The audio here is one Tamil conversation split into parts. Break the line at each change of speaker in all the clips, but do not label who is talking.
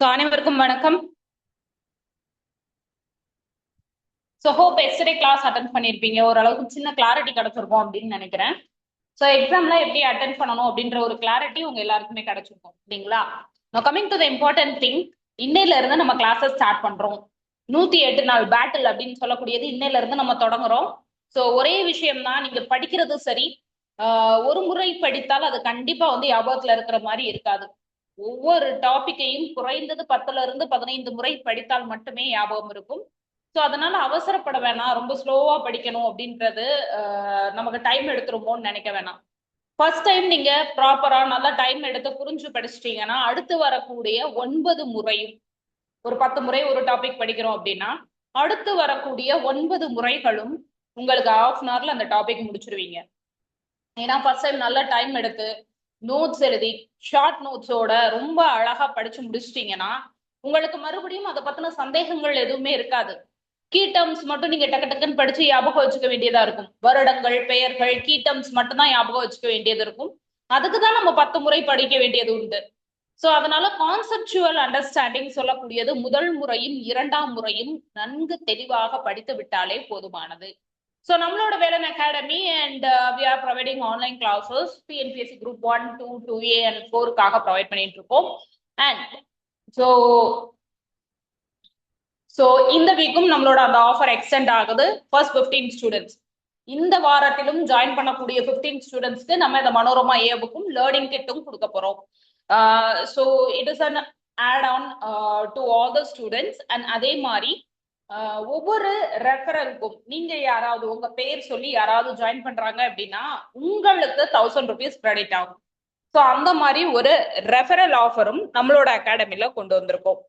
அனைவருக்கும் வணக்கம். ஹோப் எஸ்டே கிளாஸ் அட்டென்ட் பண்ணிருப்பீங்க. ஓரளவுக்கு சின்ன கிளாரிட்டி கிடைச்சிருக்கும் அப்படின்னு நினைக்கிறேன். எக்ஸாம்ல எப்படி அட்டென்ட் பண்ணணும் அப்படின்ற ஒரு கிளாரிட்டி உங்க எல்லாருக்குமே கிடைச்சிருக்கும் இல்லைங்களா? Coming to the important thing, இன்னையில இருந்து நம்ம கிளாஸஸ் ஸ்டார்ட் பண்றோம். 108 நாள் பேட்டில் அப்படின்னு சொல்லக்கூடியது இன்னையில இருந்து நம்ம தொடங்குறோம். ஒரே விஷயம் தான், நீங்க படிக்கிறது சரி, ஒரு முறை படித்தால் அது கண்டிப்பா ஞாபகத்துல இருக்கிற மாதிரி இருக்காது. ஒவ்வொரு டாபிக்கையும் குறைந்தது 10 to 15 முறை படித்தால் மட்டுமே ஞாபகம் இருக்கும். அதனால அவசரப்பட வேணாம், ரொம்ப ஸ்லோவா படிக்கணும் அப்படின்றது நமக்கு டைம் எடுத்துருமோன்னு நினைக்க வேணாம். ஃபர்ஸ்ட் டைம் நீங்க ப்ராப்பரா நல்லா டைம் எடுத்து புரிஞ்சு படிச்சிட்டீங்கன்னா அடுத்து வரக்கூடிய 9 முறையும், ஒரு 10 முறை ஒரு டாபிக் படிக்கிறோம் அப்படின்னா அடுத்து வரக்கூடிய 9 முறைகளும் உங்களுக்கு ½ an hourல அந்த டாபிக் முடிச்சிருவீங்க. ஏன்னா ஃபர்ஸ்ட் டைம் நல்லா டைம் எடுத்து நோட்ஸ் எழுதி ஷார்ட் நோட்ஸோட ரொம்ப அழகா படிச்சு முடிச்சிட்டீங்கன்னா உங்களுக்கு மறுபடியும் அதை பத்தின சந்தேகங்கள் எதுவுமே இருக்காது. கீ டேர்ம்ஸ் மட்டும் நீங்க டக்கு டக்குன்னு படிச்சு ஞாபகம் வச்சுக்க வேண்டியதா இருக்கும். வருடங்கள், பெயர்கள், கீ டேர்ம்ஸ் மட்டும் தான் ஞாபகம் வச்சுக்க வேண்டியது இருக்கும். அதுக்குதான் நம்ம 10 முறை படிக்க வேண்டியது உண்டு. அதனால கான்செப்சுவல் அண்டர்ஸ்டாண்டிங் சொல்லக்கூடியது முதல் முறையும் 2ஆம் முறையும் நன்கு தெளிவாக படித்து விட்டாலே போதுமானது. நம்மளோட Velan academy and we are providing online classes TNPSC group 1, 2, 2A and 4க்காக ப்ரொவைட் பண்ணிட்டு இருக்கோம். அண்ட் இந்த வீக்கும் நம்மளோட அந்த ஆஃபர் எக்ஸ்டெண்ட் ஆகுது. ஃபர்ஸ்ட் 15 ஸ்டூடெண்ட்ஸ் இந்த வாரத்திலும் ஜாயின் பண்ணக்கூடிய 15 ஸ்டூடெண்ட்ஸ்க்கு நம்ம இந்த மனோரமா ஏ புக்கும் லேர்னிங் கிட்டும் கொடுக்க போறோம். It is an add on to all the students. And அதே மாதிரி ஒவ்வொரு ரெஃபரலுக்கும் நீங்க யாராவது உங்க பேர் சொல்லி யாராவது ஜாயின் பண்றாங்க அப்படின்னா உங்களுக்கு 1000 rupees கிரெடிட் ஆகும். அந்த மாதிரி ஒரு ரெஃபரல் ஆஃபரும் நம்மளோட அகாடமில கொண்டு வந்திருக்கோம்.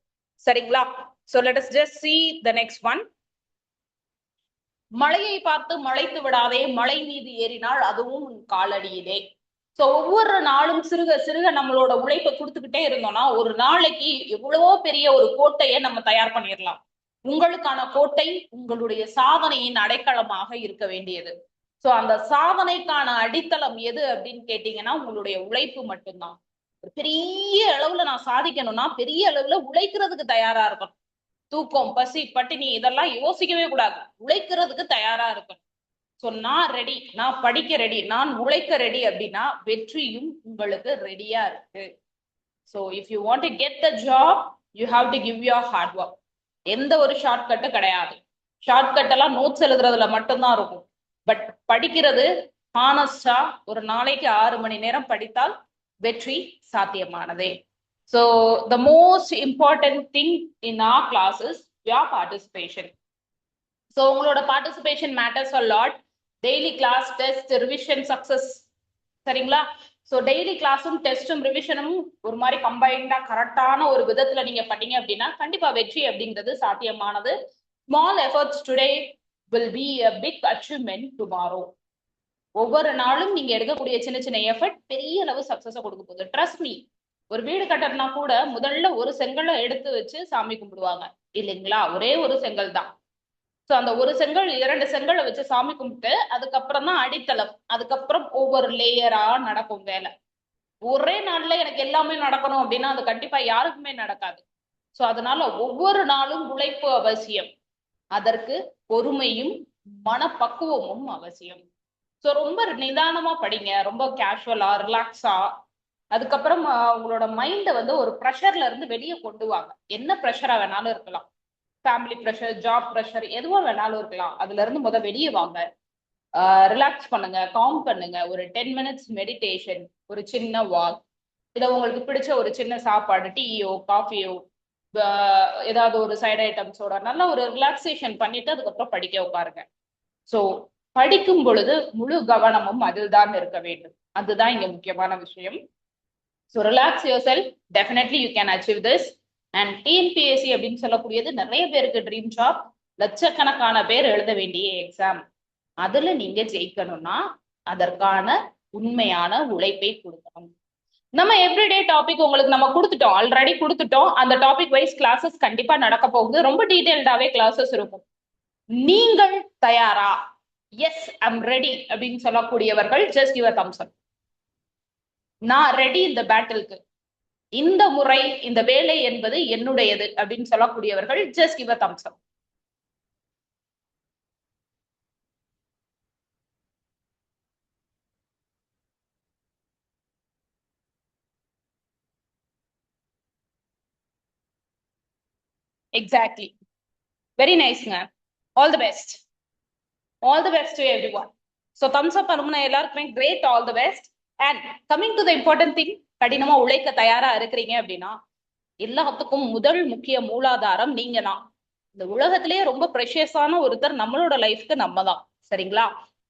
சரிங்களா? let us just see the next one. மலையை பார்த்து மலைத்து விடாதே, மலை மீது ஏறினால் அதுவும் காலடியிலே. ஒவ்வொரு நாளும் சிறுக சிறுக நம்மளோட உழைப்பை கொடுத்துக்கிட்டே இருந்தோம்னா ஒரு நாளைக்கு எவ்வளவோ பெரிய ஒரு கோட்டையை நம்ம தயார் பண்ணிடலாம். உங்களுக்கான கோட்டை உங்களுடைய சாதனையின் அடைக்கலமாக இருக்க வேண்டியது. அந்த சாதனைக்கான அடித்தளம் எது அப்படின்னு கேட்டீங்கன்னா உங்களுடைய உழைப்பு மட்டும்தான். ஒரு பெரிய அளவுல நான் சாதிக்கணும்னா பெரிய அளவுல உழைக்கிறதுக்கு தயாரா இருக்கணும். தூக்கம், பசி, பட்டினி இதெல்லாம் யோசிக்கவே கூடாது. உழைக்கிறதுக்கு தயாரா இருக்கணும். நான் ரெடி, நான் படிக்க ரெடி, நான் உழைக்க ரெடி அப்படின்னா வெற்றியும் உங்களுக்கு ரெடியா இருக்கு. If you want to get the job you have to give your hard work. எந்த ஒரு ஷார்ட்கட்டு கிடையாது. ஷார்ட்கட் எல்லாம் நோட்ஸ் எழுதுறதுல மட்டும்தான் இருக்கும். பட் படிக்கிறது ஹானஸ்டா ஒரு நாளைக்கு 6 மணி நேரம் படித்தால் வெற்றி சாத்தியமானதே. The most important thing in our class is your participation. உங்களோட participation matters a lot. Daily class, test, revision, success. சரிங்களா? டெய்லி கிளாஸும் டெஸ்டும் ரிவிஷனும் ஒரு மாதிரி கம்பைண்டா கரெக்டான ஒரு விதத்துல நீங்க பண்ணீங்க அப்படின்னா கண்டிப்பா வெற்றி அப்படிங்கிறது சாத்தியமானது. Small efforts today will be a big achievement tomorrow. ஒவ்வொரு நாளும் நீங்க எடுக்கக்கூடிய சின்ன சின்ன எஃபர்ட் பெரிய அளவு சக்சஸ கொடுக்க போகுது. Trust me. ஒரு வீடு கட்டணும்னா கூட முதல்ல ஒரு செங்கலை எடுத்து வச்சு சாமி கும்பிடுவாங்க இல்லைங்களா? ஒரே ஒரு செங்கல் தான். அந்த ஒரு செங்கல் 2 செங்கலை வச்சு சாமி கும்பிட்டு அதுக்கப்புறம் தான் அடித்தளம், அதுக்கப்புறம் ஒவ்வொரு லேயரா நடக்கும் வேலை. ஒரே நாள்ல எனக்கு எல்லாமே நடக்கணும் அப்படின்னா அது கண்டிப்பா யாருக்குமே நடக்காது. அதனால ஒவ்வொரு நாளும் உழைப்பு அவசியம். அதற்கு பொறுமையும் மனப்பக்குவமும் அவசியம். ரொம்ப நிதானமா படிங்க, ரொம்ப கேஷுவலா ரிலாக்ஸா. அதுக்கப்புறம் உங்களோட மைண்ட ஒரு ப்ரெஷர்ல இருந்து வெளியே கொண்டு வாங்க. என்ன ப்ரெஷரா வேணாலும் இருக்கலாம், ஃபேமிலி ப்ரெஷர், ஜாப் ப்ரெஷர், எதுவா வேணாலும் இருக்கலாம். அதுல இருந்து வெளியே வாங்க. ரிலாக்ஸ் பண்ணுங்க, காம் பண்ணுங்க. ஒரு 10 minutes மெடிடேஷன், ஒரு சின்ன வாக், இதை உங்களுக்கு பிடிச்ச ஒரு சின்ன சாப்பாடு, டீயோ காஃபியோ, ஏதாவது ஒரு சைடு ஐட்டம்ஸோட நல்ல ஒரு ரிலாக்ஸேஷன் பண்ணிட்டு அதுக்கப்புறம் படிக்க உட்காருங்க. படிக்கும் பொழுது முழு கவனமும் அதில் தான் இருக்க வேண்டும். அதுதான் இங்க முக்கியமான விஷயம். Relax your self, definitely you can achieve this. And TNPSC அப்படின்னு சொல்லக்கூடியது நிறைய பேருக்கு ட்ரீம் ஜாப். லட்சக்கணக்கான பேர் எழுத வேண்டிய எக்ஸாம். அதுல நீங்க ஜெயிக்கணும்னா அதற்கான உண்மையான உழைப்பை கொடுக்கணும். நம்ம எவ்ரிடே டாபிக் உங்களுக்கு நம்ம கொடுத்துட்டோம், ஆல்ரெடி கொடுத்துட்டோம். அந்த டாபிக் வைஸ் கிளாஸஸ் கண்டிப்பா நடக்க போகுது. ரொம்ப டீடைல்டாவே கிளாஸஸ் இருக்கும். நீங்கள் தயாரா? எஸ் ஐம் ரெடி அப்படின்னு சொல்லக்கூடியவர்கள் ஜஸ்ட் யுவர் தம்ஸ் அப். நான் ரெடி இந்த பேட்டிலுக்கு. இந்த முறை இந்த வேலை என்பது என்னுடையது அப்படின்னு சொல்லக்கூடியவர்கள் just give a thumbs up. Exactly. Very நைஸ்ங்க. All the best. All the best to everyone. So thumbs up பண்ணும்னா எல்லாருக்குமே great, all the best. And coming to the important thing, கடினமா உழைக்க தயாரா இருக்கிறீங்க அப்படின்னா எல்லாத்துக்கும் முதல் முக்கிய மூலாதாரம் நீங்க தான். இந்த உலகத்திலேயே ரொம்ப ப்ரெஷியஸான ஒருத்தர் நம்மளோட லைஃப்க்கு நம்ம தான். சரிங்களா?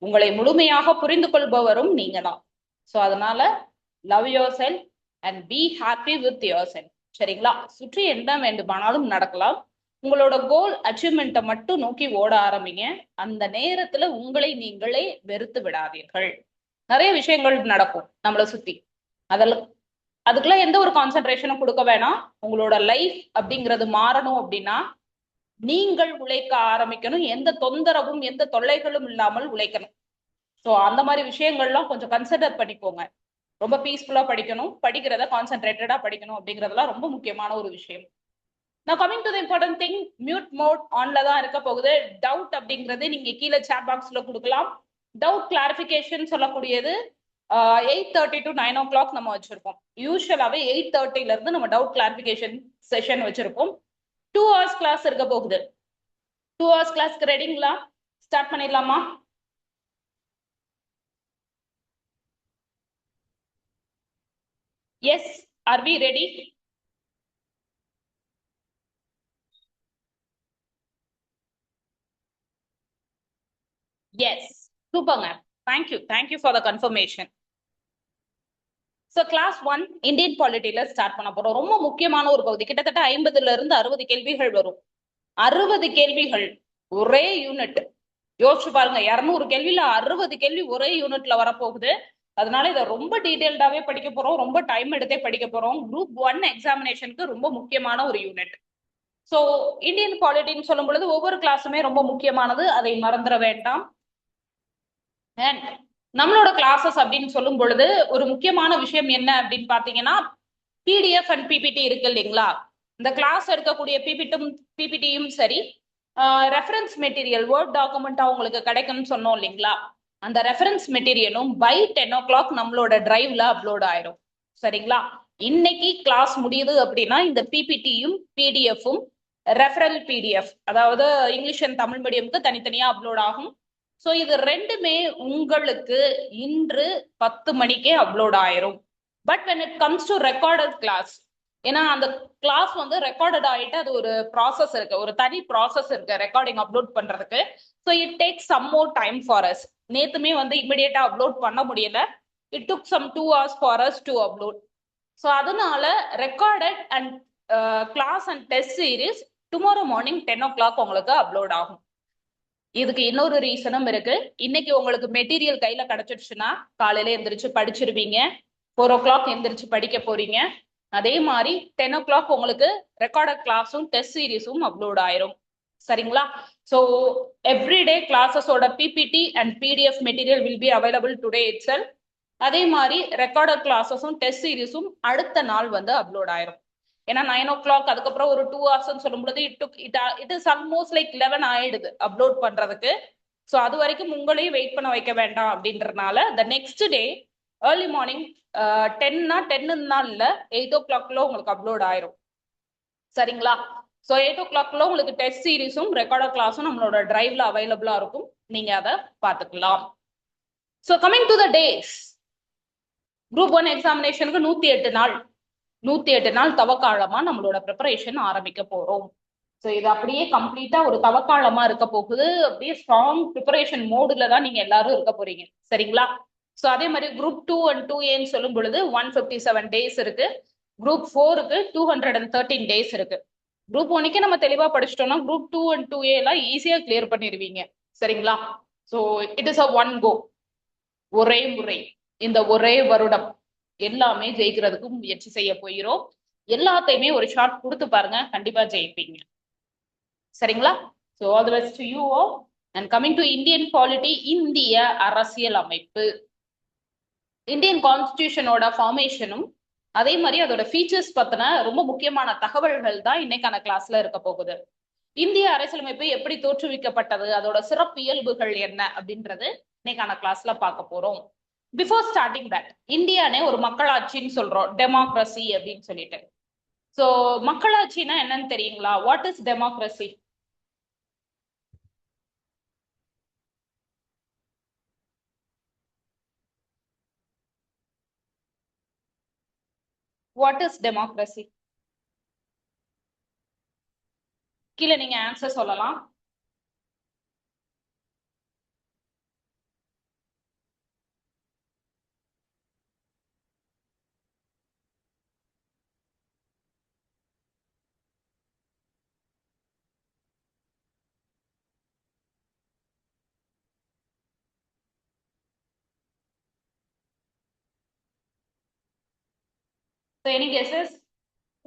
உங்களை முழுமையாக புரிந்து கொள்பவரும் நீங்க தான். ஸோ அதனால love your self and be happy with your self. சரிங்களா? சுற்றி என்ன வேண்டுமானாலும் நடக்கலாம். உங்களோட கோல் அச்சீவ்மெண்ட்டை மட்டும் நோக்கி ஓட ஆரம்பிங்க. அந்த நேரத்துல உங்களை நீங்களே வெறுத்து விடாதீர்கள். நிறைய விஷயங்கள் நடக்கும் நம்மளை சுத்தி. அதில் அதுக்குள்ள எந்த ஒரு கான்சென்ட்ரேஷனும் கொடுக்க வேணாம். உங்களோட லைஃப் அப்படிங்கிறது மாறணும் அப்படின்னா நீங்கள் உழைக்க ஆரம்பிக்கணும். எந்த தொந்தரவும் எந்த தொல்லைகளும் இல்லாமல் உழைக்கணும். ஸோ அந்த மாதிரி விஷயங்கள்லாம் கொஞ்சம் கன்சிடர் பண்ணிக்கோங்க. ரொம்ப பீஸ்ஃபுல்லா படிக்கணும், படிக்கிறத கான்சென்ட்ரேட்டடா படிக்கணும் அப்படிங்கிறதுலாம் ரொம்ப முக்கியமான ஒரு விஷயம். நான் coming to the important thing, mute mode ஆன்ல தான் இருக்க போகுது. டவுட் அப்படிங்கிறது நீங்க கீழே சாட் பாக்ஸ்ல கொடுக்கலாம். டவுட் கிளாரிபிகேஷன் சொல்லக்கூடியது 8:30 to 9 o'clock நம்ம வச்சிருக்கோம். யூஸ்வலாவே 8:30 இருந்து நம்ம டவுட் கிளாரிபிகேஷன் செஷன் வச்சிருக்கோம். 2 hours கிளாஸ் இருக்க போகுது. 2 hours கிளாஸ்க்கு ரெடிங்களா? ஸ்டார்ட் பண்ணிடலாமா? Yes, are we ready? Yes, சூப்பர்ங்க. Thank you for the confirmation. So class 1 Indian பாலிட்டியில ஸ்டார்ட் பண்ண போறோம். ரொம்ப முக்கியமான ஒரு பகுதி. கிட்டத்தட்ட 50ல இருந்து 60 கேள்விகள் வரும். 60 கேள்விகள் ஒரே யூனிட். யோசிச்சு பாருங்க, 200 கேள்வியில 60 கேள்வி ஒரே யூனிட்ல வரப்போகுது. அதனால இதை ரொம்ப டீடைல்டாவே படிக்க போறோம். ரொம்ப டைம் எடுத்தே படிக்க போறோம். குரூப் 1 எக்ஸாமினேஷனுக்கு ரொம்ப முக்கியமான ஒரு யூனிட். ஸோ இந்தியன் பாலிட்டின்னு சொல்லும் பொழுது ஒவ்வொரு கிளாஸுமே ரொம்ப முக்கியமானது, அதை மறந்துட வேண்டாம். நம்மளோட கிளாஸஸ் அப்படின்னு சொல்லும் பொழுது ஒரு முக்கியமான விஷயம் என்ன அப்படின்னு பாத்தீங்கன்னா, பிடிஎஃப் அண்ட் பிபிடி இருக்கு இல்லைங்களா? இந்த கிளாஸ் எடுக்கக்கூடிய பிபிடியும் சரி, ரெஃபரன்ஸ் மெட்டீரியல் வேர்ட் டாக்குமெண்டா உங்களுக்கு கிடைக்கும்னு சொன்னோம் இல்லைங்களா? அந்த ரெஃபரன்ஸ் மெட்டீரியலும் பை 10 o'clock நம்மளோட டிரைவ்ல அப்லோட் ஆயிரும். சரிங்களா? இன்னைக்கு கிளாஸ் முடியுது அப்படின்னா இந்த பிபிடியும் பிடிஎஃப்பும் ரெஃபரல் பிடிஎஃப், அதாவது இங்கிலீஷ் அண்ட் தமிழ் மீடியம்க்கு தனித்தனியா அப்லோட் ஆகும். ஸோ இது ரெண்டுமே உங்களுக்கு இன்று 10 மணிக்கே அப்லோட் ஆயிரும். But when it comes to recorded class, ஏன்னா அந்த கிளாஸ் வந்து ரெக்கார்டட் ஆயிட்டு அது ஒரு ப்ராசஸ் இருக்கு, ஒரு தனி ப்ராசஸ் இருக்கு ரெக்கார்டிங் அப்லோட் பண்றதுக்கு. So it takes some more time for us. நேத்துமே வந்து இமிடியேட்டா அப்லோட் பண்ண முடியல. It took some 2 hours for us to upload. So அதனால recorded and class and test series tomorrow morning 10 o'clock உங்களுக்கு அப்லோட் ஆகும். இதுக்கு இன்னொரு ரீசனும் இருக்கு. இன்னைக்கு உங்களுக்கு மெட்டீரியல் கையில கிடைச்சிடுச்சுன்னா காலையில எந்திரிச்சு படிச்சிருவீங்க. 4 o'clock எந்திரிச்சு படிக்க போறீங்க. அதே மாதிரி 10 o'clock உங்களுக்கு ரெக்கார்டட் கிளாஸும் டெஸ்ட் சீரீஸும் அப்லோட் ஆயிரும். சரிங்களா? ஸோ எவ்ரிடே கிளாஸஸோட PPT and PDF material will be available today itself. அதே மாதிரி ரெக்கார்டட் கிளாஸஸும் டெஸ்ட் சீரீஸும் அடுத்த நாள் வந்து அப்லோட் ஆயிரும். ஏன்னா 9 o'clock அதுக்கப்புறம் ஒரு 2 hours சொல்லும்போது இட் இஸ் ஆல்மோஸ்ட் லைக் 11 ஆயிடுது அப்லோட் பண்றதுக்கு. ஸோ அது வரைக்கும் உங்களையும் வெயிட் பண்ண வைக்க வேண்டாம் அப்படின்றதுனால the next day early morning 10 இல்ல 8 o'clock உங்களுக்கு அப்லோட் ஆயிரும். சரிங்களா? ஸோ 8 o'clock உங்களுக்கு டெஸ்ட் சீரீஸும் ரெக்கார்டர் கிளாஸும் நம்மளோட டிரைவ்ல அவைலபிளா இருக்கும். நீங்க அதை பார்த்துக்கலாம். So coming to the days, group 1 எக்ஸாமினேஷனுக்கு 108 நாள், 108 நாள் தவக்காலமா நம்மளோட ப்ரிப்பரேஷன் ஆரம்பிக்க போறோம். ஸோ இது அப்படியே கம்ப்ளீட்டா ஒரு தவக்காலமா இருக்க போகுது. அப்படியே ஸ்ட்ராங் ப்ரிப்பரேஷன் மோடுல தான் நீங்க எல்லாரும் இருக்க போறீங்க. சரிங்களா? ஸோ அதே மாதிரி குரூப் 2 and 2A சொல்லும் பொழுது 157 டேஸ் இருக்கு. குரூப் 4க்கு 213 டேஸ் இருக்கு. குரூப் 1க்கு நம்ம தெளிவா படிச்சிட்டோம்னா குரூப் 2 and 2A எல்லாம் ஈஸியா கிளியர் பண்ணிடுவீங்க. சரிங்களா? So it is a one go, ஒரே முறை, இந்த ஒரே வருடம் எல்லாமே ஜெயிக்கிறதுக்கு முயற்சி செய்ய போகிறோம். எல்லாத்தையுமே ஒரு ஷாட் கொடுத்து பாருங்க, கண்டிப்பா ஜெயிப்பீங்க. சரிங்களா? So all the best to you all. And coming to Indian polity, இந்திய அரசியல் அமைப்பு, இந்தியன் கான்ஸ்டிடியூஷனோட ஃபார்மேஷனும் அதே மாதிரி அதோட ஃபீச்சர்ஸ் பத்தின ரொம்ப முக்கியமான தகவல்கள் தான் இன்னைக்கான கிளாஸ்ல இருக்க போகுது. இந்திய அரசியலமைப்பு எப்படி தோற்றுவிக்கப்பட்டது, அதோட சிறப்பியல்புகள் என்ன அப்படின்றது இன்னைக்கான கிளாஸ்ல பார்க்க போறோம். பிஃபோர் ஸ்டார்டிங் தட், இந்தியானே ஒரு மக்களாட்சின்னு சொல்றோம், டெமோக்ரஸி அப்படின்னு சொல்லிட்டு. சோ மக்களாட்சினா என்னன்னு தெரியுங்களா? What is democracy? What is democracy? கீழே நீங்க ஆன்சர் சொல்லலாம். Any guesses?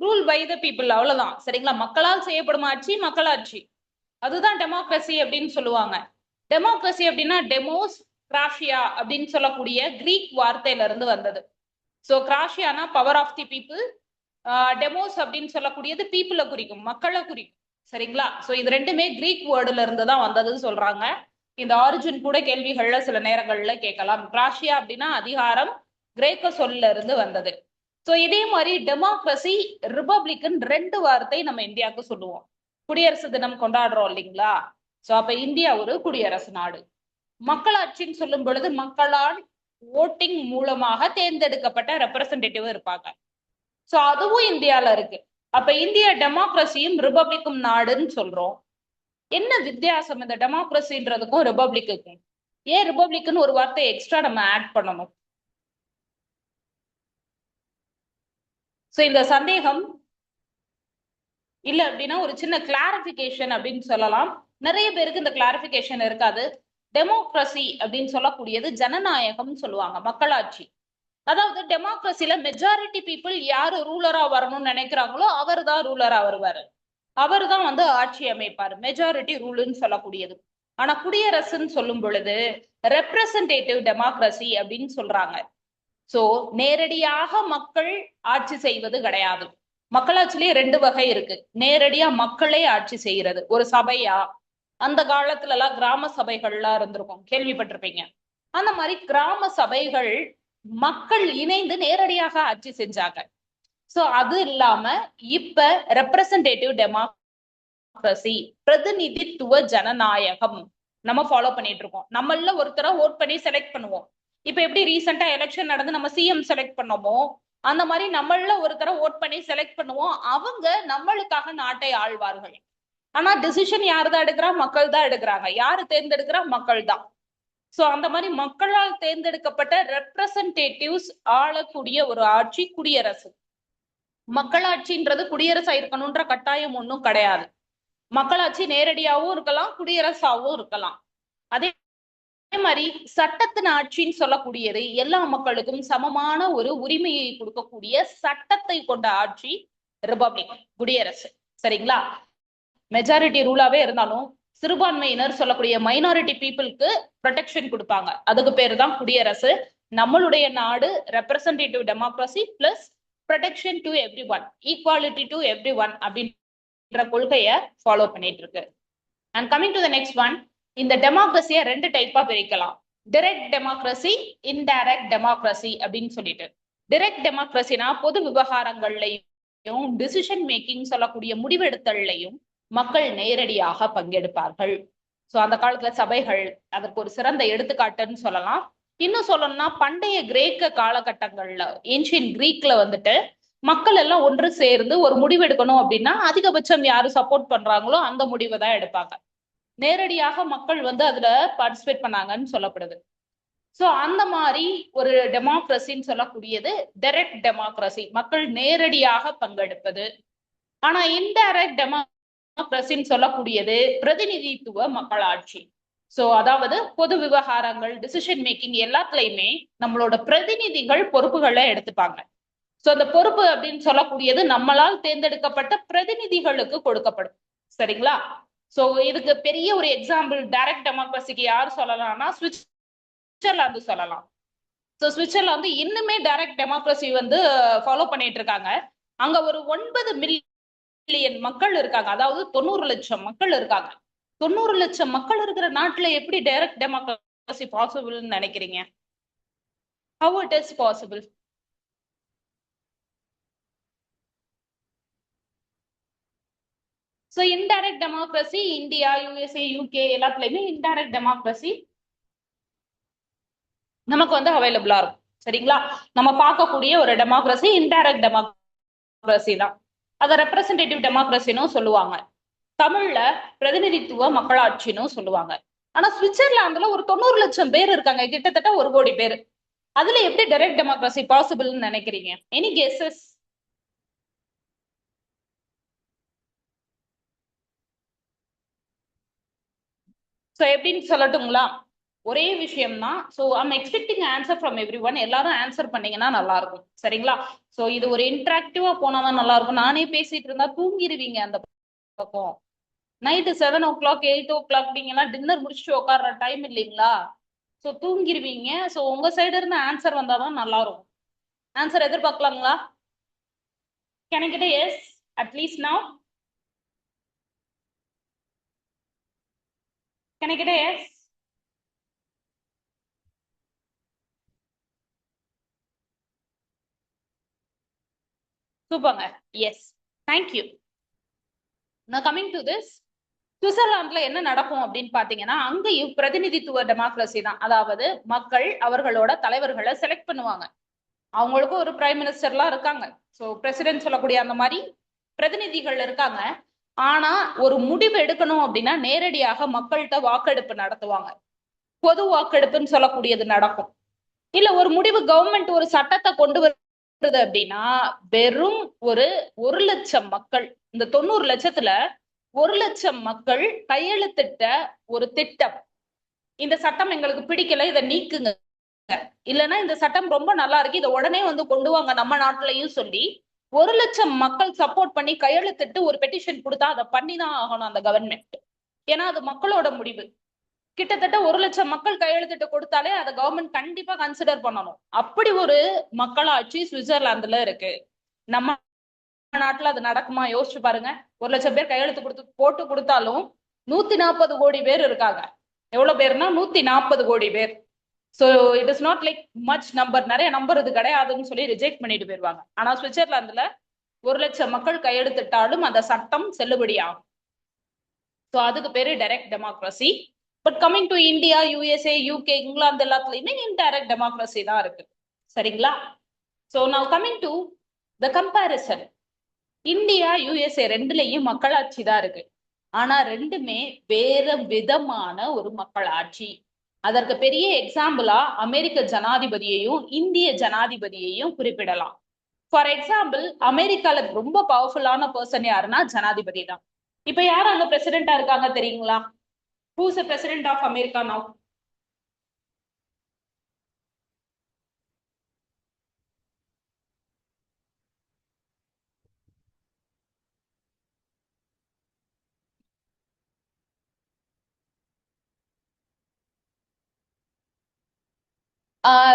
Rule by the people, அவ்வளவுதான். சரிங்களா? மக்களால் செய்யப்படும் ஆட்சி மக்களாட்சி, அதுதான் டெமோக்ரஸி அப்படின்னு சொல்லுவாங்க. டெமோக்ரஸி அப்படின்னா டெமோஸ் கிராஷியா அப்படின்னு சொல்லக்கூடிய கிரீக் வார்த்தையில இருந்து வந்தது. சோ கிராஷியானா power of the people, demos அப்படின்னு சொல்லக்கூடியது பீப்புளை குறிக்கும், மக்களை குறிக்கும். சரிங்களா? சோ இது ரெண்டுமே கிரீக் வேர்டுல இருந்து தான் வந்ததுன்னு சொல்றாங்க. இந்த ஆரிஜின் கூட கேள்விகள்ல சில நேரங்கள்ல கேட்கலாம். கிராஷியா அப்படின்னா அதிகாரம், கிரேக்க சொல்ல இருந்து வந்தது. சோ இதே மாதிரி டெமோக்ரஸி, ரிபப்ளிக்னு ரெண்டு வார்த்தை நம்ம இந்தியாவுக்கு சொல்லுவோம். குடியரசு தினம் கொண்டாடுறோம் இல்லைங்களா? சோ அப்ப இந்தியா ஒரு குடியரசு நாடு. மக்களாட்சின்னு சொல்லும் பொழுது மக்களால் ஓட்டிங் மூலமாக தேர்ந்தெடுக்கப்பட்ட ரெப்ரசன்டேட்டிவ் இருப்பாங்க. சோ அதுவும் இந்தியால இருக்கு. அப்ப இந்தியா டெமோக்ரஸியும் ரிபப்ளிக்கும் நாடுன்னு சொல்றோம். என்ன வித்தியாசம் இந்த டெமோக்ரஸின்றதுக்கும் ரிபப்ளிக்குக்கும்? ஏன் ரிபப்ளிக்னு ஒரு வார்த்தை எக்ஸ்ட்ரா நம்ம ஆட் பண்ணணும்? சோ இந்த சந்தேகம் இல்ல அப்படின்னா ஒரு சின்ன கிளாரிபிகேஷன் அப்படின்னு சொல்லலாம். நிறைய பேருக்கு இந்த கிளாரிபிகேஷன் இருக்காது. டெமோக்ரஸி அப்படின்னு சொல்லக்கூடியது ஜனநாயகம் சொல்லுவாங்க, மக்களாட்சி. அதாவது டெமோக்ரஸில மெஜாரிட்டி பீப்புள் யாரு ரூலரா வரணும்னு நினைக்கிறாங்களோ அவர் தான் ரூலரா வருவாரு, அவர் தான் வந்து ஆட்சி அமைப்பாரு, மெஜாரிட்டி ரூலுன்னு சொல்லக்கூடியது. ஆனா குடியரசுன்னு சொல்லும் பொழுது ரெப்ரசன்டேட்டிவ் டெமோக்ரஸி அப்படின்னு சொல்றாங்க. சோ நேரடியாக மக்கள் ஆட்சி செய்வது கிடையாது. மக்களாட்சியிலே ரெண்டு வகை இருக்கு. நேரடியா மக்களே ஆட்சி செய்யறது, ஒரு சபையா, அந்த காலத்துல எல்லாம் கிராம சபைகள்லாம் இருந்திருக்கும், கேள்விப்பட்டிருப்பீங்க. அந்த மாதிரி கிராம சபைகள் மக்கள் இணைந்து நேரடியாக ஆட்சி செஞ்சாங்க. சோ அது இல்லாம இப்ப ரெப்ரசன்டேட்டிவ் டெமோக்ரஸி, பிரதிநிதித்துவ ஜனநாயகம் நம்ம ஃபாலோ பண்ணிட்டு இருக்கோம். நம்மள ஒருத்தரை ஓட் பண்ணி செலக்ட் பண்ணுவோம். இப்ப எப்படி ரீசெண்டா எலெக்ஷன் நடந்து நம்ம சிஎம் செலக்ட் பண்ணோமோ, அந்த மாதிரி நம்மள ஒருத்தரை ஓட் பண்ணி செலக்ட் பண்ணுவோம். அவங்க நம்மளுக்காக நாட்டை ஆழ்வார்கள். ஆனா டிசிஷன் யாரு தான் எடுக்கிறா? மக்கள் தான் எடுக்கிறாங்க. யாரு தேர்ந்தெடுக்கிறா? மக்கள் தான். சோ அந்த மாதிரி மக்களால் தேர்ந்தெடுக்கப்பட்ட ரெப்ரசன்டேட்டிவ்ஸ் ஆளக்கூடிய ஒரு ஆட்சி குடியரசு. மக்களாட்சின்றது குடியரசா இருக்கணும்ன்ற கட்டாயம் ஒன்றும் கிடையாது. மக்களாட்சி நேரடியாவும் இருக்கலாம், குடியரசாவும் இருக்கலாம். அதே மாதிரி சட்டத்தின் ஆட்சின்னு சொல்லக்கூடியது எல்லா மக்களுக்கும் சமமான ஒரு உரிமையை கொடுக்கக்கூடிய சட்டத்தை கொண்ட ஆட்சி ரிபப்ளிக், குடியரசு. சரிங்களா? மெஜாரிட்டி ரூலாவே இருந்தாலும் சிறுபான்மையினர் சொல்லக்கூடிய மைனாரிட்டி பீப்புளுக்கு ப்ரொடெக்ஷன் கொடுப்பாங்க, அதுக்கு பேரு தான் குடியரசு. நம்மளுடைய நாடு representative democracy plus protection to every one, equality to every one அப்படின்ற கொள்கையை ஃபாலோ பண்ணிட்டு இருக்கு. And coming to the next one, இந்த டெமோக்ரஸியை ரெண்டு டைப்பா பிரிக்கலாம். டைரக்ட் டெமோக்ரஸி, இன்டைரக்ட் டெமோக்ரஸி அப்படின்னு சொல்லிட்டு. டைரக்ட் டெமோக்ரஸினா பொது விவகாரங்கள்லையும் டிசிஷன் மேக்கிங் சொல்லக்கூடிய முடிவெடுத்தல்லையும் மக்கள் நேரடியாக பங்கெடுப்பார்கள். சோ அந்த காலத்துல சபைகள் அதற்கு ஒரு சிறந்த எடுத்துக்காட்டுன்னு சொல்லலாம். இன்னும் சொல்லணும்னா பண்டைய கிரேக்க காலகட்டங்கள்ல, ஏன்ஷியன் கிரீக்ல வந்துட்டு மக்கள் எல்லாம் ஒன்று சேர்ந்து ஒரு முடிவு எடுக்கணும் அப்படின்னா அதிகபட்சம் யாரு சப்போர்ட் பண்றாங்களோ அந்த முடிவை தான் எடுப்பாங்க. நேரடியாக மக்கள் வந்து அதுல பார்ட்டிசிபேட் பண்ணாங்கன்னு சொல்லப்படுது. சோ அந்த மாதிரி ஒரு டெமோக்ரஸின்னு சொல்லக்கூடியது டைரக்ட் டெமோக்ரஸி, மக்கள் நேரடியாக பங்கெடுப்பது. ஆனா இன்டைரக்ட் டெமோக்ரஸின்னு சொல்லக்கூடியது பிரதிநிதித்துவ மக்களாட்சி. சோ அதாவது பொது விவகாரங்கள், டிசிஷன் மேக்கிங் எல்லாத்துலயுமே நம்மளோட பிரதிநிதிகள் பொறுப்புகளை எடுத்துப்பாங்க. சோ அந்த பொறுப்பு அப்படின்னு சொல்லக்கூடியது நம்மளால் தேர்ந்தெடுக்கப்பட்ட பிரதிநிதிகளுக்கு கொடுக்கப்படும். சரிங்களா? சோ இதுக்கு பெரிய ஒரு எக்ஸாம்பிள் டைரக்ட் டெமோக்ரஸிக்கு யார் சொல்லலாம்னா சுவிட்சர்லாந்து சொல்லலாம். ஸோ சுவிட்சர்லாந்து இன்னுமே டைரக்ட் டெமோக்ரஸி வந்து ஃபாலோ பண்ணிட்டு இருக்காங்க. அங்க ஒரு 9 மில்லியன் மக்கள் இருக்காங்க, அதாவது 90 லட்சம் மக்கள் இருக்காங்க. 90 லட்சம் மக்கள் இருக்கிற நாட்டுல எப்படி டைரக்ட் டெமோக்ரஸி பாசிபிள்னு நினைக்கிறீங்க? How it is possible? So indirect democracy India, USA, UK எல்லாத்துலயுமே இன்டைரக்ட் டெமோக்ரஸி நமக்கு வந்து அவைலபிளா இருக்கும். சரிங்களா? நம்ம பார்க்கக்கூடிய ஒரு டெமோக்ரஸி இன்டைரக்ட் டெமோக்ரஸி தான். அதை ரெப்ரசன்டேட்டிவ் டெமோக்ரஸின்னு சொல்லுவாங்க. தமிழ்ல பிரதிநிதித்துவ மக்களாட்சின்னு சொல்லுவாங்க. ஆனா சுவிட்சர்லாந்துல ஒரு 90 லட்சம் பேர் இருக்காங்க, கிட்டத்தட்ட 1 கோடி பேர். அதுல எப்படி டைரக்ட் டெமோக்ரஸி பாசிபிள்னு நினைக்கிறீங்க? Any guesses? ஸோ எப்படின்னு சொல்லட்டுங்களா? ஒரே விஷயம் தான். So I'm expecting answer from every one. எல்லாரும் ஆன்சர் பண்ணீங்கன்னா நல்லா இருக்கும். சரிங்களா? ஸோ இது ஒரு இன்ட்ராக்டிவா போனாதான் நல்லா இருக்கும். நானே பேசிட்டு இருந்தா தூங்கிடுவீங்க அந்த பக்கம். நைட்டு 7 o'clock 8 o'clock நீங்கலாம் டின்னர் முடிச்சுட்டு உட்கார்ற டைம் இல்லைங்களா? ஸோ தூங்கிடுவீங்க. ஸோ உங்க சைடு இருந்து ஆன்சர் வந்தாதான் நல்லா இருக்கும். Answer எதிர்பார்க்கலாங்களா? Can I get a yes at least now? Can I get a yes? சூப்பர்ங்க. Yes, thank you. நான் கமிங் டு திஸ், சுவிட்சர்லாந்துல என்ன நடக்கும் அப்படின்னு பாத்தீங்கன்னா, அங்கேயும் பிரதிநிதித்துவ டெமோக்ரஸி தான். அதாவது மக்கள் அவர்களோட தலைவர்களை செலக்ட் பண்ணுவாங்க. அவங்களுக்கு ஒரு பிரைம் மினிஸ்டர்லாம் இருக்காங்க. ஸோ பிரசிடென்ட் சொல்லக்கூடிய அந்த மாதிரி பிரதிநிதிகள் இருக்காங்க. ஆனா ஒரு முடிவு எடுக்கணும் அப்படின்னா நேரடியாக மக்கள்கிட்ட வாக்கெடுப்பு நடத்துவாங்க. பொது வாக்கெடுப்புன்னு சொல்லக்கூடியது நடக்கும். இல்ல ஒரு முடிவு கவர்மெண்ட் ஒரு சட்டத்தை கொண்டு வருது அப்படின்னா வெறும் ஒரு லட்சம் மக்கள், இந்த 90 லட்சத்துல 1 லட்சம் மக்கள் கையெழுத்திட்ட ஒரு திட்டம். இந்த சட்டம் எங்களுக்கு பிடிக்கல, இதை நீக்குங்க, இல்லைன்னா இந்த சட்டம் ரொம்ப நல்லா இருக்கு, இதை உடனே வந்து கொண்டு வாங்க நம்ம நாட்டிலையும் சொல்லி 1 லட்சம் மக்கள் சப்போர்ட் பண்ணி கையெழுத்திட்டு ஒரு பெட்டிஷன் கொடுத்தா அதை பண்ணிதான் ஆகணும் அந்த கவர்மெண்ட். ஏன்னா அது மக்களோட முடிவு. கிட்டத்தட்ட 1 லட்சம் மக்கள் கையெழுத்திட்டு கொடுத்தாலே அதை கவர்மெண்ட் கண்டிப்பா கன்சிடர் பண்ணணும். அப்படி ஒரு மக்களாட்சி சுவிட்சர்லாந்துல இருக்கு. நம்ம நாட்டுல அது நடக்குமா? யோசிச்சு பாருங்க. 1 லட்சம் பேர் கையெழுத்து போட்டு கொடுத்தாலும் 140 கோடி பேர் இருக்காங்க. எவ்வளவு பேர்னா 140 கோடி பேர். So it is not like much number, நிறைய நம்பர் இது கிடையாதுன்னு சொல்லி ரிஜெக்ட் பண்ணிட்டு போயிருவாங்க. ஆனா சுவிட்சர்லாந்துல 1 லட்சம் மக்கள் கையெழுத்திட்டாலும் அந்த சட்டம் செல்லுபடியாகும். ஸோ அதுக்கு பேரு direct democracy. But coming to India, USA, UK, England எல்லாத்துலயுமே இன்டைரக்ட் டெமோக்ரஸி தான் இருக்கு. சரிங்களா? So now coming to the comparison. India, USA ரெண்டுலயும் மக்களாட்சி தான் இருக்கு. ஆனா ரெண்டுமே வேற விதமான ஒரு மக்களாட்சி. அதற்கு பெரிய எக்ஸாம்பிளா அமெரிக்க ஜனாதிபதியையும் இந்திய ஜனாதிபதியையும் குறிப்பிடலாம். ஃபார் எக்ஸாம்பிள், அமெரிக்கால ரொம்ப பவர்ஃபுல்லான பர்சன் யாருன்னா ஜனாதிபதி தான். இப்ப யார் அங்க பிரசிடென்டா இருக்காங்க தெரியுங்களா? Who's the president of America now?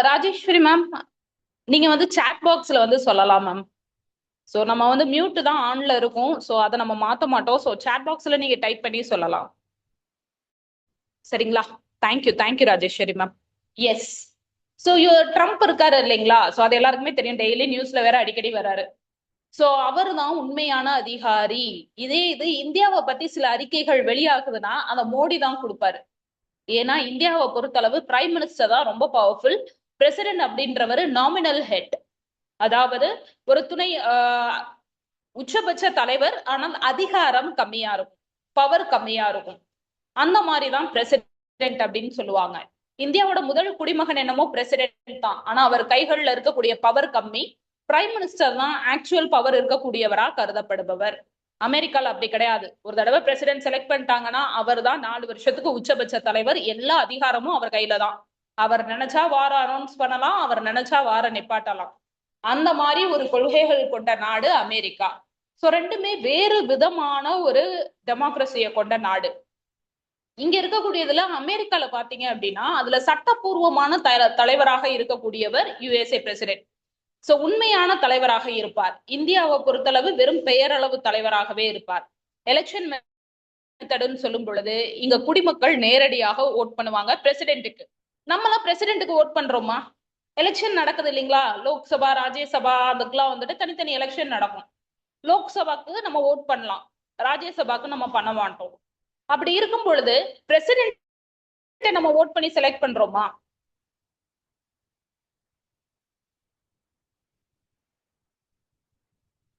Rajeswari ma'am, நீங்க வந்து சாட் பாக்ஸ்ல வந்து சொல்லலாம் மேம். ஸோ நம்ம வந்து மியூட் தான் ஆன்ல இருக்கும். ஸோ அதை நம்ம மாற்ற மாட்டோம். ஸோ சாட் பாக்ஸ்ல நீங்க டைப் பண்ணி சொல்லலாம். சரிங்களா? Thank you Rajeswari ma'am. Yes. So Trump இருக்காரு இல்லைங்களா? ஸோ அது எல்லாருக்குமே தெரியும், டெய்லி நியூஸ்ல வேற அடிக்கடி வராரு. ஸோ அவர் தான் உண்மையான அதிகாரி. இது இந்தியாவை பத்தி சில அறிக்கைகள் வெளியாகுதுன்னா அதை மோடி தான் கொடுப்பாரு. ஏன்னா இந்தியாவை பொறுத்தளவு பிரைம் மினிஸ்டர் தான் ரொம்ப பவர்ஃபுல். பிரசிடென்ட் அப்படின்றவர் நாமினல் ஹெட், அதாவது ஒரு துணை உச்சபட்ச தலைவர். ஆனால் அதிகாரம் கம்மியா இருக்கும், பவர் கம்மியா இருக்கும். அந்த மாதிரிதான் பிரசிடென்ட் அப்படின்னு சொல்லுவாங்க. இந்தியாவோட முதல் குடிமகன் என்னமோ பிரசிடென்ட் தான், ஆனா அவர் கைகள்ல இருக்கக்கூடிய பவர் கம்மி. பிரைம் மினிஸ்டர் தான் ஆக்சுவல் பவர் இருக்கக்கூடியவரா கருதப்படுபவர். அமெரிக்கால அப்படி கிடையாது. ஒரு தடவை பிரசிடென்ட் செலக்ட் பண்ணிட்டாங்கன்னா அவர் தான் 4 வருஷத்துக்கு உச்சபட்ச தலைவர். எல்லா அதிகாரமும் அவர் கையில தான். அவர் நினைச்சா வார அனௌன்ஸ் பண்ணலாம், அவர் நினைச்சா வார நிப்பாட்டலாம். அந்த மாதிரி ஒரு கொள்கைகள் கொண்ட நாடு அமெரிக்கா. ஸோ ரெண்டுமே வேறு விதமான ஒரு டெமோக்ரஸியை கொண்ட நாடு. இங்க இருக்கக்கூடியதுல அமெரிக்கால பாத்தீங்க அப்படின்னா அதுல சட்டப்பூர்வமான தலைவராக இருக்கக்கூடியவர் யுஎஸ்ஏ பிரசிடென்ட். சோ உண்மையான தலைவராக இருப்பார். இந்தியாவை பொறுத்தளவு வெறும் பெயரளவு தலைவராகவே இருப்பார். எலெக்ஷன் மெத்தட்னு சொல்லும் பொழுது இங்க குடிமக்கள் நேரடியாக ஓட் பண்ணுவாங்க பிரசிடென்ட்டுக்கு. நம்மளாம் பிரசிடென்ட்டுக்கு ஓட் பண்றோமா? எலெக்ஷன் நடக்குது இல்லைங்களா, லோக்சபா ராஜ்யசபா அதுக்கெல்லாம் வந்துட்டு தனித்தனி எலெக்ஷன் நடக்கும். லோக்சபாக்கு நம்ம ஓட் பண்ணலாம், ராஜ்யசபாக்கு நம்ம பண்ண மாட்டோம். அப்படி இருக்கும் பொழுது பிரசிடென்ட் நம்ம ஓட் பண்ணி செலக்ட் பண்றோமா?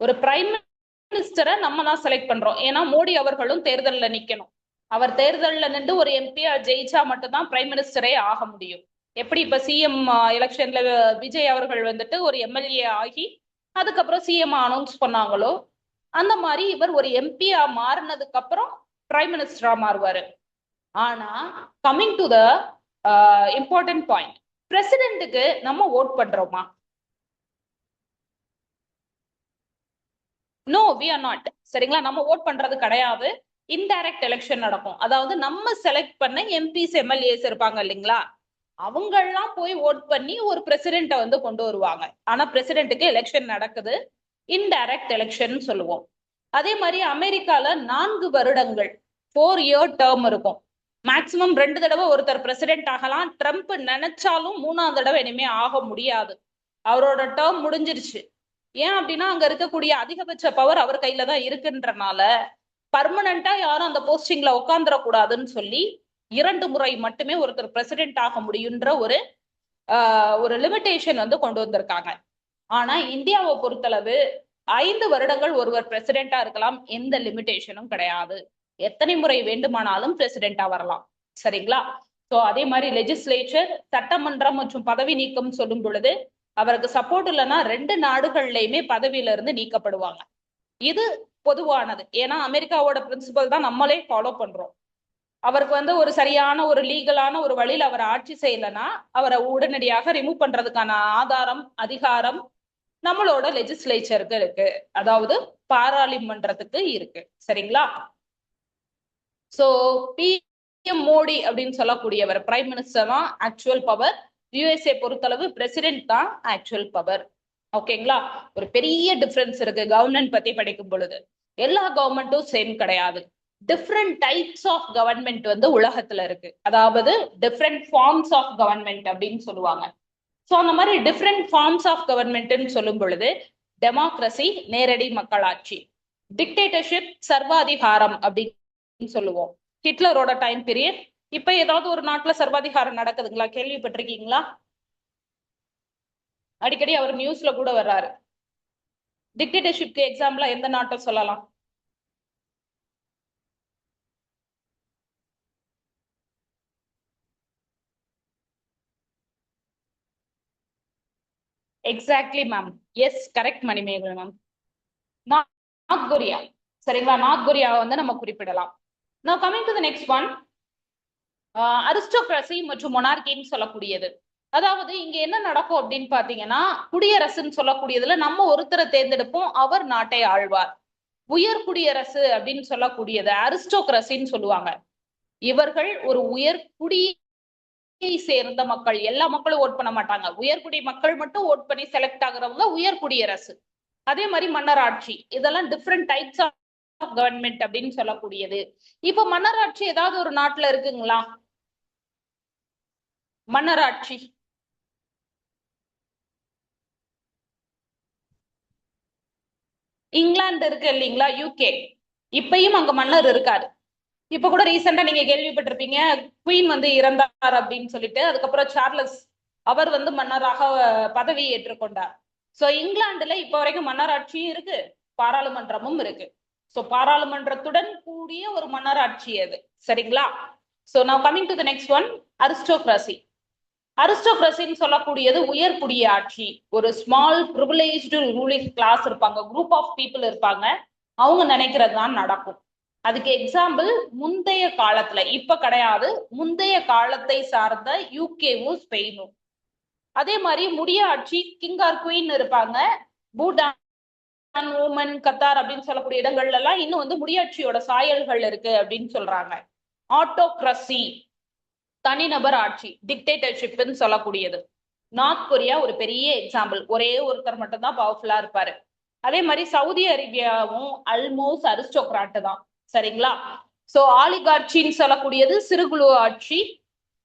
ஒரு பிரைம் மினிஸ்டரை நம்ம தான் செலக்ட் பண்றோம். ஏன்னா மோடி அவர்களும் தேர்தலில் நிக்கணும். அவர் தேர்தலில் நின்று ஒரு எம்பியா ஜெயிச்சா மட்டும்தான் பிரைம் மினிஸ்டரே ஆக முடியும். எப்படி இப்ப சிஎம் எலெக்ஷன்ல விஜய் அவர்கள் வந்துட்டு ஒரு எம்எல்ஏ ஆகி அதுக்கப்புறம் சிஎம் அனௌன்ஸ் பண்ணாங்களோ அந்த மாதிரி இவர் ஒரு எம்பியா மாறினதுக்கு அப்புறம் பிரைம் மினிஸ்டரா மாறுவாரு. ஆனா coming to the important point, பிரசிடென்ட்டுக்கு நம்ம ஓட் பண்றோமா? No, we are not. சரிங்களா, நம்ம ஓட் பண்றது கிடையாது. இன்டைரக்ட் எலெக்ஷன் நடக்கும். அதாவது நம்ம செலக்ட் பண்ண எம்பிஸ் எம்எல்ஏஸ் இருப்பாங்க இல்லைங்களா, அவங்கெல்லாம் போய் ஓட் பண்ணி ஒரு பிரசிடென்ட்டை வந்து கொண்டு வருவாங்க. ஆனா பிரசிடென்ட்டுக்கு எலெக்ஷன் நடக்குது, இன்டைரக்ட் எலெக்ஷன் சொல்லுவோம். அதே மாதிரி அமெரிக்கால 4 வருடங்கள் 4 இயர் டேர்ம் இருக்கும். மேக்சிமம் 2 தடவை ஒருத்தர் பிரசிடென்ட் ஆகலாம். ட்ரம்ப் நினைச்சாலும் 3ஆவது தடவை இனிமே ஆக முடியாது. அவரோட டேர்ம் முடிஞ்சிருச்சு. ஏன் அப்படின்னா அங்க இருக்கக்கூடிய அதிகபட்ச பவர் அவர் கையில தான் இருக்குன்றனால பர்மனண்டா யாரும் அந்த போஸ்டிங்ல உட்காந்துடக்கூடாதுன்னு சொல்லி 2 முறை மட்டுமே ஒருத்தர் பிரசிடென்ட் ஆக முடியுன்ற ஒரு லிமிடேஷன் வந்து கொண்டு வந்திருக்காங்க. ஆனா இந்தியாவை பொறுத்தளவு 5 வருடங்கள் ஒருவர் பிரசிடென்டா இருக்கலாம், எந்த லிமிடேஷனும் கிடையாது. எத்தனை முறை வேண்டுமானாலும் பிரசிடென்டா வரலாம். சரிங்களா? சோ அதே மாதிரி லெஜிஸ்லேச்சர் சட்டமன்றம் மற்றும் பதவி நீக்கம் சொல்லும் பொழுது அவருக்கு சப்போர்ட் இல்லைன்னா 2 நாடுகள்லயுமே பதவியில இருந்து நீக்கப்படுவாங்க. இது பொதுவானது. ஏன்னா அமெரிக்காவோட பிரின்சிபல் தான் நம்மளே ஃபாலோ பண்றோம். அவருக்கு வந்து ஒரு சரியான ஒரு லீகலான ஒரு வழியில் அவர் ஆட்சி செய்யலைன்னா அவரை உடனடியாக ரிமூவ் பண்றதுக்கான ஆதாரம் அதிகாரம் நம்மளோட லெஜிஸ்லேச்சருக்கு இருக்கு, அதாவது பாராளுமன்றத்துக்கு இருக்கு. சரிங்களா? சோ பிஎம் மோடி அப்படின்னு சொல்லக்கூடியவர் பிரைம் மினிஸ்டர் தான் ஆக்சுவல் பவர். யுஎஸ்ஏ பொறுத்தளவு பிரசிடென்ட் தான் ஆக்சுவல் பவர். ஓகேங்களா? ஒரு பெரிய டிஃபரன்ஸ் இருக்கு கவர்மெண்ட் பத்தி படிக்கும் பொழுது. எல்லா கவர்மெண்ட்டும் சேம் கிடையாது. டிஃப்ரெண்ட் டைப்ஸ் ஆஃப் கவர்மெண்ட் வந்து உலகத்துல இருக்கு. அதாவது டிஃப்ரெண்ட் ஃபார்ம்ஸ் ஆஃப் கவர்மெண்ட் அப்படின்னு சொல்லுவாங்க. ஸோ அந்த மாதிரி டிஃப்ரெண்ட் ஃபார்ம்ஸ் ஆஃப் கவர்மெண்ட்னு சொல்லும் பொழுது டெமோக்ரஸி நேரடி மக்களாட்சி, டிக்டேட்டர்ஷிப் சர்வாதிகாரம் அப்படின்னு சொல்லுவோம். ஹிட்லரோட டைம் பீரியட். இப்ப ஏதாவது ஒரு நாட்டுல சர்வாதிகாரம் நடக்குதுங்களா? கேள்விப்பட்டிருக்கீங்களா? அடிக்கடி அவர் நியூஸ்ல கூட வர்றாரு. டிக்டேட்டர்ஷிப்க்கு எக்ஸாம்பிளா எந்த நாட்டை சொல்லலாம்? Exactly ma'am. Yes, correct Manimegalai ma'am. North Korea. சரிங்களா, நார்த் கொரியாவை வந்து நம்ம குறிப்பிடலாம். Now coming to the next one, அரிஸ்டோக்ரசி மற்றும் மொனார்கின்னு சொல்லக்கூடியது. அதாவது இங்க என்ன நடக்கும் அப்படின்னு பாத்தீங்கன்னா குடியரசுன்னு சொல்லக்கூடியதுல நம்ம ஒருத்தரை தேர்ந்தெடுப்போம், அவர் நாட்டை ஆழ்வார். உயர் குடியரசு அப்படின்னு சொல்லக்கூடியது அரிஸ்டோக்ரசின்னு சொல்லுவாங்க. இவர்கள் ஒரு உயர் குடியை சேர்ந்த மக்கள். எல்லா மக்களும் ஓட் பண்ண மாட்டாங்க, உயர்குடி மக்கள் மட்டும் ஓட் பண்ணி செலக்ட் ஆகுறவங்க உயர் குடியரசு. அதே மாதிரி மன்னராட்சி, இதெல்லாம் டிஃப்ரெண்ட் டைப்ஸ் ஆஃப் கவர்மெண்ட் அப்படின்னு சொல்லக்கூடியது. இப்ப மன்னராட்சி ஏதாவது ஒரு நாட்டுல இருக்குங்களா? மன்னராட்சி இங்கிலாந்து இருக்கு இல்லைங்களா, யூகே. இப்பயும் அங்க மன்னர் இருக்காரு. இப்ப கூட ரீசெண்டா நீங்க கேள்விப்பட்டிருப்பீங்க, குவீன் வந்து இறந்தார் அப்படின்னு சொல்லிட்டு. அதுக்கப்புறம் சார்லஸ் அவர் வந்து மன்னராக பதவி ஏற்றுக்கொண்டார். சோ இங்கிலாந்துல இப்ப வரைக்கும் மன்னராட்சியும் இருக்கு, பாராளுமன்றமும் இருக்கு. சோ பாராளுமன்றத்துடன் கூடிய ஒரு மன்னராட்சி அது. சரிங்களா? So now coming to the next one, அரிஸ்டோக்ரசி. அரிஸ்டோக்ரசின்னு சொல்லக்கூடியது உயர் குடியாட்சி. ஒரு ஸ்மால் ப்ரிவிலேஜ்டு ரூலிங் கிளாஸ் இருப்பாங்க, குரூப் ஆஃப் பீப்புள் இருப்பாங்க, அவங்க நினைக்கிறது தான் நடக்கும். அதுக்கு எக்ஸாம்பிள் முந்தைய காலத்துல, இப்ப கிடையாது, முந்தைய காலத்தை சார்ந்த யூகேவும் ஸ்பெயினும். அதே மாதிரி முடியாட்சி, கிங் ஆர் குவீன் இருப்பாங்க. பூட்டான், ஓமன், கத்தார் அப்படின்னு சொல்லக்கூடிய இடங்கள்ல எல்லாம் இன்னும் வந்து முடியாட்சியோட சாயல்கள் இருக்கு அப்படின்னு சொல்றாங்க. ஆட்டோக்ரசி, தனிநபர் ஆட்சி, டிக்டேட்டர்ஷிப்னு சொல்லக்கூடியது. நார்த் கொரியா ஒரு பெரிய எக்ஸாம்பிள். ஒரே ஒருத்தர் மட்டும் தான் பவர்ஃபுல்லா இருப்பாரு. அதே மாதிரி சவுதி அரேபியாவும் அல்மோஸ்ட் அரிஸ்டோகிராட் தான். சரிங்களா? சோ ஆலிகார்ச்சின்னு சொல்லக்கூடியது சிறுகுழு ஆட்சி.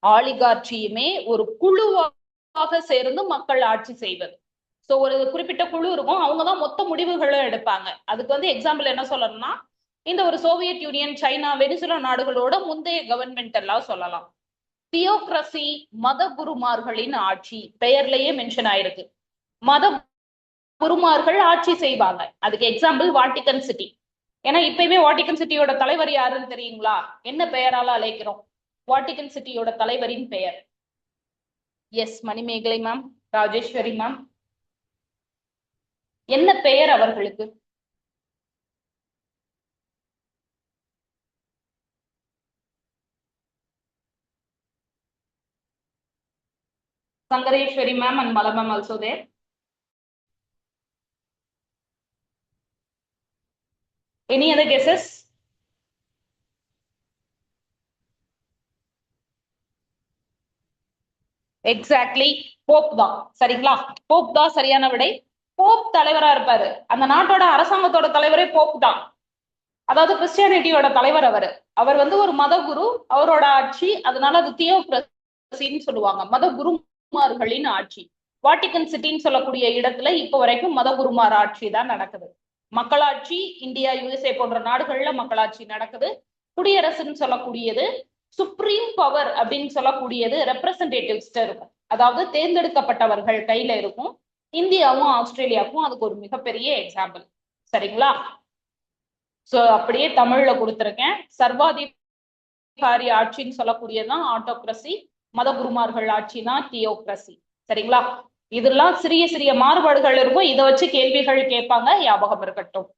ஆலிகார்ச்சியுமே ஒரு குழுவாக சேர்ந்து மக்கள் ஆட்சி செய்வது. சோ ஒரு குறிப்பிட்ட குழு இருக்கும், அவங்கதான் மொத்த முடிவுகளும் எடுப்பாங்க. அதுக்கு வந்து எக்ஸாம்பிள் என்ன சொல்லணும்னா, இந்த ஒரு சோவியத் யூனியன், சைனா, வெனிசுலா நாடுகளோட முந்தைய கவர்மெண்ட் எல்லாம் சொல்லலாம். தியோக்ரசி, மத குருமார்களின் ஆட்சி, பெயர்லயே மென்ஷன் ஆயிருக்கு. மத குருமார்கள் ஆட்சி செய்வாங்க. அதுக்கு எக்ஸாம்பிள் வாட்டிகன் சிட்டி. ஏன்னா இப்பயுமே வாட்டிகன் சிட்டியோட தலைவர் யாருன்னு தெரியுங்களா? என்ன பெயரால அழைக்கிறோம்? வாட்டிகன் சிட்டியோட தலைவரின் பெயர். Yes, Manimegalai ma'am, Rajeswari ma'am, என்ன பெயர் அவர்களுக்கு? Sangareshwari ma'am and Mala ma'am also there. Any other guesses? Exactly, Pope தான். சரிங்களா? போப் தான் சரியான விடை. போப் தலைவரா இருப்பாரு. அந்த நாட்டோட அரசாங்கத்தோட தலைவரே போப் தான். அதாவது கிறிஸ்டியானிட்டியோட தலைவர் அவர். அவர் வந்து ஒரு மத குரு, அவரோட ஆட்சி. அதனால அது தியோக்ரசின்னு சொல்லுவாங்க, மத குருமார்களின் ஆட்சி. வாட்டிகன் சிட்டின்னு சொல்லக்கூடிய இடத்துல இப்ப வரைக்கும் மத குருமார் ஆட்சி தான் நடக்குது. மக்களாட்சி இந்தியா, யுஎஸ்ஏ போன்ற நாடுகள்ல மக்களாட்சி நடக்குது. குடியரசுன்னு சொல்லக்கூடியது, சுப்ரீம் பவர் அப்படின்னு சொல்லக்கூடியது ரெப்ரசன்டேட்டிவ்ஸ் இருக்கும், அதாவது தேர்ந்தெடுக்கப்பட்டவர்கள் கையில இருக்கும். இந்தியாவும் ஆஸ்திரேலியாவுக்கும் அதுக்கு ஒரு மிகப்பெரிய எக்ஸாம்பிள். சரிங்களா? சோ அப்படியே தமிழ்ல கொடுத்திருக்கேன். சர்வாதிகாரி ஆட்சின்னு சொல்லக்கூடியதுதான் ஆட்டோக்ரசி, மத குருமார்கள் ஆட்சி தான் தியோக்ரசி. சரிங்களா? இதெல்லாம் சிறிய சிறிய மாறுபாடுகள் இருக்கும். இதை வச்சு கேள்விகள் கேட்பாங்க, ஞாபகம் இருக்கட்டும்.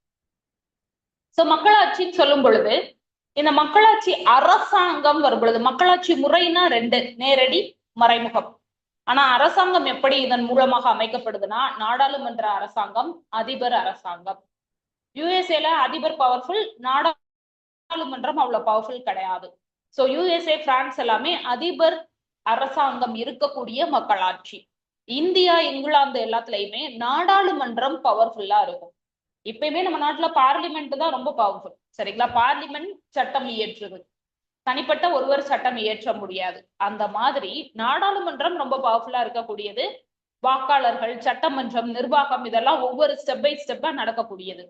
சோ மக்களாட்சின்னு சொல்லும் பொழுது, இந்த மக்களாட்சி அரசாங்கம் வரும் பொழுது, மக்களாட்சி முறைனா ரெண்டு, நேரடி, மறைமுகம். ஆனா அரசாங்கம் எப்படி இதன் மூலமாக அமைக்கப்படுதுன்னா, நாடாளுமன்ற அரசாங்கம், அதிபர் அரசாங்கம். யுஎஸ்ஏல அதிபர் பவர்ஃபுல், நாடாளுமன்றம் அவ்வளவு பவர்ஃபுல் கிடையாது. சோ யுஎஸ்ஏ, பிரான்ஸ் எல்லாமே அதிபர் அரசாங்கம் இருக்கக்கூடிய மக்களாட்சி. இந்தியா, இங்கிலாந்து எல்லாத்துலயுமே நாடாளுமன்றம் பவர்ஃபுல்லா இருக்கும். இப்பயுமே நம்ம நாட்டுல பார்லிமெண்ட் தான் ரொம்ப பவர்ஃபுல். சரிங்களா? பார்லிமெண்ட் சட்டம் இயற்றுது, தனிப்பட்ட ஒருவர் சட்டம் இயற்ற முடியாது. அந்த மாதிரி நாடாளுமன்றம் ரொம்ப பவர்ஃபுல்லா இருக்கக்கூடியது. வாக்காளர்கள், சட்டமன்றம், நிர்வாகம் இதெல்லாம் ஒவ்வொரு ஸ்டெப் பை ஸ்டெப்பா நடக்கக்கூடியது.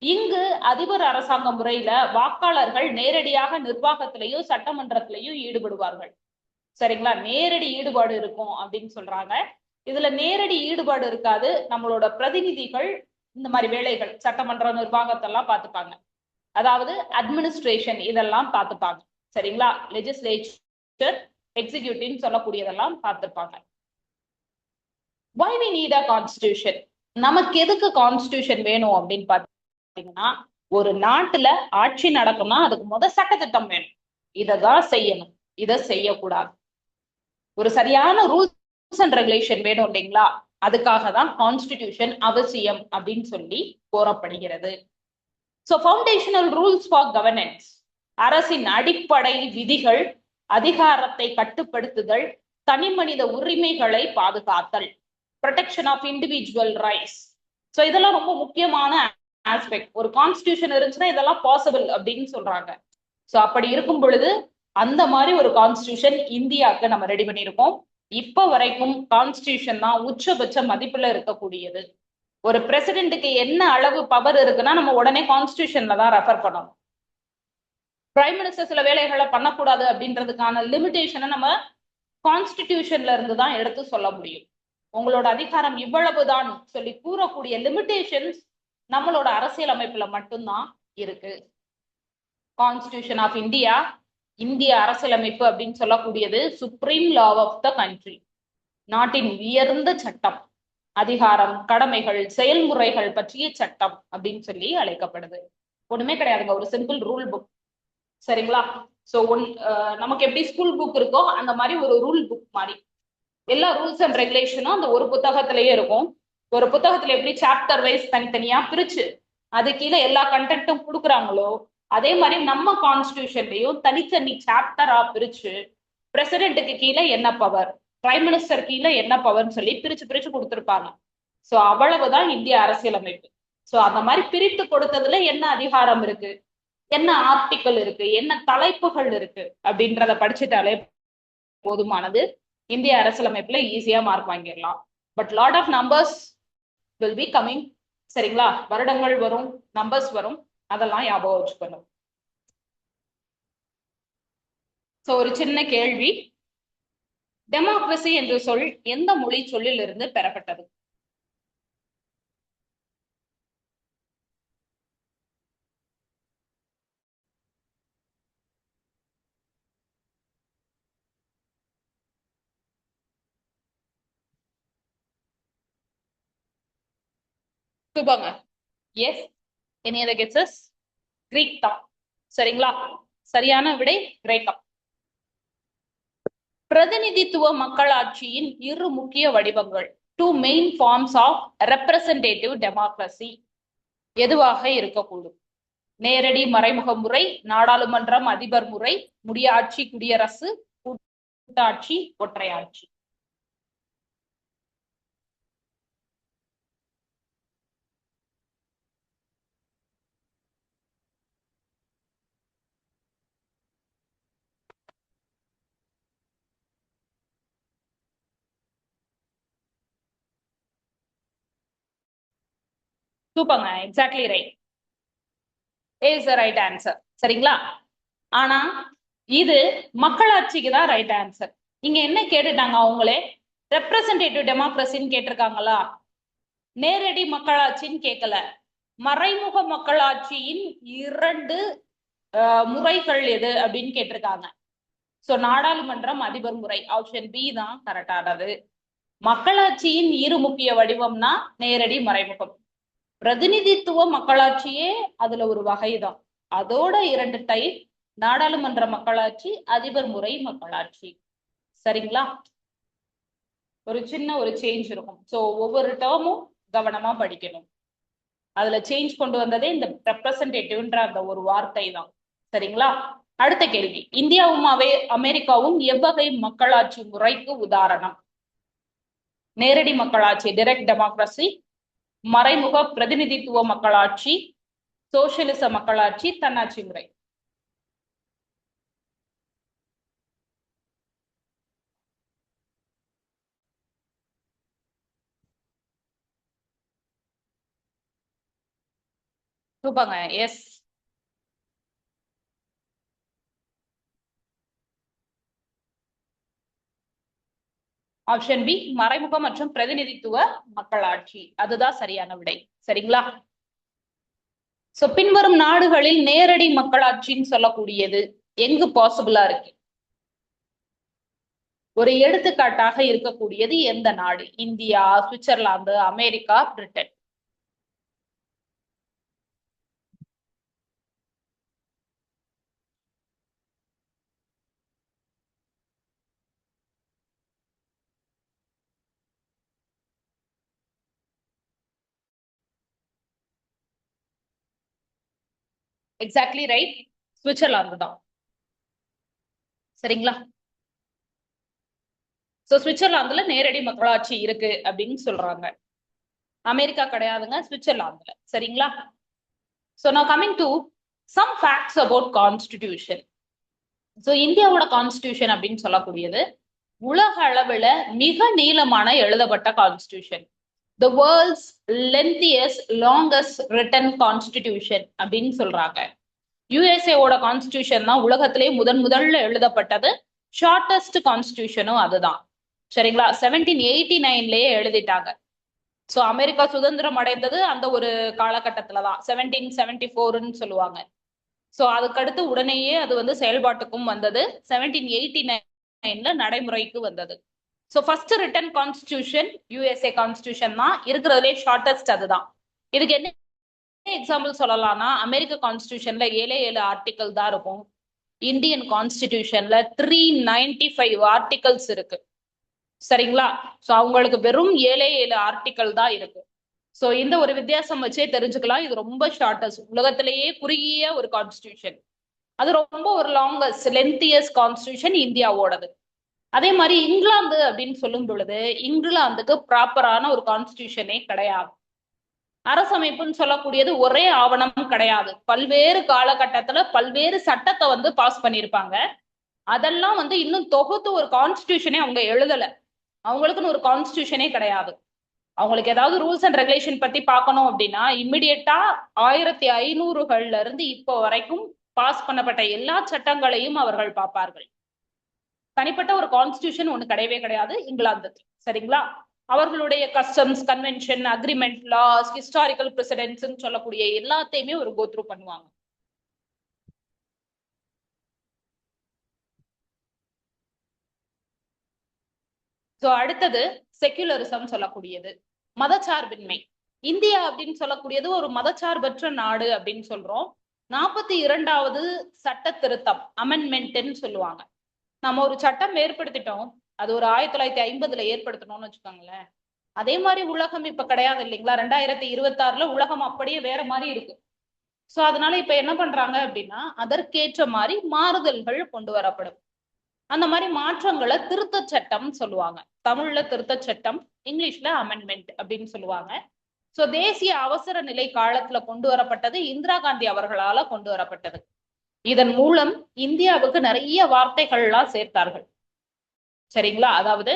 இங்கு அதிபர் அரசாங்க முறையில வாக்காளர்கள் நேரடியாக நிர்வாகத்திலையும் சட்டமன்றத்திலையும் ஈடுபடுவார்கள். சரிங்களா? நேரடி ஈடுபாடு இருக்கும் அப்படின்னு சொல்றாங்க. இதுல நேரடி ஈடுபாடு இருக்காது. நம்மளோட பிரதிநிதிகள் இந்த மாதிரி வேலைகள், சட்டமன்ற நிர்வாகத்தெல்லாம் பார்த்துப்பாங்க, அதாவது அட்மினிஸ்ட்ரேஷன் இதெல்லாம் பார்த்துப்பாங்க. சரிங்களா? லெஜிஸ்லேச்சர், எக்ஸிக்யூட்டிவ் சொல்லக்கூடியதெல்லாம் பார்த்துப்பாங்க. Why we need a constitution? நமக்கு எதுக்கு கான்ஸ்டிடியூஷன் வேணும் அப்படின்னு பாத்தீங்கன்னா, ஒரு நாட்டுல ஆட்சி நடக்கும்னா அதுக்கு சட்டத்திட்டம் வேணும். இததான் செய்யணும், இதை செய்யக்கூடாது. ஒரு சரியான ரூல்ஸ் அண்ட் ரெகுலேஷன் வேணும் இல்லைங்களா? அதுக்காக தான் கான்ஸ்டிடியூஷன் அவசியம் அப்படின்னு சொல்லி கோரப்படுகிறது. So foundational rules for governance, அரசின் அடிப்படை விதிகள், அதிகாரத்தை கட்டுப்படுத்துதல், தனி மனித உரிமைகளை பாதுகாத்தல், protection of individual rights. So இதெல்லாம் ரொம்ப முக்கியமான ஆஸ்பெக்ட். ஒரு கான்ஸ்டிடியூஷன் இருந்துச்சுன்னா இதெல்லாம் பாசிபிள் அப்படின்னு சொல்றாங்க. சோ அப்படி இருக்கும் பொழுது அந்த மாதிரி ஒரு கான்ஸ்டிடியூஷன் இந்தியாவுக்கு நம்ம ரெடி பண்ணியிருக்கோம். இப்ப வரைக்கும் கான்ஸ்டிடியூஷன் தான் உச்சபட்ச மதிப்புல இருக்கக்கூடியது. ஒரு பிரசிடென்ட்டுக்கு என்ன அளவு பவர் இருக்குன்னா நம்ம உடனே கான்ஸ்டிடியூஷன்ல தான் ரெஃபர் பண்ணணும். பிரைம் மினிஸ்டர் சில வேலைகளை பண்ணக்கூடாது அப்படின்றதுக்கான லிமிடேஷனை நம்ம கான்ஸ்டிடியூஷன்ல இருந்து தான் எடுத்து சொல்ல முடியும். உங்களோட அதிகாரம் இவ்வளவுதான் சொல்லி கூறக்கூடிய லிமிடேஷன்ஸ் நம்மளோட அரசியல் அமைப்புல மட்டும்தான் இருக்கு. கான்ஸ்டிடியூஷன் ஆஃப் இந்தியா, இந்திய அரசியலமைப்பு அப்படின்னு சொல்லக்கூடியது supreme law of the country, நாட்டின் உயர்ந்த சட்டம், அதிகாரம், கடமைகள், செயல்முறைகள் பற்றிய சட்டம் அப்படின்னு சொல்லி அழைக்கப்படுது. ஒண்ணுமே கிடையாதுங்க, ஒரு சிம்பிள் ரூல் புக். சரிங்களா? சோ நமக்கு எப்படி ஸ்கூல் புக் இருக்கோ அந்த மாதிரி ஒரு ரூல் புக் மாதிரி எல்லா ரூல்ஸ் அண்ட் ரெகுலேஷனும் அந்த ஒரு புத்தகத்திலேயே இருக்கும். ஒரு புத்தகத்துல எப்படி சாப்டர் வைஸ் தனித்தனியா பிரிச்சு அது கீழே எல்லா கண்டென்ட்டும் கொடுக்குறாங்களோ, அதே மாதிரி நம்ம கான்ஸ்டியூஷன்லயும் தனித்தனி சாப்டரா பிரிச்சு பிரசிடென்ட்டுக்கு கீழே என்ன பவர், பிரைம் மினிஸ்டர் கீழே என்ன பவர்னு சொல்லி பிரிச்சு பிரிச்சு கொடுத்துருப்பாங்க. சோ அவ்வளவுதான் இந்திய அரசியலமைப்பு. சோ அந்த மாதிரி பிரித்து கொடுத்ததுல என்ன அதிகாரம் இருக்கு, என்ன ஆர்டிக்கல் இருக்கு, என்ன தலைப்புகள் இருக்கு அப்படின்றத படிச்சுட்டாலே போதுமானது. இந்திய அரசியலமைப்புல ஈஸியா மார்க் வாங்கிடலாம். But lot of numbers will be coming. சரிங்களா, வருடங்கள் வரும், நம்பர்ஸ் வரும், அதெல்லாம் ஞாபகம் வச்சுக்கணும். சோ ஒரு சின்ன கேள்வி, டெமோக்ரஸி என்ற சொல் எந்த மொழி சொல்லில் இருந்து பெறப்பட்டது? சூப்பர்ங்க. Yes, any other guesses? Greek தான். சரிங்களா, சரியான விடை கிரேக்கம். பிரதிநிதித்துவ மக்களாட்சியின் இரு முக்கிய வடிவங்கள், two main forms of representative democracy எதுவாக இருக்கக்கூடும்? நேரடி மறைமுக முறை, நாடாளுமன்றம் அதிபர் முறை, முடியாட்சி குடியரசு, கூட்டாட்சி ஒற்றையாட்சி. சூப்பர்ங்க, exactly right, is the right answer. சரிங்களா, ஆனா இது மக்களாட்சிக்கு தான் ரைட் ஆன்சர். இங்க என்ன கேட்டுட்டாங்க அவங்களே, ரெப்ரசன்டேட்டிவ் டெமோக்ரஸின்னு கேட்டிருக்காங்களா, நேரடி மக்களாட்சின்னு கேட்கல. மறைமுக மக்களாட்சியின் இரண்டு முறைகள் எது அப்படின்னு கேட்டிருக்காங்க. சோ நாடாளுமன்றம் அதிபர் முறை, ஆப்ஷன் பி தான் கரெக்டானது. மக்களாட்சியின் இரு முக்கிய வடிவம்னா நேரடி மறைமுகம். பிரதிநிதித்துவ மக்களாட்சியே அதுல ஒரு வகைதான், அதோட இரண்டு டைப், நாடாளுமன்ற மக்களாட்சி, அதிபர் முறை மக்களாட்சி. சரிங்களா, ஒரு சின்ன ஒரு சேஞ்ச் இருக்கும். சோ ஒவ்வொரு டேர்மும் கவனமா படிக்கணும். அதுல சேஞ்ச் கொண்டு வந்ததே இந்த ரெப்ரசன்டேட்டிவ்ன்ற அந்த ஒரு வார்த்தை தான். சரிங்களா, அடுத்த கேள்வி, இந்தியாவும் அமெரிக்காவும் எவ்வகை மக்களாட்சி முறைக்கு உதாரணம்? நேரடி மக்களாட்சி டைரக்ட் டெமோக்ரஸி, மறைமுக பிரதிநிதித்துவ மக்களாட்சி, சோசியலிச மக்களாட்சி, தன்னாட்சி முறை. சூப்பர்ங்க, எஸ். ஆப்ஷன் பி மறைமுக மற்றும் பிரதிநிதித்துவ மக்களாட்சி, அதுதான் சரியான விடை. சரிங்களா, சோ பின்வரும் நாடுகளில் நேரடி மக்களாட்சின்னு சொல்லக்கூடியது எங்கு பாசிபிளா இருக்கு? ஒரு எடுத்துக்காட்டாக இருக்கக்கூடியது எந்த நாடு? India, Switzerland, America, Britain. Exactly right, Switzerland தான். சரிங்களா, சோ சுவிட்சர்லாந்துல நேரடி மக்களாட்சி இருக்கு அப்படின்னு சொல்றாங்க. அமெரிக்கா கிடையாதுங்க, சுவிட்சர்லாந்துல. சரிங்களா, சோ நான் coming to some facts about constitution. So இந்தியாவோட கான்ஸ்டிடியூஷன் அப்படின்னு சொல்லக்கூடியது உலக அளவுல மிக நீளமான எழுதப்பட்ட constitution, the world's lengthiest longest written constitution அப்படின்னு சொல்றாங்க. யுஎஸ்ஏவோட கான்ஸ்டிடியூஷன் தான் உலகத்திலே முதல்ல எழுதப்பட்டது, ஷார்டஸ்ட் கான்ஸ்டிடியூஷனும் அதுதான். சரிங்களா, 1789 எழுதிட்டாங்க. சோ அமெரிக்கா சுதந்திரம் அடைந்தது அந்த ஒரு காலகட்டத்துலதான், 1774ன்னு சொல்லுவாங்க. சோ அதுக்கடுத்து உடனேயே அது வந்து செயல்பாட்டுக்கும் வந்தது, 1789 நடைமுறைக்கு வந்தது. So first written constitution USA constitution தான், இருக்கிறதுலே ஷார்டஸ்ட் அதுதான். இதுக்கு என்ன எக்ஸாம்பிள் சொல்லலாம்னா, அமெரிக்க கான்ஸ்டிடியூஷன்ல 7 ஆர்டிகல் தான் இருக்கும், இந்தியன் கான்ஸ்டிடியூஷன்ல 395 ஆர்டிகல்ஸ் இருக்கு. சரிங்களா, சோ அவங்களுக்கு வெறும் 7 ஆர்டிகல் தான் இருக்கு. சோ இந்த ஒரு வித்தியாசம் வச்சே தெரிஞ்சுக்கலாம். இது ரொம்ப ஷார்டஸ்ட், உலகத்திலேயே குறுகிய ஒரு கான்ஸ்டிடியூஷன். அது ரொம்ப ஒரு லாங்கஸ்ட் லென்த்தியஸ்ட் கான்ஸ்டிடியூஷன் இந்தியாவோடது. அதே மாதிரி இங்கிலாந்து அப்படின்னு சொல்லும் பொழுது இங்கிலாந்துக்கு ப்ராப்பரான ஒரு கான்ஸ்டிடியூஷனே கிடையாது. அரசமைப்புன்னு சொல்லக்கூடியது ஒரே ஆவணம் கிடையாது. பல்வேறு காலகட்டத்துல பல்வேறு சட்டத்தை பாஸ் பண்ணியிருப்பாங்க. அதெல்லாம் இன்னும் தொகுத்து ஒரு கான்ஸ்டிடியூஷனே அவங்க எழுதல. அவங்களுக்குன்னு ஒரு கான்ஸ்டிடியூஷனே கிடையாது. அவங்களுக்கு ஏதாவது ரூல்ஸ் அண்ட் ரெகுலேஷன் பத்தி பார்க்கணும் அப்படின்னா இம்மிடியட்டா 1500கள்ல இருந்து இப்போ வரைக்கும் பாஸ் பண்ணப்பட்ட எல்லா சட்டங்களையும் அவர்கள் பார்ப்பார்கள். தனிப்பட்ட ஒரு கான்ஸ்டிடியூஷன் ஒண்ணு கிடையவே கிடையாது இங்கிலாந்துக்கு. சரிங்களா? அவர்களுடைய customs, convention, agreement, laws, historical precedents சொல்லக்கூடிய எல்லாத்தையுமே ஒரு கோத்ரூ பண்ணுவாங்க. சோ அடுத்தது செக்யுலரிசம் சொல்லக்கூடியது, மதச்சார்பின்மை. இந்தியா அப்படின்னு சொல்லக்கூடியது ஒரு மதச்சார்பற்ற நாடு அப்படின்னு சொல்றோம். 42வது சட்ட திருத்தம் அமெண்ட்மெண்ட்னு சொல்லுவாங்க. நம்ம ஒரு சட்டம் ஏற்படுத்திட்டோம், அது ஒரு 1950ல ஏற்படுத்தணும்னு வச்சுக்கோங்களேன். அதே மாதிரி உலகம் இப்ப கிடையாது இல்லைங்களா? 2026ல உலகம் அப்படியே வேற மாதிரி இருக்கு. சோ அதனால இப்ப என்ன பண்றாங்க அப்படின்னா அதற்கேற்ற மாதிரி மாறுதல்கள் கொண்டு வரப்படும். அந்த மாதிரி மாற்றங்களை திருத்த சட்டம் சொல்லுவாங்க. தமிழ்ல திருத்த சட்டம், இங்கிலீஷ்ல அமெண்ட்மெண்ட் அப்படின்னு சொல்லுவாங்க. சோ தேசிய அவசர நிலை காலத்துல கொண்டு வரப்பட்டது இந்திரா காந்தி அவர்களால கொண்டு வரப்பட்டது. இதன் மூலம் இந்தியாவுக்கு நிறைய வார்த்தைகள்லாம் சேர்த்தார்கள். சரிங்களா? அதாவது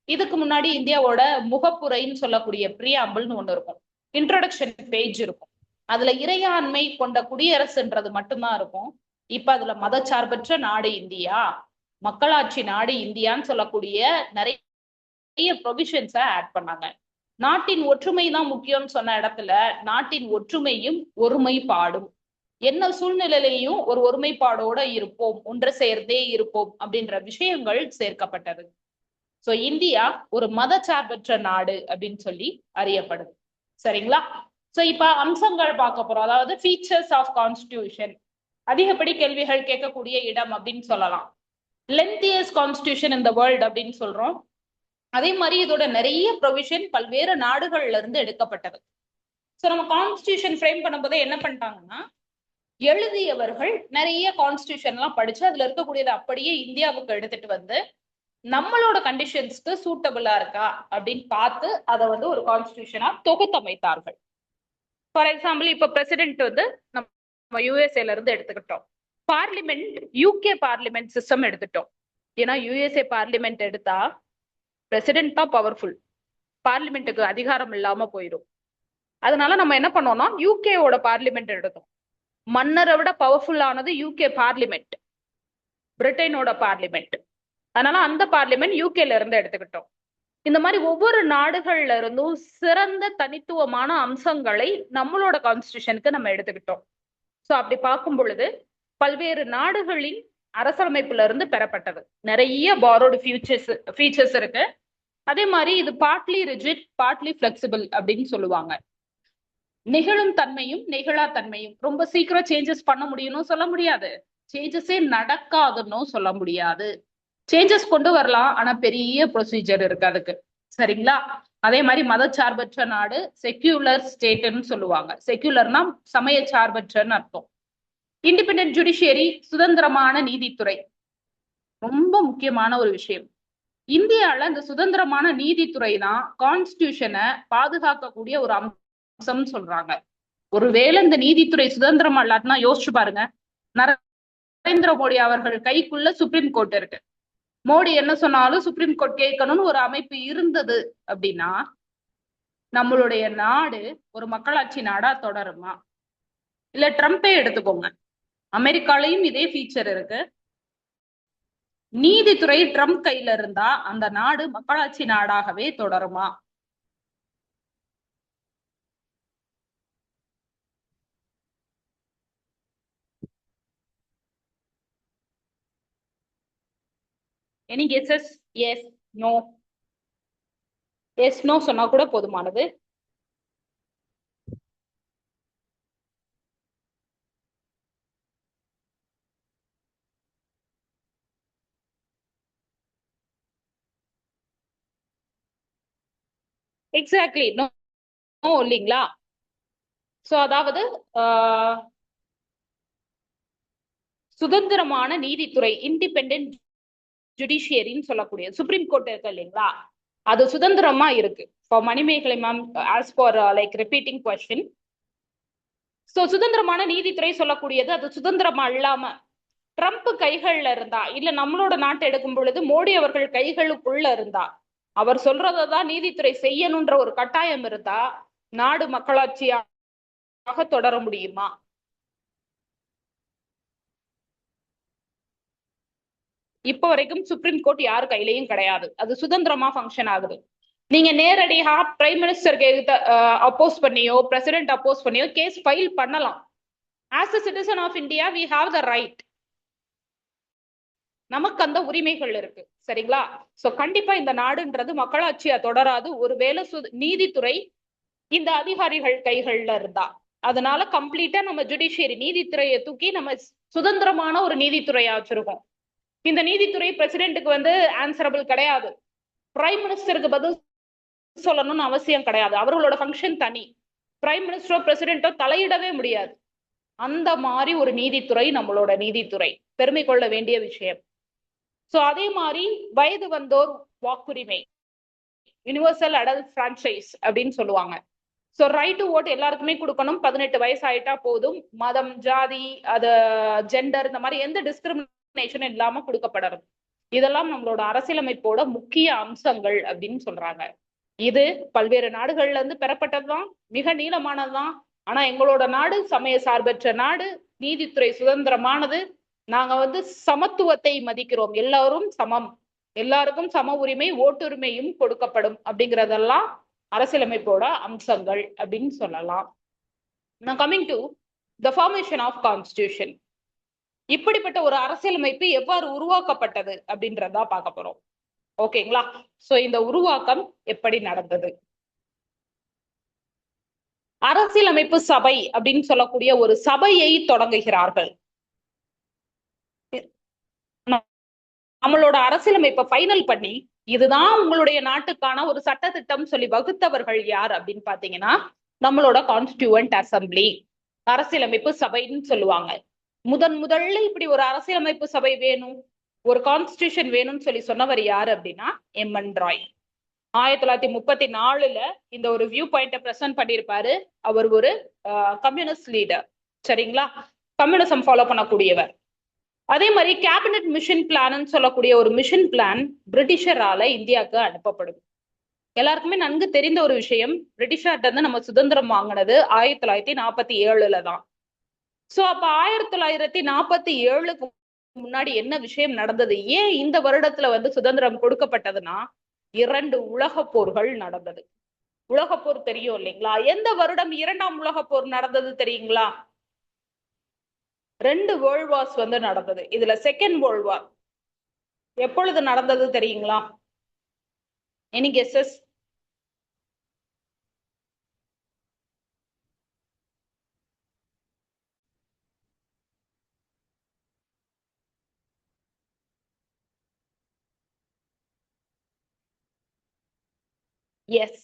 இதுக்கு முன்னாடி இந்தியாவோட முகப்புரைன்னு சொல்லக்கூடிய பிரியாம்பிள்னு ஒண்ணு இருக்கும், இன்ட்ரோடக்ஷன் பேஜ் இருக்கும். அதுல இறையாண்மை கொண்ட குடியரசுன்றது மட்டும்தான் இருக்கும். இப்ப அதுல மதச்சார்பற்ற நாடு இந்தியா, மக்களாட்சி நாடு இந்தியான்னு சொல்லக்கூடிய நிறைய ப்ரொவிஷன்ஸை ஆட் பண்ணாங்க. நாட்டின் ஒற்றுமை தான் முக்கியம்னு சொன்ன இடத்துல நாட்டின் ஒற்றுமையும் ஒருமைப்பாடும், என்ன சூழ்நிலையிலையும் ஒரு ஒருமைப்பாடோட இருப்போம், ஒன்று சேர்ந்தே இருப்போம் அப்படின்ற விஷயங்கள் சேர்க்கப்பட்டது. சோ இந்தியா ஒரு மதச்சார்பற்ற நாடு அப்படின்னு சொல்லி அறியப்படுது. சரிங்களா? சோ இப்ப அம்சங்கள் பார்க்க போறோம். அதாவது ஃபீச்சர்ஸ் ஆஃப் கான்ஸ்டிடியூஷன், அதிகப்படி கேள்விகள் கேட்கக்கூடிய இடம் அப்படின்னு சொல்லலாம். Lengthiest constitution in the world அப்படின்னு சொல்றோம். அதே மாதிரி இதோட நிறைய ப்ரொவிஷன் பல்வேறு நாடுகள்ல இருந்து எடுக்கப்பட்டது. சோ நம்ம கான்ஸ்டிடியூஷன் ஃப்ரேம் பண்ணும்போது என்ன பண்ணிட்டாங்கன்னா, எழுதியவர்கள் நிறைய கான்ஸ்டிடியூஷன் எல்லாம் படிச்சு அதுல இருக்கக்கூடியது அப்படியே இந்தியாவுக்கு எடுத்துட்டு வந்து நம்மளோட கண்டிஷன்ஸ்க்கு சூட்டபிளா இருக்கா அப்படின்னு பார்த்து அதை ஒரு கான்ஸ்டிடியூஷனா தொகுத்தமைத்தார்கள். ஃபார் எக்ஸாம்பிள் இப்ப பிரசிடென்ட் நம்ம யூஎஸ்ஏல இருந்து எடுத்துக்கிட்டோம். பார்லிமெண்ட் யூகே பார்லிமெண்ட் சிஸ்டம் எடுத்துட்டோம். ஏன்னா யூஎஸ்ஏ பார்லிமெண்ட் எடுத்தா பிரசிடென்ட் தான் பவர்ஃபுல், பார்லிமெண்ட்டுக்கு அதிகாரம் இல்லாம போயிடும். அதனால நம்ம என்ன பண்ணோம்னா யூகேவோட பார்லிமெண்ட் எடுத்தோம். மன்னரை விட பவர்ஃபுல்லானது யூகே பார்லிமெண்ட், பிரிட்டனோட பார்லிமெண்ட். அதனால அந்த பார்லிமெண்ட் யூகேல இருந்து எடுத்துக்கிட்டோம். இந்த மாதிரி ஒவ்வொரு நாடுகள்ல இருந்தும் சிறந்த தனித்துவமான அம்சங்களை நம்மளோட கான்ஸ்டிடியூஷனுக்கு நம்ம எடுத்துக்கிட்டோம். சோ அப்படி பார்க்கும் பொழுது பல்வேறு நாடுகளின் அரசமைப்புல இருந்து பெறப்பட்டது. நிறைய பாரோடு ஃபீச்சர்ஸ் இருக்கு. அதே மாதிரி இது பார்ட்லி ரிஜிட், பார்ட்லி பிளெக்சிபிள் அப்படின்னு சொல்லுவாங்க. நிகழும் தன்மையும் நெகிழா தன்மையும். ரொம்ப சீக்கிரம் சேஞ்சஸ் பண்ண முடியும்னு சொல்ல முடியாது, சேஞ்சஸே நடக்காதுன்னு சொல்ல முடியாது. சேஞ்சஸ் கொண்டு வரலாம், ஆனா பெரிய ப்ரொசீஜர் இருக்கு அதுக்கு. சரிங்களா? அதே மாதிரி மதச்சார்பற்ற நாடு, செக்யூலர் ஸ்டேட்னு சொல்லுவாங்க. செக்யூலர்னா சமய சார்பற்றன்னு அர்த்தம். இண்டிபெண்டன்ட் ஜுடிஷியரி, சுதந்திரமான நீதித்துறை, ரொம்ப முக்கியமான ஒரு விஷயம். இந்தியால இந்த சுதந்திரமான நீதித்துறை தான் கான்ஸ்டிடியூஷனை பாதுகாக்கக்கூடிய ஒரு அம்சம் சொல்றாங்க. ஒருவேளை இந்த நீதித்துறை சுதந்திரமா இல்லாட்டினா யோசிச்சு பாருங்க, நரேந்திர மோடி அவர்கள் கைக்குள்ள சுப்ரீம் கோர்ட் இருக்கு. மோடி என்ன சொன்னாலும் சுப்ரீம் கோர்ட் கேட்கணும்னு ஒரு அமைப்பு இருந்தது அப்படின்னா நம்மளுடைய நாடு ஒரு மக்களாட்சி நாடா தொடருமா? இல்ல ட்ரம்பே எடுத்துக்கோங்க, அமெரிக்காலையும் இதே ஃபீச்சர் இருக்கு. நீதித்துறை ட்ரம்ப் கையில இருந்தா அந்த நாடு மக்களாட்சி நாடாகவே தொடருமா? Any guesses? Yes, no? Yes, no சொன்னா கூட போதுமானது. எக்ஸாக்ட்லி, நோ இல்லைங்களா? சோ அதாவது சுதந்திரமான நீதித்துறை, இண்டிபெண்டன்ட் ஜுடிஷியரின்னு சொல்லக்கூடிய சுப்ரீம் கோர்ட் இருக்கு இல்லைங்களா, அது சுதந்திரமா இருக்கு. For Manimegalai ma'am, as far like repeating question, so சுதந்திரமான நீதித்துறை சொல்லக்கூடியது அது சுதந்திரமா இல்லாம ட்ரம்ப் கைகள்ல இருந்தா, இல்ல நம்மளோட நாட்டை எடுக்கும் பொழுது மோடி அவர்கள் கைகளுக்குள்ள இருந்தா, அவர் சொல்றதான் நீதித்துறை செய்யணும்ன்ற ஒரு கட்டாயம் இருந்தா நாடு மக்களாட்சியாக தொடர முடியுமா? இப்ப வரைக்கும் சுப்ரீம் கோர்ட் யார் கையிலையும் கிடையாது. அது சுதந்திரமா ஃபங்க்ஷன் ஆகுது. நீங்க நேரடியா பிரைம் மினிஸ்டருக்கு அப்போஸ் பண்ணியோ பிரசிடென்ட் அப்போஸ் பண்ணியோ கேஸ் ஃபைல் பண்ணலாம். As a citizen of India we have the right. நமக்கு அந்த உரிமைகள் இருக்கு. சரிங்களா? சோ கண்டிப்பா இந்த நாடுன்றது மக்களாட்சியா தொடராது ஒருவேளை நீதித்துறை இந்த அதிகாரிகள் கைகள்ல இருந்தா. அதனால கம்ப்ளீட்டா நம்ம ஜுடிஷியரி நீதித்துறையை தூக்கி நம்ம சுதந்திரமான ஒரு நீதித்துறையா வச்சிருக்கோம். இந்த நீதித்துறை பிரசிடென்ட்டுக்கு ஆன்சரபிள் கிடையாது. பிரைம் மினிஸ்டருக்கு பதில் சொல்லணும்னு அவசியம் கிடையாது. அவர்களோட ஃபங்க்ஷன் தனி. பிரைம் மினிஸ்டரோ பிரசிடென்ட்டோ தலையிடவே முடியாது. அந்த மாதிரி ஒரு நீதித்துறை நம்மளோட நீதித்துறை. பெருமை கொள்ள வேண்டிய விஷயம். சோ அதே மாதிரி வயது வந்தோர் வாக்குரிமை, யுனிவர்சல் அடல்ட் பிரான்ச்சைஸ் அப்படின்னு சொல்லுவாங்க. சோ ரைட் டு ஓட் எல்லாருக்குமே கொடுக்கணும். 18 வயசு ஆயிட்டா போதும். மதம், ஜாதி, அது ஜெண்டர், இந்த மாதிரி எந்த டிஸ்கிரிமினேஷன் இல்லாம கொடுக்கப்படணும். இதெல்லாம் நம்மளோட அரசியலமைப்போட முக்கிய அம்சங்கள் அப்படின்னு சொல்றாங்க. இது பல்வேறு நாடுகள்ல இருந்து பெறப்பட்டதுதான், மிக நீளமானதுதான். ஆனா எங்களோட நாடு சமய சார்பற்ற நாடு, நீதித்துறை சுதந்திரமானது. நாங்க சமத்துவத்தை மதிக்கிறோம். எல்லாரும் சமம், எல்லாருக்கும் சம உரிமை, ஓட்டுரிமையும் கொடுக்கப்படும் அப்படிங்கறதெல்லாம் அரசியலமைப்போட அம்சங்கள் அப்படின்னு சொல்லலாம். Now coming to the formation of constitution. இப்படிப்பட்ட ஒரு அரசியலமைப்பு எவ்வாறு உருவாக்கப்பட்டது அப்படின்றதா பார்க்க போறோம். ஓகேங்களா? சோ இந்த உருவாக்கம் எப்படி நடந்தது? அரசியலமைப்பு சபை அப்படின்னு சொல்லக்கூடிய ஒரு சபையை தொடங்குகிறார்கள். நம்மளோட அரசியலமைப்பை ஃபைனல் பண்ணி இதுதான் உங்களுடைய நாட்டுக்கான ஒரு சட்ட திட்டம் சொல்லி வகுத்தவர்கள் யார் அப்படின்னு பாத்தீங்கன்னா நம்மளோட கான்ஸ்டிடியூவன்ட் அசம்பிளி, அரசியலமைப்பு சபைன்னு சொல்லுவாங்க. முதல்ல இப்படி ஒரு அரசியலமைப்பு சபை வேணும், ஒரு கான்ஸ்டிடியூஷன் வேணும்னு சொல்லி சொன்னவர் யாரு அப்படின்னா எம்.என். ராய். 1934 இந்த ஒரு வியூ பாயிண்ட பிரசன்ட் பண்ணியிருப்பாரு. அவர் ஒரு கம்யூனிஸ்ட் லீடர். சரிங்களா? கம்யூனிசம் ஃபாலோ பண்ணக்கூடியவர். அதே மாதிரி கேபினட் மிஷன் பிளான் சொல்லக்கூடிய ஒரு மிஷன் பிளான் பிரிட்டிஷரால இந்தியாவுக்கு அனுப்பப்படும். எல்லாருக்குமே நன்கு தெரிந்த ஒரு விஷயம், பிரிட்டிஷார்ட்ட இருந்து நம்ம சுதந்திரம் வாங்கினது 1947 தான். சோ அப்ப 1947க்கு முன்னாடி என்ன விஷயம் நடந்தது, ஏன் இந்த வருடத்துல சுதந்திரம் கொடுக்கப்பட்டதுன்னா 2 உலக போர்கள் நடந்தது. உலகப்போர் தெரியும் இல்லைங்களா? எந்த வருடம் 2ஆம் உலக போர் நடந்தது தெரியுங்களா? 2 வேர்ல்ட் வார்ஸ் நடந்தது. இதுல செகண்ட் வேர்ல்ட் வார் எப்பொழுது நடந்தது தெரியுங்களா? Any guesses? எஸ்,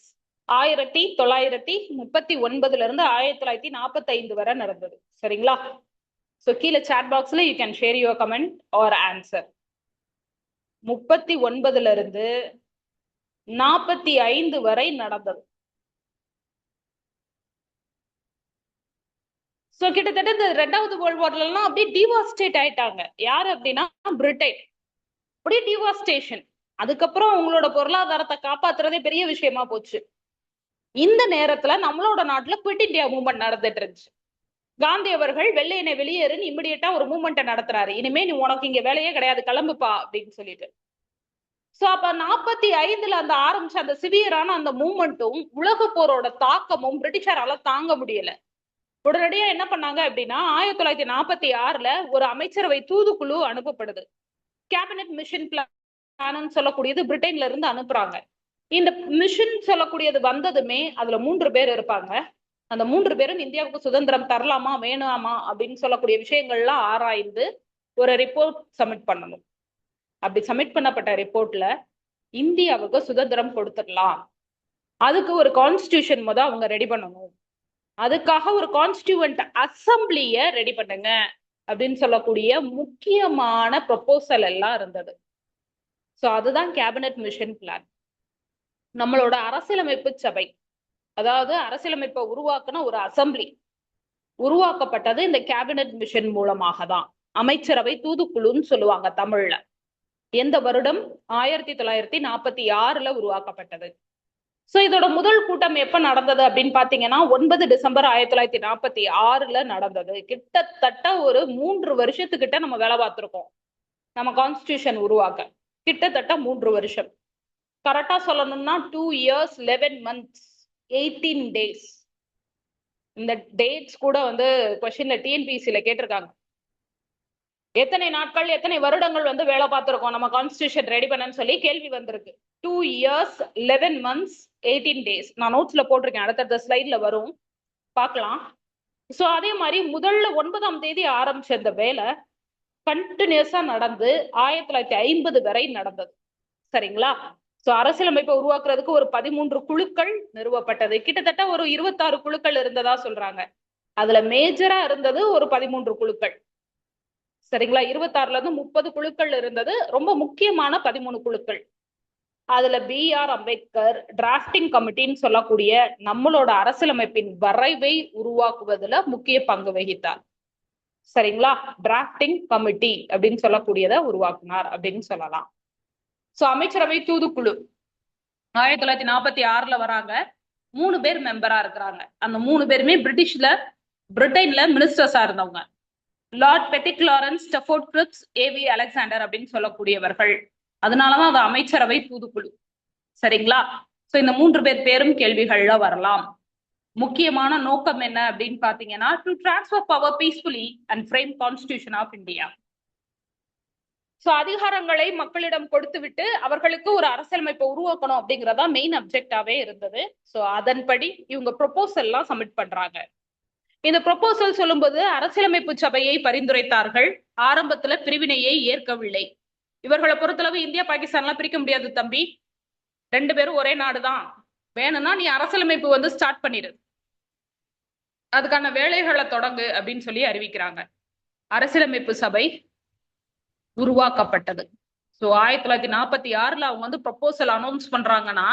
1939 இருந்து 1945 வரை நடந்தது. சரிங்களா? சோ கீழே சாட் பாக்ஸ்ல you can share your comment R answer. 39 இருந்து 45 வரை நடந்தது. சோ கிட்டத்தட்ட இந்த 2வது வேர்ல்ட் வார்ல எல்லாம் அப்படியே டிவாஸ்டேட் ஆயிட்டாங்க. யாரு அப்படின்னா பிரிட்டன். அப்படியே டிவாஸ்டேஷன். அதுக்கப்புறம் அவங்களோட பொருளாதாரத்தை காப்பாத்துறதே பெரிய விஷயமா போச்சு. இந்த நேரத்துல நம்மளோட நாட்டுல குவிட் இந்தியா மூவ்மெண்ட் நடந்துட்டு இருந்துச்சு. காந்தி அவர்கள் வெள்ளையனை வெளியேறுன்னு இமிடியேட்டா ஒரு மூவ்மெண்ட்டை நடத்துறாரு. இனிமே நீ உனக்கு இங்க வேலையே கிடையாது, கிளம்புப்பா அப்படின்னு சொல்லிட்டு. சோ அப்ப 45 அந்த ஆரம்பிச்ச அந்த சிவியரான அந்த மூவ்மெண்ட்டும் உலக போரோட தாக்கமும் பிரிட்டிஷாரால தாங்க முடியல. உடனடியா என்ன பண்ணாங்க அப்படின்னா 1946 ஒரு அமைச்சரவை தூதுக்குழு அனுப்பப்படுது. கேபினட் மிஷன் பிளான் சொல்லக்கூடியது பிரிட்டன்ல இருந்து அனுப்புறாங்க. இந்த மிஷன் சொல்லக்கூடியது வந்ததுமே அதுல 3 பேர் இருப்பாங்க. அந்த 3 பேரும் இந்தியாவுக்கு சுதந்திரம் தரலாமா வேணாமா அப்படின்னு சொல்லக்கூடிய விஷயங்கள்லாம் ஆராய்ந்து ஒரு ரிப்போர்ட் சப்மிட் பண்ணணும். அப்படி சப்மிட் பண்ணப்பட்ட ரிப்போர்ட்ல இந்தியாவுக்கு சுதந்திரம் கொடுத்துடலாம் அதுக்கு ஒரு கான்ஸ்டியூஷன் அவங்க ரெடி பண்ணணும். அதுக்காக ஒரு கான்ஸ்டியூவன்ட் அசம்பிளிய ரெடி பண்ணுங்க அப்படின்னு சொல்லக்கூடிய முக்கியமான ப்ரொபோசல் எல்லாம் இருந்தது. சோ அதுதான் கேபினட் மிஷன் பிளான். நம்மளோட அரசியலமைப்பு சபை, அதாவது அரசியலமைப்பை உருவாக்குன ஒரு அசம்பிளி உருவாக்கப்பட்டது இந்த கேபினட் மிஷன் மூலமாக தான். அமைச்சரவை தூதுக்குழுன்னு சொல்லுவாங்க தமிழ்ல. எந்த வருடம்? 1946 உருவாக்கப்பட்டது. சோ இதோட முதல் கூட்டம் எப்ப நடந்தது அப்படின்னு பாத்தீங்கன்னா 9 டிசம்பர் 1946 நடந்தது. கிட்டத்தட்ட ஒரு 3 வருஷத்துக்கிட்ட நம்ம வேலை பார்த்திருக்கோம் நம்ம கான்ஸ்டியூஷன் உருவாக்க. கிட்டத்தட்ட 3 வருஷம். கரெக்டா சொல்லணும்னா 2 years 11 months 18 days. இந்த டேட்ஸ் கூட கொஸ்டின்ல டிஎன்பிசில கேட்டிருக்காங்க. எத்தனை நாட்கள் எத்தனை வருடங்கள் வேலை பார்த்திருக்கோம் நம்ம கான்ஸ்டியூஷன் ரெடி பண்ணன்னு சொல்லி கேள்வி வந்திருக்கு. 2 years 11 months 18 days. நான் நோட்ஸ்ல போட்டிருக்கேன், அடுத்தடுத்த ஸ்லைட்ல வரும், பார்க்கலாம். சோ அதே மாதிரி முதல்ல 9ஆம் தேதி ஆரம்பிச்ச இந்த வேலை கண்டினியூஸா நடந்து 1950 வரை நடந்தது. சரிங்களா? சோ அரசியலமைப்பை உருவாக்குறதுக்கு ஒரு 13 குழுக்கள் நிறுவப்பட்டது. கிட்டத்தட்ட ஒரு 26 குழுக்கள் இருந்ததா சொல்றாங்க. அதுல மேஜரா இருந்தது ஒரு 13 குழுக்கள். சரிங்களா? 26ல இருந்து 30 குழுக்கள் இருந்தது. ரொம்ப முக்கியமான 13 குழுக்கள். அதுல B.R. அம்பேத்கர் டிராஃப்டிங் கமிட்டின்னு சொல்லக்கூடிய நம்மளோட அரசியலமைப்பின் வரைவை உருவாக்குவதுல முக்கிய பங்கு வகித்தார். சரிங்களா? டிராஃப்டிங் கமிட்டி அப்படின்னு சொல்லக்கூடியதை உருவாக்குனார் அப்படின்னு சொல்லலாம். சோ அமைச்சரவை தூதுக்குழு 1946 வராங்க. 3 பேர் மெம்பரா இருக்கிறாங்க. அந்த 3 பேருமே பிரிட்டன்ல மினிஸ்டர்ஸா இருந்தவங்க. Lord Pethick Lawrence, ஸ்டஃபோர்ட் grips, AV Alexander அப்படின்னு சொல்லக்கூடியவர்கள். அதனாலதான் அது அமைச்சரவை தூதுக்குழு. சரிங்களா? சோ இந்த 3 பேர் பேரும் கேள்விகள்ல வரலாம். முக்கியமான நோக்கம் என்ன அப்படின்னு பாத்தீங்கன்னா, to transfer power peacefully and frame constitution of India. So அதிகாரங்களை மக்களிடம் கொடுத்து விட்டு அவர்களுக்கு ஒரு அரசியலமைப்பை உருவாக்கணும் அப்படிங்கறதா மெயின் அப்ஜெக்டாவே இருந்தது. சோ அதன்படி இவங்க ப்ரொபோசல் எல்லாம் சப்மிட் பண்றாங்க. இந்த ப்ரொபோசல் சொல்லும்போது அரசியலமைப்பு சபையை பரிந்துரைத்தார்கள். ஆரம்பத்துல பிரிவினையை ஏற்கவில்லை. இவர்களை பொறுத்தளவு இந்தியா பாகிஸ்தான் பிரிக்க முடியாது தம்பி, 2 பேரும் ஒரே நாடுதான், வேணும்னா நீ அரசியலமைப்பு ஸ்டார்ட் பண்ணிடு, அதுக்கான வேலைகளை தொடங்கு அப்படின்னு சொல்லி அறிவிக்கிறாங்க. அரசியலமைப்பு சபை உருவாக்கப்பட்டது. சோ 1946 அவங்க ப்ரொபோசல் அனௌன்ஸ் பண்றாங்கன்னா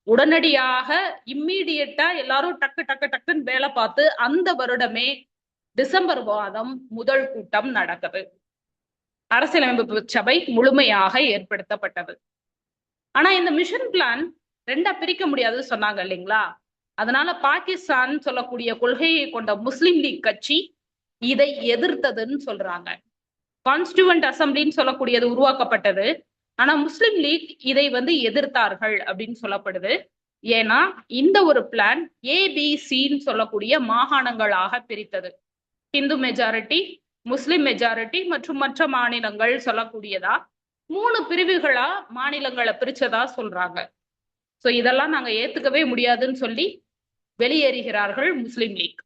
உடனடியாக இம்மீடியட்டா எல்லாரும் டக்கு டக்கு டக்குன்னு வேலை பார்த்து அந்த வருடமே டிசம்பர் மாதம் முதல் கூட்டம் நடக்குது. அரசியலமைப்பு சபை முழுமையாக ஏற்படுத்தப்பட்டது. ஆனா இந்த மிஷன் பிளான் 2ஆ பிரிக்க முடியாதுன்னு சொன்னாங்க இல்லைங்களா? அதனால பாகிஸ்தான் சொல்லக்கூடிய கொள்கையை கொண்ட முஸ்லிம் லீக் கட்சி இதை எதிர்த்ததுன்னு சொல்றாங்க. கான்ஸ்டியூவன்ட் அசம்பிளின்னு சொல்லக்கூடியது உருவாக்கப்பட்டது. ஆனா முஸ்லிம் லீக் இதை எதிர்த்தார்கள் அப்படின்னு சொல்லப்படுது. ஏன்னா இந்த ஒரு பிளான் ஏபிசின்னு சொல்லக்கூடிய மாகாணங்களாக பிரித்தது. ஹிந்து மெஜாரிட்டி, முஸ்லிம் மெஜாரிட்டி மற்றும் மற்ற மாநிலங்கள் சொல்லக்கூடியதா 3 பிரிவுகளா மாநிலங்களை பிரிச்சதா சொல்றாங்க. சோ இதெல்லாம் நாங்க ஏத்துக்கவே முடியாதுன்னு சொல்லி வெளியேறுகிறார்கள் முஸ்லிம் லீக்.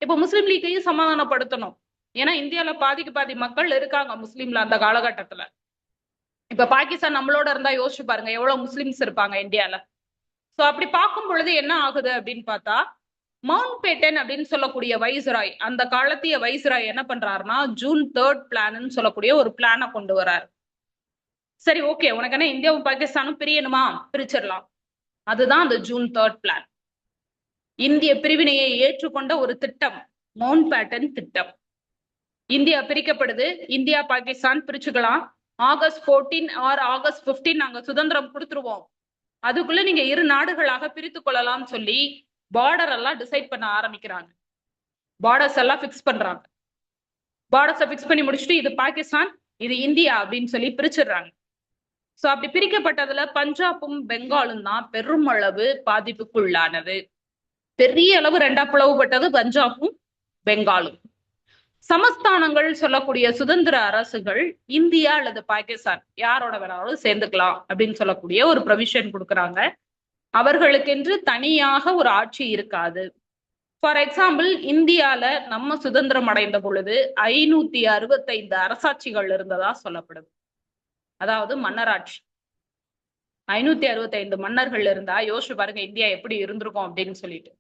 இப்ப முஸ்லிம் லீக்கையும் சமாதானப்படுத்தணும். ஏன்னா இந்தியால பாதிக்கு பாதி மக்கள் இருக்காங்க முஸ்லீம்ல அந்த காலகட்டத்துல. இப்ப பாகிஸ்தான் நம்மளோட இருந்தா யோசிச்சு பாருங்க எவ்வளவு முஸ்லிம்ஸ் இருப்பாங்க இந்தியால. சோ அப்படி பார்க்கும் பொழுது என்ன ஆகுது அப்படின்னு பார்த்தா, மவுண்ட் பேட்டன் அப்படின்னு சொல்லக்கூடிய வைஸ்ராய், அந்த காலத்திய வைஸ்ராய் என்ன பண்றாருன்னா ஜூன் 3 பிளான்னு சொல்லக்கூடிய ஒரு பிளானை கொண்டு வர்றாரு. சரி, ஓகே, உனக்கு என்ன இந்தியாவும் பாகிஸ்தானும் பிரியணுமா, பிரிச்சிடலாம். அதுதான் அந்த ஜூன் 3 பிளான். இந்திய பிரிவினையை ஏற்றுக்கொண்ட ஒரு திட்டம் மவுண்ட் பேட்டன் திட்டம். இந்தியா பிரிக்கப்படுது, இந்தியா பாகிஸ்தான் பிரிச்சுக்கலாம். ஆகஸ்ட் 14 ஆர் ஆகஸ்ட் 15 நாங்க சுதந்திரம் கொடுத்துருவோம், அதுக்குள்ள நீங்க 2 நாடுகளாக பிரித்து கொள்ளலாம் சொல்லி பார்டர் எல்லாம் டிசைட் பண்ண ஆரம்பிக்கிறாங்க. பார்டர்ஸ் எல்லாம் பிக்ஸ் பண்றாங்க. பார்டர்ஸை பிக்ஸ் பண்ணி முடிச்சுட்டு இது பாகிஸ்தான் இது இந்தியா அப்படின்னு சொல்லி பிரிச்சிடுறாங்க. சோ அப்படி பிரிக்கப்பட்டதுல பஞ்சாபும் பெங்காலும் தான் பெருமளவு பாதிப்புக்குள்ளானது. பெரிய அளவு 2ஆ பிளவுபட்டது பஞ்சாபும் பெங்காலும். சமஸ்தானங்கள் சொல்லக்கூடிய சுதந்திர அரசுகள் இந்தியா அல்லது பாகிஸ்தான் யாரோட வேணாலும் சேர்ந்துக்கலாம் அப்படின்னு சொல்லக்கூடிய ஒரு ப்ரொவிஷன் கொடுக்குறாங்க. அவர்களுக்கென்று தனியாக ஒரு ஆட்சி இருக்காது. ஃபார் எக்ஸாம்பிள், இந்தியால நம்ம சுதந்திரம் அடைந்த பொழுது 565 அரசாட்சிகள் இருந்ததா சொல்லப்படுது. அதாவது மன்னராட்சி. 565 மன்னர்கள் இருந்தா யோசிச்சு பாருங்க இந்தியா எப்படி இருந்திருக்கும் அப்படின்னு சொல்லிட்டு.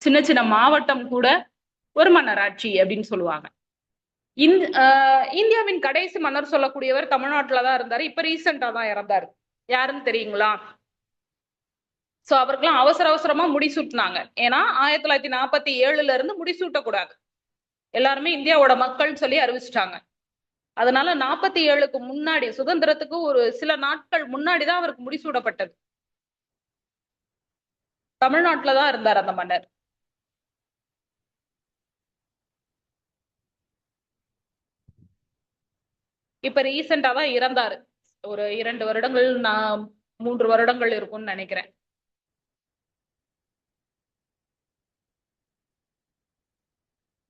சின்ன சின்ன மாவட்டம் கூட ஒரு மன்னராட்சி அப்படின்னு சொல்லுவாங்க. இந்தியாவின் கடைசி மன்னர் சொல்லக்கூடியவர் தமிழ்நாட்டுலதான் இருந்தாரு. இப்ப ரீசெண்டா தான் இறந்தாரு. யாருன்னு தெரியுங்களா? சோ அவருக்கெல்லாம் அவசர அவசரமா முடிசூட்டினாங்க. ஏன்னா 1947 இருந்து முடிசூட்டக்கூடாது, எல்லாருமே இந்தியாவோட மக்கள் சொல்லி அறிவிச்சிட்டாங்க. அதனால 47க்கு முன்னாடி, சுதந்திரத்துக்கு ஒரு சில நாட்கள் முன்னாடிதான் அவருக்கு முடிசூடப்பட்டது. தமிழ்நாட்டுலதான் இருந்தார் அந்த மன்னர். இப்ப ரீசெண்டா தான் இறந்தாரு. ஒரு 2 வருடங்கள் 3 வருடங்கள் இருக்கும்னு நினைக்கிறேன்.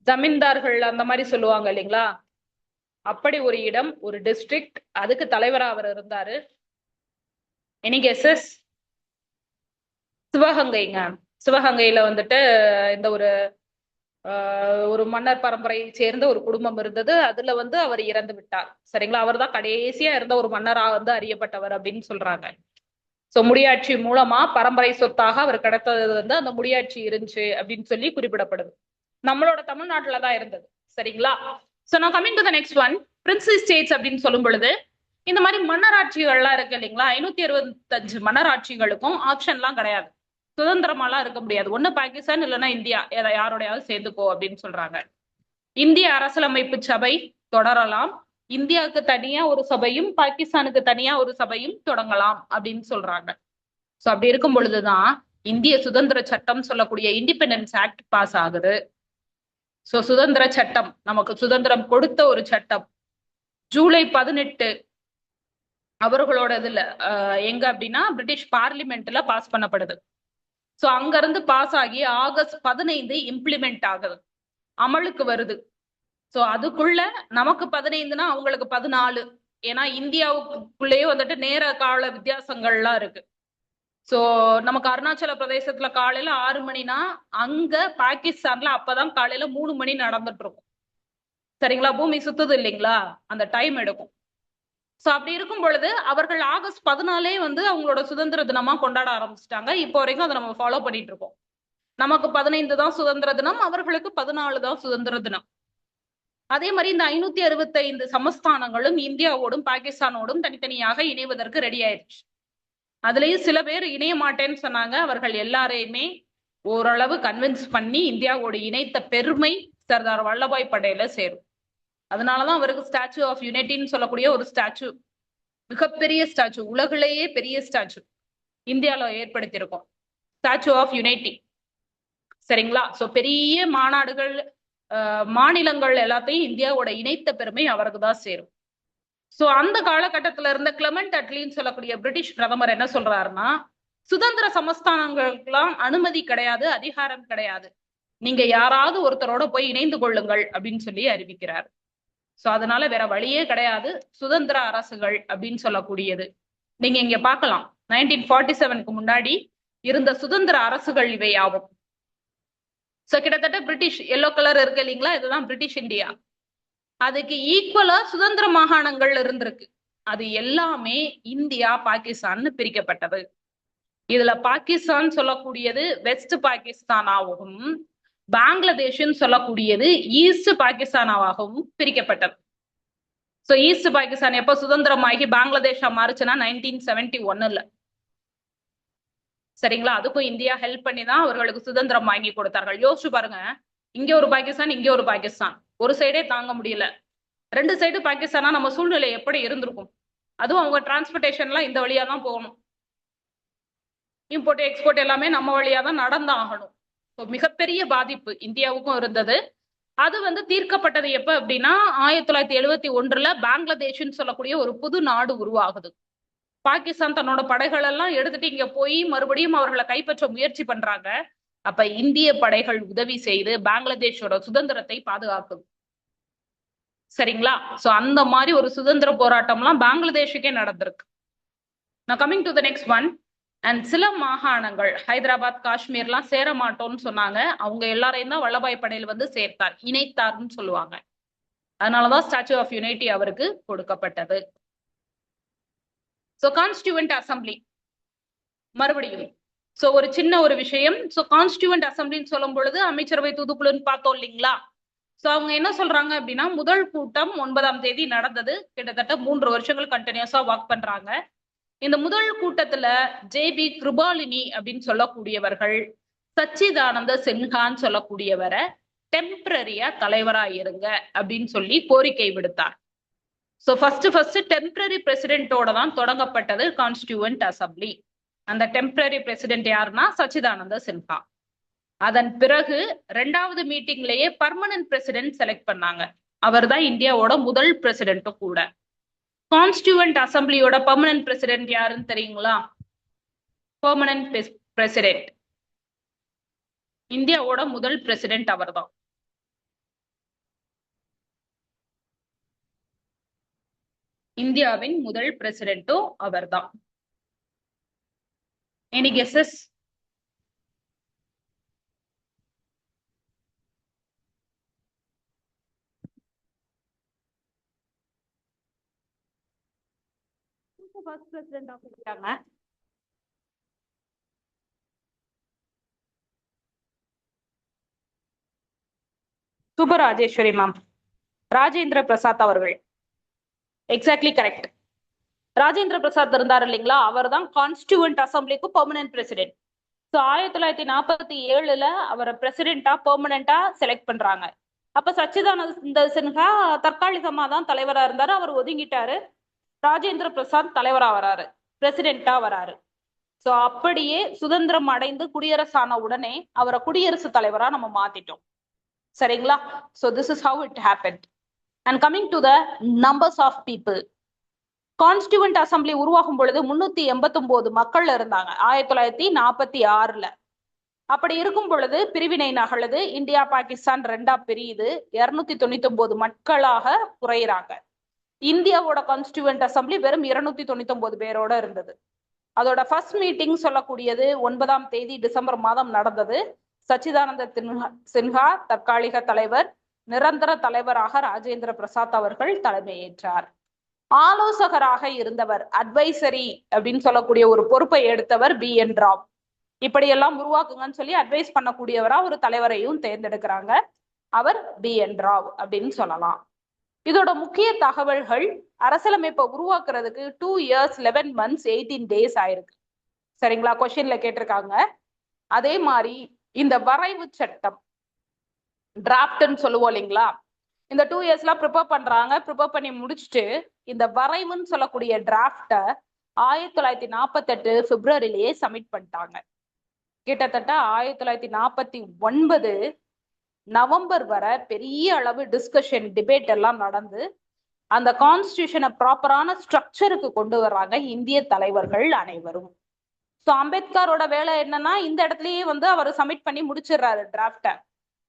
ஜமீன்தார்கள் அந்த மாதிரி சொல்லுவாங்க இல்லைங்களா, அப்படி ஒரு இடம், ஒரு டிஸ்ட்ரிக்ட், அதுக்கு தலைவரா அவர் இருந்தாரு. Any guesses? சிவகங்கைங்க. சிவகங்கையில வந்துட்டு இந்த ஒரு மன்னர் பரம்பரையை சேர்ந்த ஒரு குடும்பம் இருந்தது. அதுல வந்து அவர் இறந்து விட்டார். சரிங்களா? அவர் தான் கடைசியா இருந்த ஒரு மன்னரா வந்து அறியப்பட்டவர் அப்படின்னு சொல்றாங்க. சோ முடியாட்சி மூலமா பரம்பரை சொத்தாக அவர் கிடைத்தது வந்து அந்த முடியாட்சி இருந்துச்சு அப்படின்னு சொல்லி குறிப்பிடப்படுது. நம்மளோட தமிழ்நாட்டுலதான் இருந்தது. சரிங்களா? சோ நான் coming to the next one, Princy states அப்படின்னு சொல்லும் பொழுது இந்த மாதிரி மன்னராட்சிகள்லாம் இருக்கு இல்லைங்களா, 565 மன்னராட்சிகளுக்கும் ஆப்ஷன்லாம் கிடையாது. சுதந்திரமாலாம் இருக்க முடியாது. ஒண்ணு பாகிஸ்தான் இல்லைன்னா இந்தியா, யாரோடையாவது சேர்ந்துக்கோ அப்படின்னு சொல்றாங்க. இந்திய அரசியலமைப்பு சபை தொடரலாம், இந்தியாவுக்கு தனியா ஒரு சபையும் பாகிஸ்தானுக்கு தனியா ஒரு சபையும் தொடங்கலாம் அப்படின்னு சொல்றாங்க. சோ அப்படி இருக்கும் பொழுதுதான் இந்திய சுதந்திர சட்டம் சொல்லக்கூடிய இண்டிபெண்டன்ஸ் ஆக்ட் பாஸ் ஆகுது. சோ சுதந்திர சட்டம், நமக்கு சுதந்திரம் கொடுத்த ஒரு சட்டம், ஜூலை 18 அவர்களோட இதுல எங்க அப்படின்னா பிரிட்டிஷ் பார்லிமெண்ட்ல பாஸ் பண்ணப்படுது. சோ அங்க இருந்து பாஸ் ஆகி ஆகஸ்ட் 15 இம்ப்ளிமெண்ட் ஆகுது, அமலுக்கு வருது. சோ அதுக்குள்ள நமக்கு 15னா அவங்களுக்கு 14. ஏன்னா இந்தியாவுக்குள்ளேயே வந்துட்டு நேர கால வித்தியாசங்கள்லாம் இருக்கு. சோ நமக்கு அருணாச்சல பிரதேசத்துல காலையில 6 மணினா அங்க பாகிஸ்தான்ல அப்பதான் காலையில 3 மணி நடந்துட்டு இருக்கும். சரிங்களா? பூமி சுத்துது இல்லைங்களா, அந்த டைம் எடுக்கும். சோ அப்படி இருக்கும் பொழுது அவர்கள் ஆகஸ்ட் 14 வந்து அவங்களோட சுதந்திர தினமா கொண்டாட ஆரம்பிச்சிட்டாங்க. இப்போ வரைக்கும் அதை நம்ம ஃபாலோ பண்ணிட்டு இருக்கோம். நமக்கு 15 தான் சுதந்திர தினம், அவர்களுக்கு 14 தான் சுதந்திர தினம். அதே மாதிரி இந்த 565 சமஸ்தானங்களும் இந்தியாவோடும் பாகிஸ்தானோடும் தனித்தனியாக இணைவதற்கு ரெடி ஆயிடுச்சு. அதுலயும் சில பேர் இணைய மாட்டேன்னு சொன்னாங்க. அவர்கள் எல்லாரையுமே ஓரளவு கன்வின்ஸ் பண்ணி இந்தியாவோடு இணைத்த பெருமை சர்தார் வல்லபாய் பட்டேல சேரும். அதனாலதான் அவருக்கு ஸ்டாச்சு ஆஃப் யூனிட்டின்னு சொல்லக்கூடிய ஒரு ஸ்டாச்சு, மிகப்பெரிய ஸ்டாச்சு, உலகிலேயே பெரிய ஸ்டாச்சு இந்தியால ஏற்படுத்தியிருக்கோம், ஸ்டாச்சு ஆஃப் யூனிட்டி. சரிங்களா? சோ பெரிய மாநாடுகள், மாநிலங்கள் எல்லாத்தையும் இந்தியாவோட இணைத்த பெருமை அவருக்கு தான் சேரும். சோ அந்த காலகட்டத்துல இருந்த கிளமெண்ட் அட்லின்னு சொல்லக்கூடிய பிரிட்டிஷ் பிரதமர் என்ன சொல்றாருன்னா, சுதந்திர சமஸ்தானங்களுக்கெல்லாம் அனுமதி கிடையாது, அதிகாரம் கிடையாது, நீங்க யாராவது ஒருத்தரோட போய் இணைந்து கொள்ளுங்கள் அப்படின்னு சொல்லி அறிவிக்கிறார். சோ அதனால வேற வழியே கிடையாது, சுதந்திர அரசுகள் அப்படின்னு சொல்லக்கூடியது. நீங்க இங்க பார்க்கலாம், 1947க்கு முன்னாடி இருந்த சுதந்திர அரசுகள் இவை ஆகும். சோ கிட்டத்தட்ட பிரிட்டிஷ் எல்லோ கலர் இருக்கு இல்லைங்களா, இதுதான் பிரிட்டிஷ் இந்தியா. அதுக்கு ஈக்குவலா சுதந்திர மாகாணங்கள் இருந்திருக்கு. அது எல்லாமே இந்தியா பாகிஸ்தான் பிரிக்கப்பட்டது. இதுல பாகிஸ்தான் சொல்லக்கூடியது வெஸ்ட் பாகிஸ்தானாகவும், பங்களாதேஷ்னு சொல்லக்கூடியது ஈஸ்ட் பாகிஸ்தானாகவும் பிரிக்கப்பட்டது. சோ ஈஸ்ட் பாகிஸ்தான் எப்ப சுதந்திரமாகி பங்களாதேஷா மாறுச்சுன்னா 1971ல. சரிங்களா? அதுக்கும் இந்தியா ஹெல்ப் பண்ணி தான் அவர்களுக்கு சுதந்திரம் வாங்கி கொடுத்தார்கள். யோசிச்சு பாருங்க, இங்க ஒரு பாகிஸ்தான், இங்க ஒரு பாகிஸ்தான், ஒரு சைடே தாங்க முடியல, 2 சைடு பாகிஸ்தானா நம்ம சூழ்நிலை எப்படி இருந்திருக்கும்? அதுவும் அவங்க டிரான்ஸ்போர்டேஷன்லாம் இந்த வழியா தான் போகணும், இம்போர்ட் எக்ஸ்போர்ட் எல்லாமே நம்ம வழியா தான் நடந்தாகணும். மிகப்பெரிய பாதிப்பு இந்தியாவுக்கும் இருந்தது. அது வந்து தீர்க்கப்பட்டது எப்ப அப்படின்னா 1971ல பங்களாதேஷ்னு சொல்லக்கூடிய ஒரு புது நாடு உருவாகுது. பாகிஸ்தான் தன்னோட படைகள் எல்லாம் எடுத்துட்டு இங்க போய் மறுபடியும் அவர்களை கைப்பற்ற முயற்சி பண்றாங்க. அப்ப இந்திய படைகள் உதவி செய்து பங்களாதேஷோட சுதந்திரத்தை பாதுகாக்குது. சரிங்களா? சோ அந்த மாதிரி ஒரு சுதந்திர போராட்டம்லாம் பங்களாதேஷுக்கே நடந்திருக்கு. நான் coming to the next one. And சில மாகாணங்கள் ஹைதராபாத், காஷ்மீர்லாம் சேர மாட்டோம்னு சொன்னாங்க. அவங்க எல்லாரையும் தான் வல்லபாய் படேல் வந்து சேர்த்தார், இணைத்தார்னு சொல்லுவாங்க. அதனாலதான் ஸ்டாச்சு ஆஃப் யூனிட்டி அவருக்கு கொடுக்கப்பட்டது. சோ கான்ஸ்டியூவன்ட் அசம்பிளி, மறுபடியும் சோ ஒரு சின்ன ஒரு விஷயம். சோ கான்ஸ்டியூவன்ட் அசம்பிளின்னு சொல்லும் பொழுது அமைச்சரவை தூதுக்குழுன்னு பார்த்தோம் இல்லைங்களா? சோ அவங்க என்ன சொல்றாங்க அப்படின்னா, முதல் கூட்டம் 9ஆம் தேதி நடந்தது. கிட்டத்தட்ட 3 வருஷங்கள் கண்டினியூஸா ஒர்க் பண்றாங்க. இந்த முதல் கூட்டத்துல ஜே.பி. கிருபாலினி அப்படின்னு சொல்லக்கூடியவர்கள் சச்சிதானந்த சின்ஹான்னு சொல்லக்கூடியவரை டெம்பரரியா தலைவரா இருங்க அப்படின்னு சொல்லி கோரிக்கை விடுத்தார். சோ ஃபர்ஸ்ட் டெம்பரரி பிரசிடென்ட்டோட தான் தொடங்கப்பட்டது கான்ஸ்டியூவன்ட் அசம்பிளி. அந்த டெம்பரரி பிரசிடென்ட் யாருன்னா சச்சிதானந்த சின்ஹா. அதன் பிறகு 2வது மீட்டிங்லயே பர்மனன்ட் பிரசிடென்ட் செலக்ட் பண்ணாங்க. அவர் தான் இந்தியாவோட முதல் பிரசிடென்ட்டும் கூட. கான்ஸ்டியூவன்ட் அசம்பிளியோட பர்மனன்ட் பிரசிடென்ட் யாருன்னு தெரியுங்களா? பர்மனன்ட் பிரசிடென்ட் இந்தியாவோட முதல் பிரசிடென்ட் அவர்தான். இந்தியாவின் முதல் பிரசிடென்ட்டும் அவர்தான். Any guesses? First president of இந்தியாங்க. சுபராஜேஸ்வரி மேம். ராஜேந்திர பிரசாத் அவர்கள். Exactly correct. ராஜேந்திர பிரசாத் இருந்தார் இல்லைங்களா? அவர் தான் கான்ஸ்டியூவன்ட் அசம்பிளிக்கு பெர்மனன்ட் பிரசிடென்ட். ஸோ 1947 அவரை பிரசிடென்டா பெர்மனண்டா செலக்ட் பண்றாங்க. அப்ப சச்சிதானந்த சின்ஹா தற்காலிகமா தான் தலைவரா இருந்தாரு. அவர் ஒதுங்கிட்டாரு. ராஜேந்திர பிரசாத் தலைவரா வராரு, பிரசிடென்டா வராரு. சோ அப்படியே சுதந்திரம் அடைந்து குடியரசான உடனே அவரை குடியரசுத் தலைவரா நம்ம மாத்திட்டோம். சரிங்களா? So this is how it happened. And coming to the numbers of people. Constituent assembly உருவாகும் பொழுது 389 மக்கள் இருந்தாங்க 1946. அப்படி இருக்கும் பொழுது பிரிவினை நகழுது. இந்தியா பாகிஸ்தான் 2ஆ பிரியுது. 299 மக்களாக குறையிறாங்க. இந்தியாவோட கான்ஸ்டியூவன்ட் அசம்பிளி வெறும் 299 பேரோட இருந்தது. அதோட ஃபர்ஸ்ட் மீட்டிங் சொல்லக்கூடியது 9ஆம் தேதி டிசம்பர் மாதம் நடந்தது. சச்சிதானந்த சின்ஹா தற்காலிக தலைவர், நிரந்தர தலைவராக ராஜேந்திர பிரசாத் அவர்கள் தலைமையேற்றார். ஆலோசகராக இருந்தவர், அட்வைசரி அப்படின்னு சொல்லக்கூடிய ஒரு பொறுப்பை எடுத்தவர் B.N. ராவ். இப்படியெல்லாம் உருவாக்குங்கன்னு சொல்லி அட்வைஸ் பண்ணக்கூடியவரா ஒரு தலைவரையும் தேர்ந்தெடுக்கிறாங்க. அவர் B.N. ராவ் அப்படின்னு சொல்லலாம். இதோட முக்கிய தகவல்கள், அரசியலமைப்பை உருவாக்குறதுக்கு 2 years 11 months 18 days ஆயிருக்கு. சரிங்களா? கொஸ்டின்ல கேட்டிருக்காங்க. அதே மாதிரி இந்த வரைவு சட்டம் டிராப்ட்னு சொல்லுவோம் இல்லைங்களா? இந்த 2 yearsல ப்ரிப்பேர் பண்றாங்க. ப்ரிப்பேர் பண்ணி முடிச்சுட்டு இந்த வரைவுன்னு சொல்லக்கூடிய டிராப்டை 1948 பிப்ரவரியிலேயே சப்மிட் பண்ணிட்டாங்க. கிட்டத்தட்ட 1949 நவம்பர் வரை பெரிய அளவு டிஸ்கஷன், டிபேட் எல்லாம் நடந்து அந்த கான்ஸ்டியூஷனை ப்ராப்பரான ஸ்ட்ரக்சருக்கு கொண்டு வர்றாங்க இந்திய தலைவர்கள் அனைவரும். ஸோ அம்பேத்கரோட வேலை என்னன்னா, இந்த இடத்துலயே அவர் சப்மிட் பண்ணி முடிச்சிடுறாரு டிராப்டை.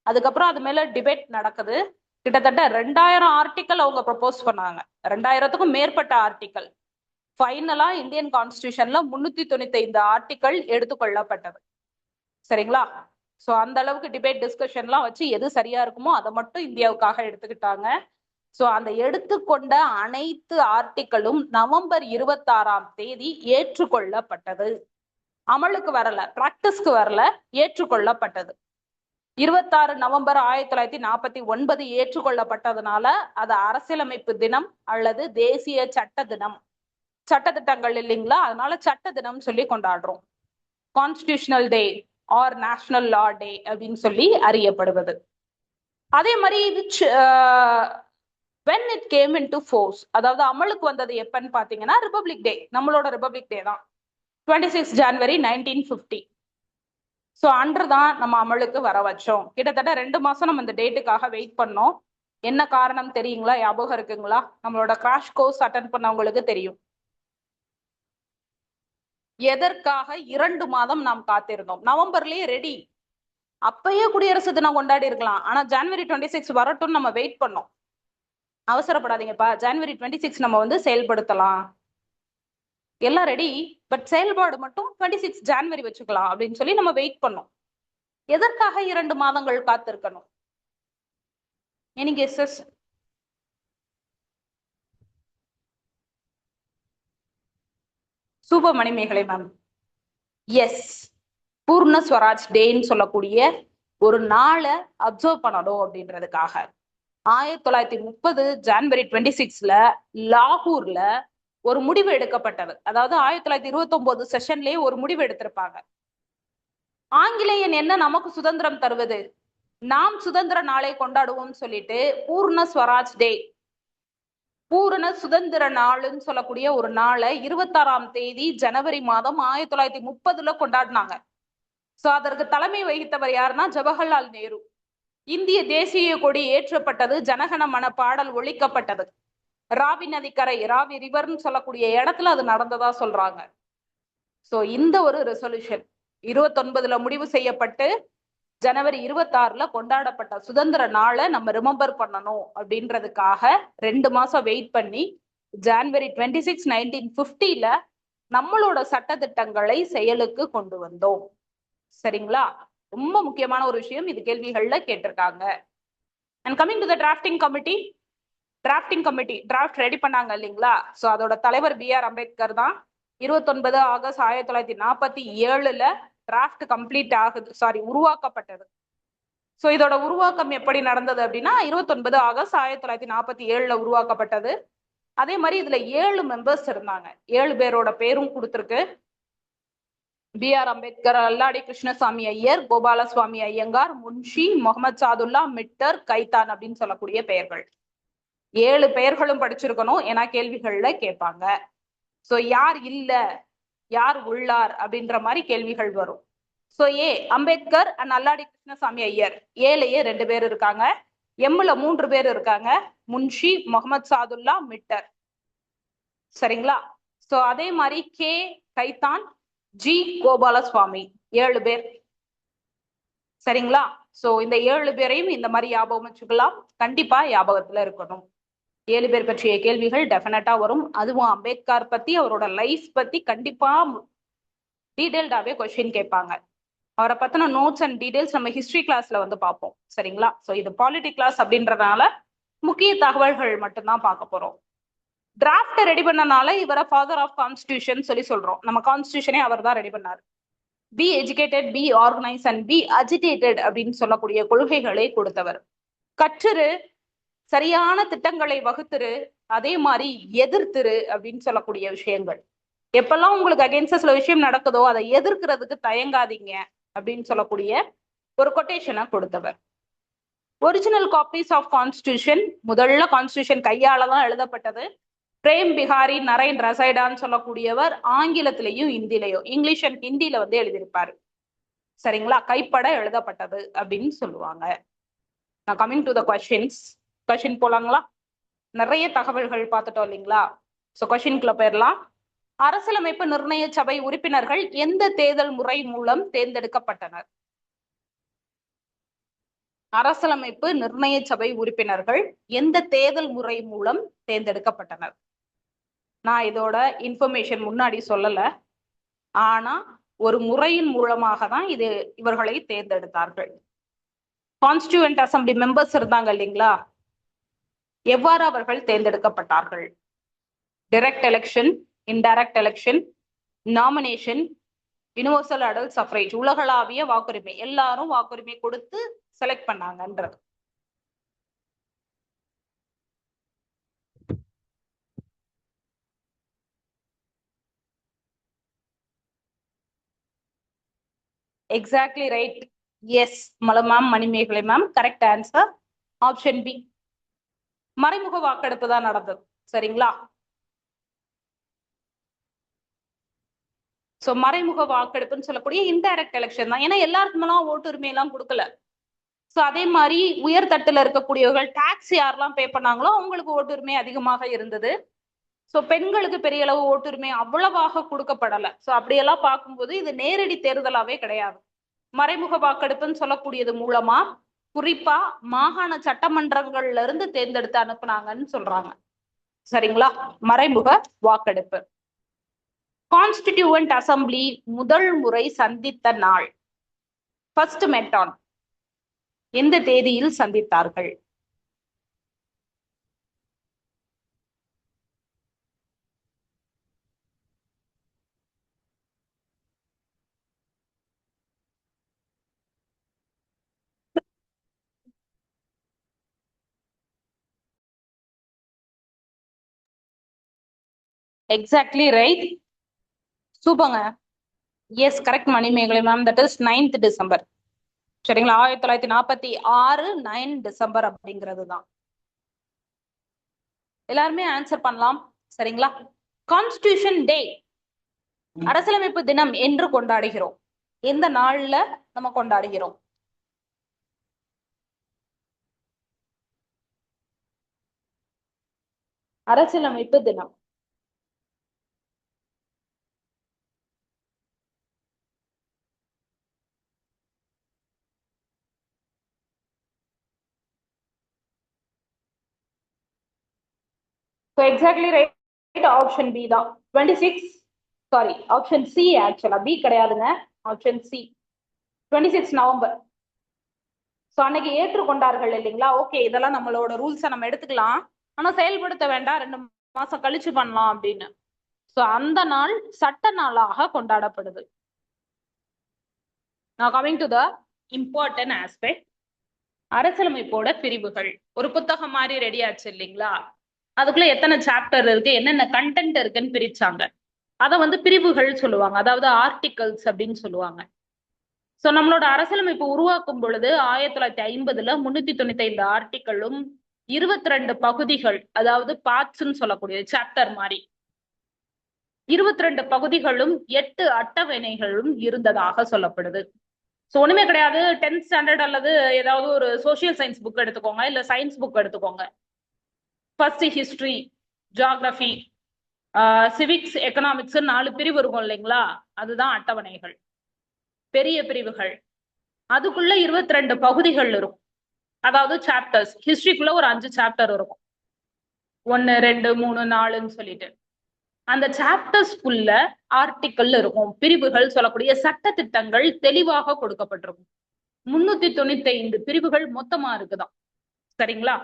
அதுக்கப்புறம் அது மேல டிபேட் நடக்குது. கிட்டத்தட்ட 2000 ஆர்டிக்கல் அவங்க ப்ரப்போஸ் பண்ணாங்க. 2000க்கும் மேற்பட்ட ஆர்டிக்கல். ஃபைனலா இந்தியன் கான்ஸ்டியூஷன்ல 395 ஆர்டிக்கல் எடுத்துக்கொள்ளப்பட்டது. சரிங்களா? சோ அந்த அளவுக்கு டிபேட், டிஸ்கஷன்லாம் வச்சு எது சரியா இருக்குமோ அதை மட்டும் இந்தியாவுக்காக எடுத்துக்கிட்டாங்க. சோ அந்த எடுத்துக்கொண்ட அனைத்து ஆர்டிக்கலும் நவம்பர் 26ஆம் தேதி ஏற்றுக்கொள்ளப்பட்டது. அமலுக்கு வரல, பிராக்டிஸ்க்கு வரல, ஏற்றுக்கொள்ளப்பட்டது. 26 நவம்பர் 1949 ஏற்றுக்கொள்ளப்பட்டதுனால அது அரசியலமைப்பு தினம் அல்லது தேசிய சட்ட தினம். சட்டத்திட்டங்கள் இல்லைங்களா? அதனால சட்ட தினம் சொல்லி கொண்டாடுறோம். கான்ஸ்டிடியூஷனல் டே ஆர் நேஷனல் லா டே அப்படின்னு சொல்லி அறியப்படுவது. அதே மாதிரி when it came into force, அதாவது அமலுக்கு வந்தது எப்பன்னு பாத்தீங்கன்னா ரிபப்ளிக் டே, நம்மளோட ரிபப்ளிக் டே தான், 26 ஜனவரி 1950. ஸோ அன்று தான் நம்ம அமலுக்கு வர வச்சோம். கிட்டத்தட்ட 2 மாசம் நம்ம இந்த டேட்டுக்காக வெயிட் பண்ணோம். என்ன காரணம் தெரியுங்களா? ஞாபகம் இருக்குங்களா? நம்மளோட கிராஷ் கோர்ஸ் அட்டன் பண்ணவங்களுக்கு தெரியும். எதற்காக 2 மாதம் நாம் காத்திருந்தோம்? நவம்பர்லயே ரெடி, அப்பயே குடியரசு தினம் கொண்டாடி இருக்கலாம். ஆனா ஜனவரி 26 வரட்டும் நம்ம வெயிட் பண்ணோம். அவசரப்படாதீங்கப்பா, ஜனவரி 26 நம்ம செயல்படுத்தலாம், எல்லாம் ரெடி, பட் செயல்பாடு மட்டும் 26 ஜனவரி வச்சுக்கலாம் அப்படின்னு சொல்லி நம்ம வெயிட் பண்ணோம். எதற்காக 2 மாதங்கள் காத்திருக்கணும்? Any guesses? Super Manimegalai ma'am. Yes, Purna Swaraj டேன்னு சொல்லக்கூடிய ஒரு நாளை அப்சர்வ் பண்ணணும் அப்படின்றதுக்காக 1930 ஜனவரி 26ல லாகூர்ல ஒரு முடிவு எடுக்கப்பட்டது. அதாவது 1929 செஷன்லயே ஒரு முடிவு எடுத்திருப்பாங்க. ஆங்கிலேயன் என்ன நமக்கு சுதந்திரம் தருவது, நாம் சுதந்திர நாளை கொண்டாடுவோம் சொல்லிட்டு பூர்ண ஸ்வராஜ் டே, பூரண சுதந்திர நாள்னு சொல்லக்கூடிய ஒரு நாளை 26ஆம் தேதி ஜனவரி மாதம் 1930ல கொண்டாடினாங்க. சோ அதற்கு தலைமை வகித்தவர் யாருன்னா ஜவஹர்லால் நேரு. இந்திய தேசிய கொடி ஏற்றப்பட்டது, ஜனகணமன பாடல் ஒழிக்கப்பட்டது. ராவி நதிக்கரை, ராவி ரிவர்னு சொல்லக்கூடிய இடத்துல அது நடந்ததா சொல்றாங்க. சோ இந்த ஒரு ரெசல்யூஷன் 29ல முடிவு செய்யப்பட்டு ஜனவரி 26ல கொண்டாடப்பட்ட சுதந்திர நாளை நம்ம ரிமெம்பர் பண்ணணும் அப்படின்றதுக்காக 2 மாசம் வெயிட் பண்ணி ஜனவரி 26, 1950ல நம்மளோட சட்டத்திட்டங்களை செயலுக்கு கொண்டு வந்தோம். சரிங்களா? ரொம்ப முக்கியமான ஒரு விஷயம், இது கேள்விகள்ல கேட்டிருக்காங்க. And coming to the drafting committee, drafting committee draft ready பண்ணாங்க இல்லைங்களா? சோ அதோட தலைவர் பி ஆர் அம்பேத்கர் தான். 29 ஆகஸ்ட் 1947ல டிராஃப்ட் கம்ப்ளீட் ஆகுது, உருவாக்கப்பட்டது. சோ இதோட உருவாக்கம் எப்படி நடந்தது அப்படின்னா 29 ஆகஸ்ட் 1947ல உருவாக்கப்பட்டது. அதே மாதிரி இதுல 7 மெம்பர்ஸ் இருந்தாங்க. 7 பேரோட பேரும் கொடுத்திருக்கு. பி ஆர் அம்பேத்கர், அல்லாடி கிருஷ்ணசாமி ஐயர், கோபாலசுவாமி ஐயங்கார், முன்ஷி, முகமது சாதுல்லா, மிட்டர், கைதான் அப்படின்னு சொல்லக்கூடிய பெயர்கள். 7 பெயர்களும் படிச்சிருக்கணும், ஏன்னா கேள்விகள்ல கேட்பாங்க. சோ யார் இல்ல, யார் உள்ளார் அப்படின்ற மாதிரி கேள்விகள் வரும். சோ ஏ அம்பேத்கர் அண்ட் அல்லாடி கிருஷ்ணசாமி ஐயர், ஏலயே 2 பேர் இருக்காங்க, எம்ல 3 பேர் இருக்காங்க, முன்ஷி, முகமது சாதுல்லா, மிட்டர். சரிங்களா? சோ அதே மாதிரி கே கைதான், ஜி கோபாலசுவாமி, 7 பேர். சரிங்களா? சோ இந்த 7 பேரையும் இந்த மாதிரி ஞாபகம் வச்சுக்கலாம், கண்டிப்பா ஞாபகத்துல இருக்கணும். 7 பேர் பற்றிய கேள்விகள் டெஃபினட்டா வரும். அதுவும் அம்பேத்கர் பத்தி, அவரோட லைஃப் பத்தி கண்டிப்பா டீடைல்டாவே கொஸ்டின் கேட்பாங்க. அவரை பத்தின நோட்ஸ் அண்ட் டீடைல்ஸ் நம்ம ஹிஸ்டரி கிளாஸ்ல வந்து பார்ப்போம். சரிங்களா? சோ இது பாலிட்டி கிளாஸ் அப்படின்றதுனால முக்கிய தகவல்கள் மட்டும்தான் பார்க்க போறோம். டிராஃப்ட் ரெடி பண்ணனால இவரை ஃபாதர் ஆஃப் கான்ஸ்டிடியூஷன் சொல்லி சொல்றோம். நம்ம கான்ஸ்டிடியூஷனே அவர் தான் ரெடி பண்ணாரு. Be educated, be organise and be agitated அப்படின்னு சொல்லக்கூடிய கொள்கைகளை கொடுத்தவர். கற்றுரு, சரியான திட்டங்களை வகுத்துரு, அதே மாதிரி எதிர்த்துரு அப்படின்னு சொல்லக்கூடிய விஷயங்கள். எப்பெல்லாம் உங்களுக்கு அகைன்ஸ்ட் சில விஷயம் நடக்குதோ அதை எதிர்க்கிறதுக்கு தயங்காதீங்க அப்படின்னு சொல்லக்கூடிய ஒரு கொட்டேஷனை கொடுத்தவர். ஒரிஜினல் காப்பீஸ் ஆஃப் கான்ஸ்டிடியூஷன், முதல்ல கான்ஸ்டிடியூஷன் கையால தான் எழுதப்பட்டது. பிரேம் பிஹாரி நரேன் ரசைடான்னு சொல்லக்கூடியவர் ஆங்கிலத்திலையும் இந்திலையும், இங்கிலீஷ் அண்ட் ஹிந்தியில வந்து எழுதியிருப்பாரு. சரிங்களா? கைப்பட எழுதப்பட்டது அப்படின்னு சொல்லுவாங்க. நான் coming to the questions. Question போலாங்களா? நிறைய தகவல்கள் பார்த்துட்டோம் இல்லைங்களா? சோ கொஸ்டின்குள்ள போயிடலாம். அரசியலமைப்பு நிர்ணய சபை உறுப்பினர்கள் எந்த தேர்தல் முறை மூலம் தேர்ந்தெடுக்கப்பட்டனர்? அரசியலமைப்பு நிர்ணய சபை உறுப்பினர்கள் எந்த தேர்தல் முறை மூலம் தேர்ந்தெடுக்கப்பட்டனர்? நான் இதோட இன்ஃபர்மேஷன் முன்னாடி சொல்லல, ஆனா ஒரு முறையின் மூலமாக தான் இவர்களை தேர்ந்தெடுத்தார்கள். கான்ஸ்டிடியூவன்ட் அசம்பிளி மெம்பர்ஸ் இருந்தாங்க இல்லைங்களா, எவ்வாறு அவர்கள் தேர்ந்தெடுக்கப்பட்டார்கள்? Direct election, indirect election, nomination, universal adult suffrage, உலகளாவிய வாக்குரிமை, எல்லாரும் வாக்குரிமை கொடுத்து செலக்ட் பண்ணாங்கன்றது. Exactly right. Yes ma'am, Manimegalai ma'am, correct answer option B. மறைமுக வாக்கெடுப்பு தான் நடந்தது. சரிங்களா? சோ மறைமுக வாக்கெடுப்புன்னு சொல்லக்கூடிய இன்டைரக்ட் எலெக்ஷன் தான். ஏன்னா எல்லாருக்குமெல்லாம் ஓட்டுரிமை எல்லாம் கொடுக்கல. சோ அதே மாதிரி உயர்தட்டுல இருக்கக்கூடியவர்கள் டாக்ஸ் யாரெல்லாம் பே பண்ணாங்களோ அவங்களுக்கு ஓட்டுரிமை அதிகமாக இருந்தது. சோ பெண்களுக்கு பெரிய அளவு ஓட்டுரிமை அவ்வளவாக கொடுக்கப்படல. சோ அப்படியெல்லாம் பார்க்கும்போது இது நேரடி தேர்தலாவே கிடையாது. மறைமுக வாக்கெடுப்புன்னு சொல்லக்கூடியது மூலமா குறிப்பா மாகாண சட்டமன்றங்கள்ல இருந்து தேர்ந்தெடுத்து அனுப்புனாங்கன்னு சொல்றாங்க. சரிங்களா? மறைமுக வாக்கெடுப்பு. கான்ஸ்டிடியூவன்ட் அசம்பிளி முதல் முறை சந்தித்த நாள், ஃபர்ஸ்ட் மெட்டான், எந்த தேதியில் சந்தித்தார்கள்? Exactly right. சூப்பங்க. Yes correct Manimegalai ma'am. That is 9th December. சரிங்களா, 1946 9 டிசம்பர் அப்படிங்கிறது தான். எல்லாருமே ஆன்சர் பண்ணலாம். சரிங்களா. கான்ஸ்டிடியூஷன் டே, அரசியலமைப்பு தினம் என்று கொண்டாடுகிறோம். எந்த நாள்ல நம்ம கொண்டாடுகிறோம்? அரசியலமைப்பு தினம். So exactly right. Option B தான் 26. Sorry, option C. ஆக்சுவலா பி கிடையாதுங்க, ஆப்ஷன் சி. 26 நவம்பர். ஸோ அன்னைக்கு ஏற்றுக்கொண்டார்கள் இல்லைங்களா. ஓகே, இதெல்லாம் நம்மளோட ரூல்ஸை நம்ம எடுத்துக்கலாம், ஆனா செயல்படுத்த வேண்டாம், 2 மாசம் கழிச்சு பண்ணலாம் அப்படின்னு. ஸோ அந்த நாள் சட்ட நாளாக கொண்டாடப்படுது. Now coming to the important aspect, அரசியலமைப்போட பிரிவுகள். ஒரு புத்தகம் மாதிரி ரெடி ஆச்சு இல்லைங்களா, அதுக்குள்ள எத்தனை சாப்டர் இருக்கு, என்னென்ன கண்டென்ட் இருக்குன்னு பிரிச்சாங்க. அதை வந்து பிரிவுகள் சொல்லுவாங்க, அதாவது ஆர்டிகல்ஸ் அப்படின்னு சொல்லுவாங்க. சோ நம்மளோட அரசியலமைப்பு உருவாக்கும் பொழுது 1950 395 ஆர்டிகளும் 22 பகுதிகள், அதாவது பார்ட்ஸ்ன்னு சொல்லக்கூடிய சாப்டர் மாதிரி 22 பகுதிகளும் 8 அட்டவணைகளும் இருந்ததாக சொல்லப்படுது. ஸோ ஒண்ணுமே கிடையாது. 10th ஸ்டாண்டர்ட் அல்லது ஏதாவது ஒரு சோசியல் சயின்ஸ் புக் எடுத்துக்கோங்க, இல்ல சயின்ஸ் புக் எடுத்துக்கோங்க. First history, geography, civics, economics 4 பிரிவு இருக்கும் இல்லைங்களா, அதுதான் அட்டவணைகள், பெரிய பிரிவுகள். அதுக்குள்ள 22 பகுதிகள் இருக்கும், அதாவது சாப்டர்ஸ். ஹிஸ்டரிக்குள்ள ஒரு 5 சாப்டர் இருக்கும், 1 2 3 4ன்னு சொல்லிட்டு. அந்த சாப்டர்ஸ்குள்ள ஆர்டிக்கல் இருக்கும், பிரிவுகள் சொல்லக்கூடிய சட்ட திட்டங்கள் தெளிவாக கொடுக்கப்பட்டிருக்கும். 395 பிரிவுகள் மொத்தமா இருக்குதான். சரிங்களா.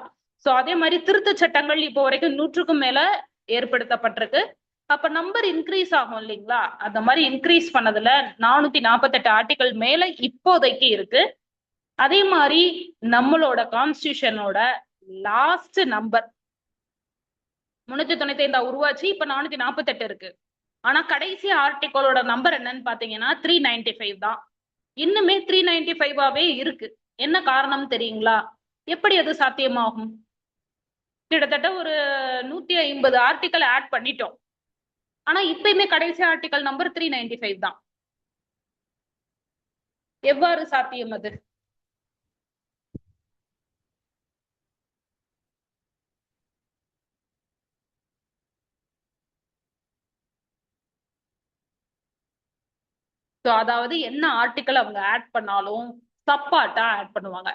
சோ அதே மாதிரி திருத்த சட்டங்கள் இப்போ வரைக்கும் 100க்கும் மேல ஏற்படுத்தப்பட்டிருக்கு. அப்ப நம்பர் இன்க்ரீஸ் ஆகும் இல்லைங்களா, அந்த மாதிரி இன்க்ரீஸ் பண்ணதுல 448 ஆர்டிகல் மேல இப்போதைக்கு இருக்கு. அதே மாதிரி நம்மளோட கான்ஸ்டிடியூஷனோட லாஸ்ட் நம்பர் 395 உருவாச்சு, இப்ப 448 இருக்கு. ஆனா கடைசி ஆர்டிகளோட நம்பர் என்னன்னு பாத்தீங்கன்னா 395 தான். இன்னுமே 395ஆவே இருக்கு. என்ன காரணம் தெரியுங்களா? எப்படி அது சாத்தியமாகும்? கிட்டத்தட்ட ஒரு 150 ஆர்டிகல் ஆட் பண்ணிட்டோம், ஆனா இப்பயுமே கடைசி ஆர்டிகல் நம்பர் 395 தான். எவ்வாறு சாத்தியம் அது? அதாவது என்ன ஆர்டிகல் அவங்க ஆட் பண்ணாலும் சப்பாட்டா ஆட் பண்ணுவாங்க.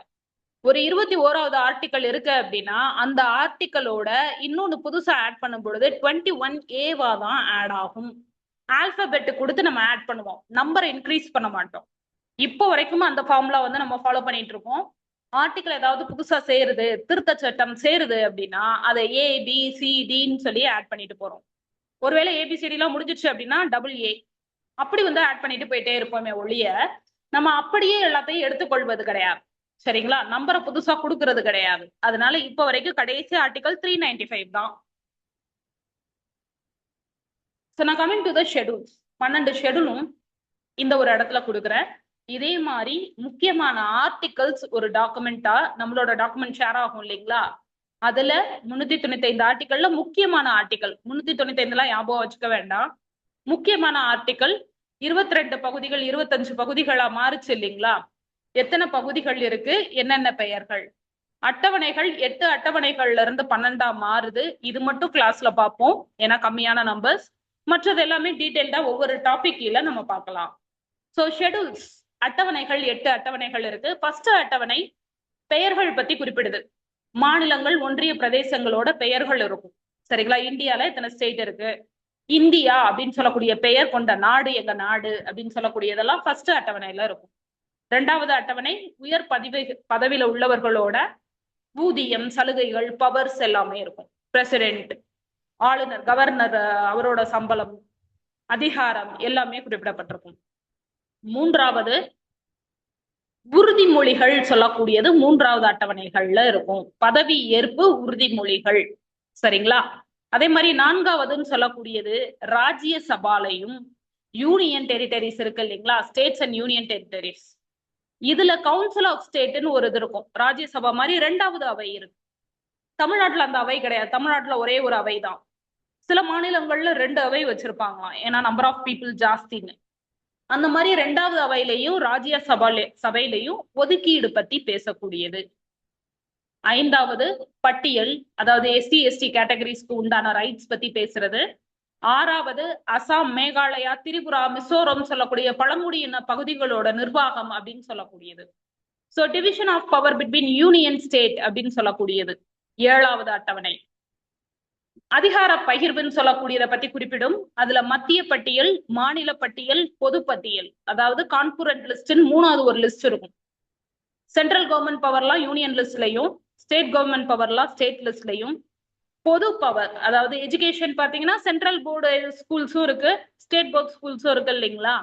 ஒரு 21வது ஆர்டிக்கல் இருக்கு அப்படின்னா அந்த ஆர்டிக்கலோட இன்னொன்னு புதுசா ஆட் பண்ணும் பொழுது 21A தான் ஆட் ஆகும். ஆல்பபெட் கொடுத்து நம்ம ஆட் பண்ணுவோம், நம்பரை இன்க்ரீஸ் பண்ண மாட்டோம். இப்போ வரைக்கும் அந்த ஃபார்முலா வந்து நம்ம ஃபாலோ பண்ணிட்டு இருக்கோம். ஆர்டிக்கல் ஏதாவது புதுசா சேருது, திருத்த சட்டம் சேருது அப்படின்னா அதை ABCDன்னு சொல்லி ஆட் பண்ணிட்டு போறோம். ஒருவேளை ABCD எல்லாம் முடிஞ்சிருச்சு அப்படின்னா AA அப்படி வந்து ஆட் பண்ணிட்டு போயிட்டே இருப்போமே ஒழிய நம்ம அப்படியே எல்லாத்தையும் எடுத்துக்கொள்வது கிடையாது. சரிங்களா, நம்பரை புதுசா கொடுக்கறது கிடையாது. அதனால இப்ப வரைக்கும் கடைசி ஆர்டிகல் 395 தான். நான் கமிங் டு த ஷெடியூல்ஸ், 12 ஷெடியூலும் இந்த ஒரு இடத்துல கொடுக்குறேன். இதே மாதிரி முக்கியமான ஆர்டிகல்ஸ் ஒரு டாக்குமெண்டா நம்மளோட டாக்குமெண்ட் ஷேர் ஆகும் இல்லைங்களா, அதுல 395 ஆர்டிகல்ல முக்கியமான ஆர்டிகல் 395 ஞாபகம் வச்சுக்க வேண்டாம். முக்கியமான ஆர்டிகல் 22 பகுதிகள் 25 பகுதிகளா மாறுச்சு இல்லைங்களா. எத்தனை பகுதிகள் இருக்கு, என்னென்ன பெயர்கள்? அட்டவணைகள் 8 அட்டவணைகள்ல இருந்து 12 மாறுது. இது மட்டும் கிளாஸ்ல பார்ப்போம், ஏன்னா கம்மியான நம்பர்ஸ். மற்றது எல்லாமே டீடைல்டா ஒவ்வொரு டாபிக் கீழ நம்ம பார்க்கலாம். சோ ஷெடியூல்ஸ், அட்டவணைகள் 8 அட்டவணைகள் இருக்கு. ஃபர்ஸ்ட் அட்டவணை பெயர்கள் பத்தி குறிப்பிடுது. மாநிலங்கள், ஒன்றிய பிரதேசங்களோட பெயர்கள் இருக்கும். சரிங்களா, இந்தியால இத்தனை ஸ்டேட் இருக்கு, இந்தியா அப்படின்னு சொல்லக்கூடிய பெயர் கொண்ட நாடு எங்க நாடு அப்படின்னு சொல்லக்கூடியதெல்லாம் ஃபர்ஸ்ட் அட்டவணையில இருக்கும். 2வது அட்டவணை உயர் பதவியில உள்ளவர்களோட ஊதியம், சலுகைகள், பவர்ஸ் எல்லாமே இருக்கும். பிரசிடென்ட், ஆளுநர், கவர்னர், அவரோட சம்பளம், அதிகாரம் எல்லாமே குறிப்பிடப்பட்டிருக்கும். 3வது உறுதிமொழிகள் சொல்லக்கூடியது 3வது அட்டவணைகள்ல இருக்கும். பதவி ஏற்பு உறுதிமொழிகள். சரிங்களா, அதே மாதிரி நான்காவதுன்னு சொல்லக்கூடியது ராஜ்ய சபாலையும் யூனியன் டெரிட்டரிஸ் இருக்கு இல்லைங்களா, ஸ்டேட்ஸ் அண்ட் யூனியன் டெரிட்டரிஸ். இதுல கவுன்சில் ஆஃப் ஸ்டேட்னு ஒரு இது இருக்கும். ராஜ்யசபா மாதிரி 2வது அவை இருக்கு. தமிழ்நாட்டுல அந்த அவை கிடையாது. தமிழ்நாட்டுல ஒரே ஒரு அவை தான். சில மாநிலங்கள்ல 2 அவை வச்சிருப்பாங்களாம், ஏன்னா நம்பர் ஆஃப் பீப்புள் ஜாஸ்தின்னு. அந்த மாதிரி 2வது அவையிலையும் ராஜ்ய சபையிலையும் ஒதுக்கீடு பத்தி பேசக்கூடியது. 5வது பட்டியல், அதாவது எஸ்சி எஸ்டி கேட்டகரிஸ்க்கு உண்டான ரைட்ஸ் பத்தி பேசுறது. 6வது அசாம், மேகாலயா, திரிபுரா, மிசோரம் சொல்லக்கூடிய பழங்குடியின பகுதிகளோட நிர்வாகம் அப்படின்னு சொல்லக்கூடியது. So division of power between union state அப்படின்னு சொல்லக்கூடியது 7வது அட்டவணை. அதிகார பகிர்வுன்னு சொல்லக்கூடியதை பத்தி குறிப்பிடும். அதுல மத்திய பட்டியல், மாநில பட்டியல், பொது பட்டியல், அதாவது கான்கூரண்ட் லிஸ்ட்னு 3வது ஒரு லிஸ்ட் இருக்கும். சென்ட்ரல் கவர்மெண்ட் பவர்லாம் யூனியன் லிஸ்ட்லயும், ஸ்டேட் கவர்மெண்ட் பவர்லாம் ஸ்டேட் லிஸ்ட்லயும், பொது பவர் அதாவது எஜுகேஷன் பாத்தீங்கன்னா சென்ட்ரல் போர்டு ஸ்கூல்ஸும் இருக்கு, ஸ்டேட் போர்டு ஸ்கூல்ஸும் இருக்கு இல்லைங்களா,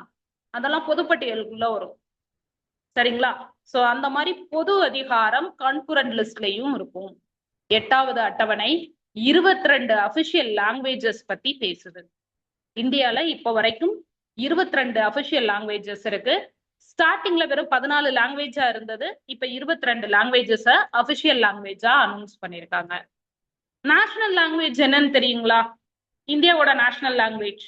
அதெல்லாம் பொதுப்பட்டியலுக்குள்ள வரும். சரிங்களா? சோ அந்த மாதிரி பொது அதிகாரம் கான்கூரண்ட் லிஸ்ட்லயும் இருக்கும். 8வது அட்டவணை 22 அபிஷியல் லாங்குவேஜஸ் பத்தி பேசுது. இந்தியால இப்ப வரைக்கும் 22 அபிஷியல் லாங்குவேஜஸ் இருக்கு. ஸ்டார்டிங்ல வெறும் 14 லாங்குவேஜா இருந்தது. இப்ப 22 லாங்குவேஜஸ் அபிஷியல் லாங்குவேஜா அனௌன்ஸ் பண்ணிருக்காங்க. நேஷனல் லாங்குவேஜ் என்னன்னு தெரியுங்களா? இந்தியாவோட நேஷனல் லாங்குவேஜ்,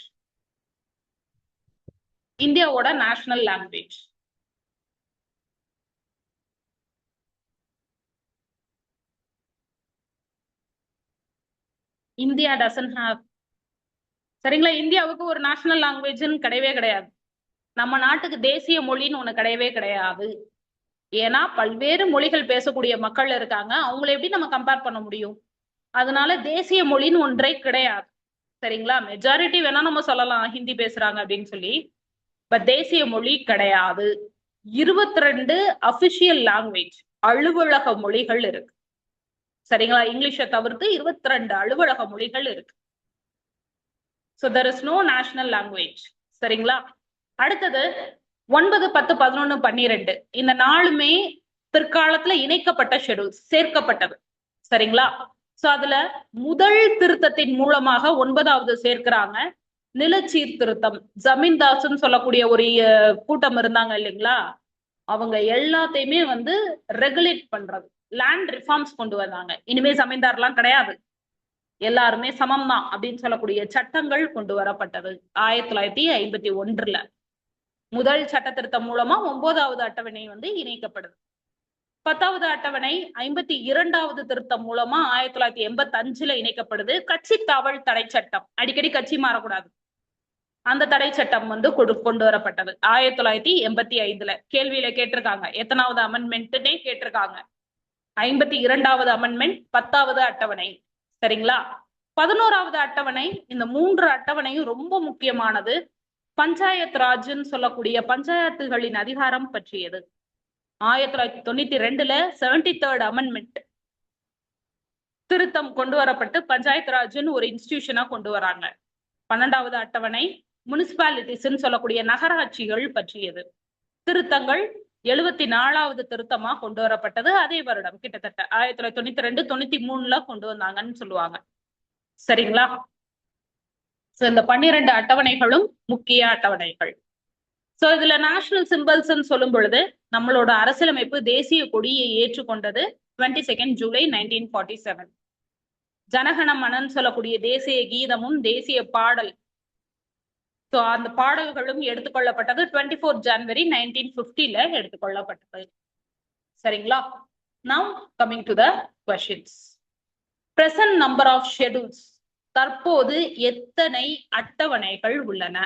இந்தியாவோட national language India doesn't have. சரிங்களா? இந்தியாவுக்கு ஒரு நேஷனல் லாங்குவேஜ்னு கிடையவே கிடையாது. நம்ம நாட்டுக்கு தேசிய மொழின்னு ஒண்ணு கிடையவே கிடையாது. ஏன்னா பல்வேறு மொழிகள் பேசக்கூடிய மக்கள் இருக்காங்க, அவங்களை எப்படி நம்ம கம்பேர் பண்ண முடியும்? அதனால தேசிய மொழின்னு ஒன்றே கிடையாது. சரிங்களா? மெஜாரிட்டி வேணா நம்ம சொல்லலாம் ஹிந்தி பேசுறாங்க அப்படின்னு சொல்லி, பட் தேசிய மொழி கிடையாது. 22 அபிஷியல் லாங்குவேஜ், அலுவலக மொழிகள் இருக்கு. சரிங்களா? இங்கிலீஷை தவிர்த்து 22 அலுவலக மொழிகள் இருக்கு. So there is no national language. சரிங்களா? அடுத்தது 9, 10, 11, 12 இந்த 4மே பிற்காலத்துல இணைக்கப்பட்ட ஷெட்யூல்ஸ், சேர்க்கப்பட்டது. சரிங்களா? சோ அதுல முதல் திருத்தத்தின் மூலமாக 9வது சேர்க்கிறாங்க. நிலச்சீர்திருத்தம், ஜமீன்தாஸ்ன்னு சொல்லக்கூடிய ஒரு கூட்டம் இருந்தாங்க இல்லைங்களா, அவங்க எல்லாத்தையுமே ரெகுலேட் பண்றது, லேண்ட் ரிஃபார்ம்ஸ் கொண்டு வந்தாங்க. இனிமே ஜமீன்தார்லாம் கிடையாது, எல்லாருமே சமம் தான் அப்படின்னு சொல்லக்கூடிய சட்டங்கள் கொண்டு வரப்பட்டது 1951. முதல் சட்ட திருத்தம் மூலமா 9வது அட்டவணை இணைக்கப்படுது. 10வது அட்டவணை 52வது திருத்தம் மூலமா 1985 இணைக்கப்படுது. கட்சி தாவல் தடை சட்டம், அடிக்கடி கட்சி மாறக்கூடாது, அந்த தடை சட்டம் கொண்டு வரப்பட்டது 1985. கேள்வியில கேட்டிருக்காங்க எத்தனாவது அமெண்ட்மெண்ட்னே கேட்டிருக்காங்க. 52வது அமெண்ட்மெண்ட், 10வது அட்டவணை. சரிங்களா? 11வது அட்டவணை. இந்த 3 அட்டவணையும் ரொம்ப முக்கியமானது. பஞ்சாயத் ராஜ்னு சொல்லக்கூடிய பஞ்சாயத்துகளின் அதிகாரம் பற்றியது. 1992 73rd அமெண்ட்மெண்ட் திருத்தம் கொண்டு வரப்பட்டு பஞ்சாயத் ராஜ்னு ஒரு இன்ஸ்டிடியூஷனா கொண்டு வராங்க. 12வது அட்டவணை முனிசிபாலிட்டிஸ்ன்னு சொல்லக்கூடிய நகராட்சிகள் பற்றியது. திருத்தங்கள் 74வது திருத்தமா கொண்டு வரப்பட்டது அதே வருடம், கிட்டத்தட்ட 1992 93 கொண்டு வந்தாங்கன்னு சொல்லுவாங்க. சரிங்களா? இந்த 12 அட்டவணைகளும் முக்கிய அட்டவணைகள். சோ இதுல நேஷனல் சிம்பல்ஸ் சொல்லும் பொழுது நம்மளோட அரசியலமைப்பு தேசிய கொடியை ஏற்றுக்கொண்டது 22 ஜூலை 1947. ஜனகணமனன்னு சொல்லக்கூடிய தேசிய கீதமும் தேசிய பாடல், சோ அந்த பாடல்களும் எடுத்துக்கொள்ளப்பட்டது 24 ஜனவரி 1950 எடுத்துக்கொள்ளப்பட்டது. சரிங்களா? Now coming to the questions. Present number of schedules, தற்போது எத்தனை அட்டவணைகள் உள்ளன?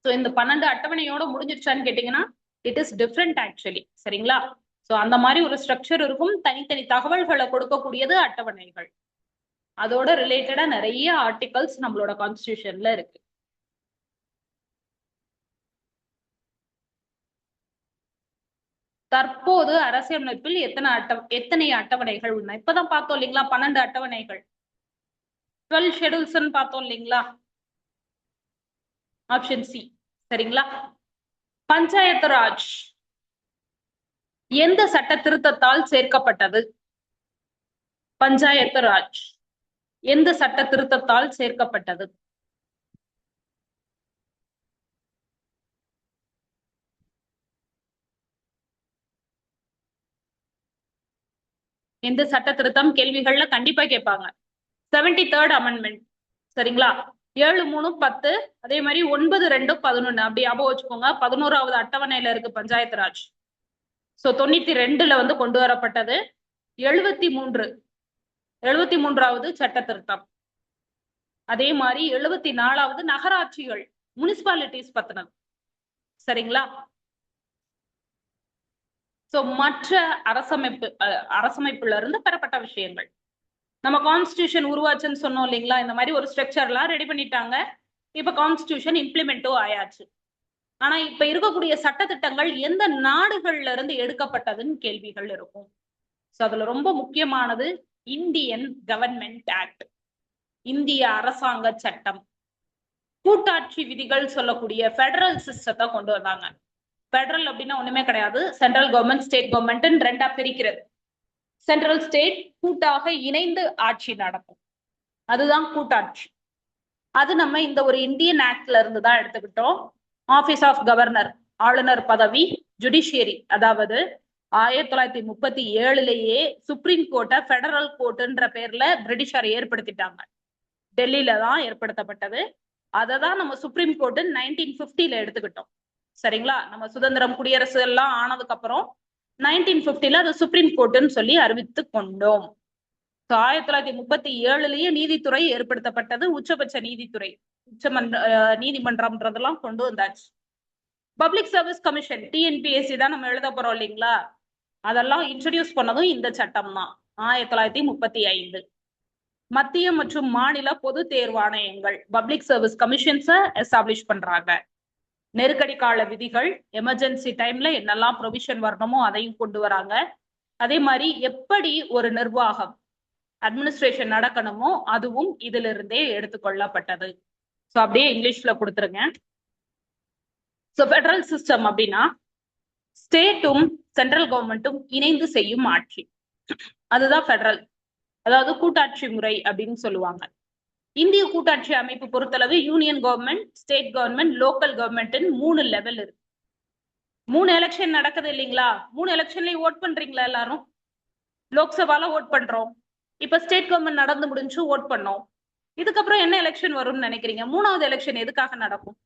சோ இந்த 12 அட்டவணையோட முடிஞ்சிருச்சான்னு கேட்டீங்கன்னா இட் இஸ் டிஃப்ரெண்ட் ஆக்சுவலி. சரிங்களா? சோ அந்த மாதிரி ஒரு ஸ்ட்ரக்சர் இருக்கும், தனித்தனி தகவல்களை கொடுக்கக்கூடியது அட்டவணைகள். அதோட ரிலேட்டடா நிறைய ஆர்டிகல்ஸ் நம்மளோட கான்ஸ்டிடியூஷன்ல இருக்கு. தற்போது அரசியலமைப்பில் எத்தனை அட்டவணைகள் உள்ளன? இப்பதான் பார்த்தோம் இல்லைங்களா, 12 அட்டவணைகள், 12 ஷெட்யூல்ஸ் பார்த்தோம் இல்லைங்களா, ஆப்ஷன் சி. சரிங்களா? பஞ்சாயத்து ராஜ் எந்த சட்ட திருத்தத்தால் சேர்க்கப்பட்டது? பஞ்சாயத்து ராஜ் எந்த சட்ட திருத்தத்தால் சேர்க்கப்பட்டது? எந்த சட்ட திருத்தம்? கேள்விகள்ல கண்டிப்பா கேட்பாங்க. 73rd amendment. சரிங்களா? 7-3-10, அதே மாதிரி 9-2-11 அப்படி ஞாபகம் வச்சுக்கோங்க. 11வது அட்டவணையில இருக்கு பஞ்சாயத்து ராஜ். சோ 92ல வந்து கொண்டு வரப்பட்டது. 73வது சட்ட திருத்தம். அதே மாதிரி 74வது நகராட்சிகள், முனிசிபாலிட்டிஸ் பத்தினது. சரிங்களா? சோ மற்ற அரசமைப்புல இருந்து பெறப்பட்ட விஷயங்கள். நம்ம கான்ஸ்டிடியூஷன் உருவாச்சுன்னு சொன்னோம் இல்லைங்களா? இந்த மாதிரி ஒரு ஸ்ட்ரக்சர்லாம் ரெடி பண்ணிட்டாங்க. இப்ப கான்ஸ்டிடியூஷன் இம்ப்ளிமெண்ட்டும் ஆயாச்சு. ஆனா இப்ப இருக்கக்கூடிய சட்டத்திட்டங்கள் எந்த நாடுகள்ல இருந்து எடுக்கப்பட்டதுன்னு கேள்விகள் இருக்கும். சோ அதுல ரொம்ப முக்கியமானது இந்தியன் கவர்மெண்ட் ஆக்ட், இந்திய அரசாங்க சட்டம். கூட்டாட்சி விதிகள் சொல்லக்கூடிய பெடரல் சிஸ்டத்தை கொண்டு வந்தாங்க. பெடரல் அப்படின்னா ஒண்ணுமே கிடையாது, சென்ட்ரல் கவர்மெண்ட் ஸ்டேட் கவர்மெண்ட் ரெண்டா பிரிக்கிறது. சென்ட்ரல் ஸ்டேட் கூட்டாக இணைந்து ஆட்சி நடக்கும், அதுதான் கூட்டாட்சி. அது நம்ம இந்த ஒரு இந்தியன் ஆக்ட்ல இருந்து தான் எடுத்துக்கிட்டோம். ஆபீஸ் ஆஃப் கவர்னர், ஆளுநர் பதவி, ஜுடிஷியரி, அதாவது 1937லயே சுப்ரீம் கோர்ட்டை பெடரல் கோர்ட்டுன்ற பேர்ல பிரிட்டிஷார் ஏற்படுத்திட்டாங்க. டெல்லியில தான் ஏற்படுத்தப்பட்டது. அதை தான் நம்ம சுப்ரீம் கோர்ட்டு 1950ல எடுத்துக்கிட்டோம். சரிங்களா? நம்ம சுதந்திரம் குடியரசு எல்லாம் ஆனதுக்கு அப்புறம் 1950ல அது சுப்ரீம் கோர்ட்டுன்னு சொல்லி அறிவித்து கொண்டோம். 1937லயே நீதித்துறை ஏற்படுத்தப்பட்டது. உச்சபட்ச நீதித்துறை, நீதிமன்றம்ன்றதெல்லாம் கொண்டு வந்தாச்சு. பப்ளிக் சர்வீஸ் கமிஷன், டிஎன்பிஎஸ்சி தான் நம்ம எழுத போறோம் இல்லைங்களா? அதெல்லாம் இன்ட்ரடியூஸ் பண்ணதும் இந்த சட்டம் தான், 1935. மத்திய மற்றும் மாநில பொது தேர்வாணையங்கள், பப்ளிக் சர்வீஸ் கமிஷன்ஸை எஸ்டாப்ளிஷ் பண்றாங்க. நெருக்கடி கால விதிகள், எமர்ஜென்சி டைம்ல என்னெல்லாம் ப்ரொவிஷன் வரணுமோ அதையும் கொண்டு வராங்க. அதே மாதிரி எப்படி ஒரு நிர்வாகம், அட்மினிஸ்ட்ரேஷன் நடக்கணுமோ அதுவும் இதுல இருந்தே எடுத்துக்கொள்ளப்பட்டது. ஸோ அப்படியே இங்கிலீஷ்ல கொடுத்துருங்க. ஸோ ஃபெடரல் சிஸ்டம் அப்படின்னா ஸ்டேட்டும் சென்ட்ரல் கவர்மெண்ட்டும் இணைந்து செய்யும் ஆட்சி, அதுதான் ஃபெடரல், அதாவது கூட்டாட்சி முறை அப்படின்னு சொல்லுவாங்க. இந்திய கூட்டாட்சி அமைப்பு பொறுத்தளவு union government, state government, local government 3 level இருக்கு. 3 எலெக்ஷன் நடக்குது இல்லைங்களா? 3 எலெக்ஷன்லயும் ஓட் பண்றீங்களா எல்லாரும்? லோக்சபால ஓட் பண்றோம். இப்ப ஸ்டேட் கவர்மெண்ட் நடந்து முடிஞ்சு ஓட் பண்ணோம். இதுக்கப்புறம் என்ன எலெக்ஷன் வரும்னு நினைக்கிறீங்க? 3வது எலெக்ஷன் எதுக்காக நடக்கும்?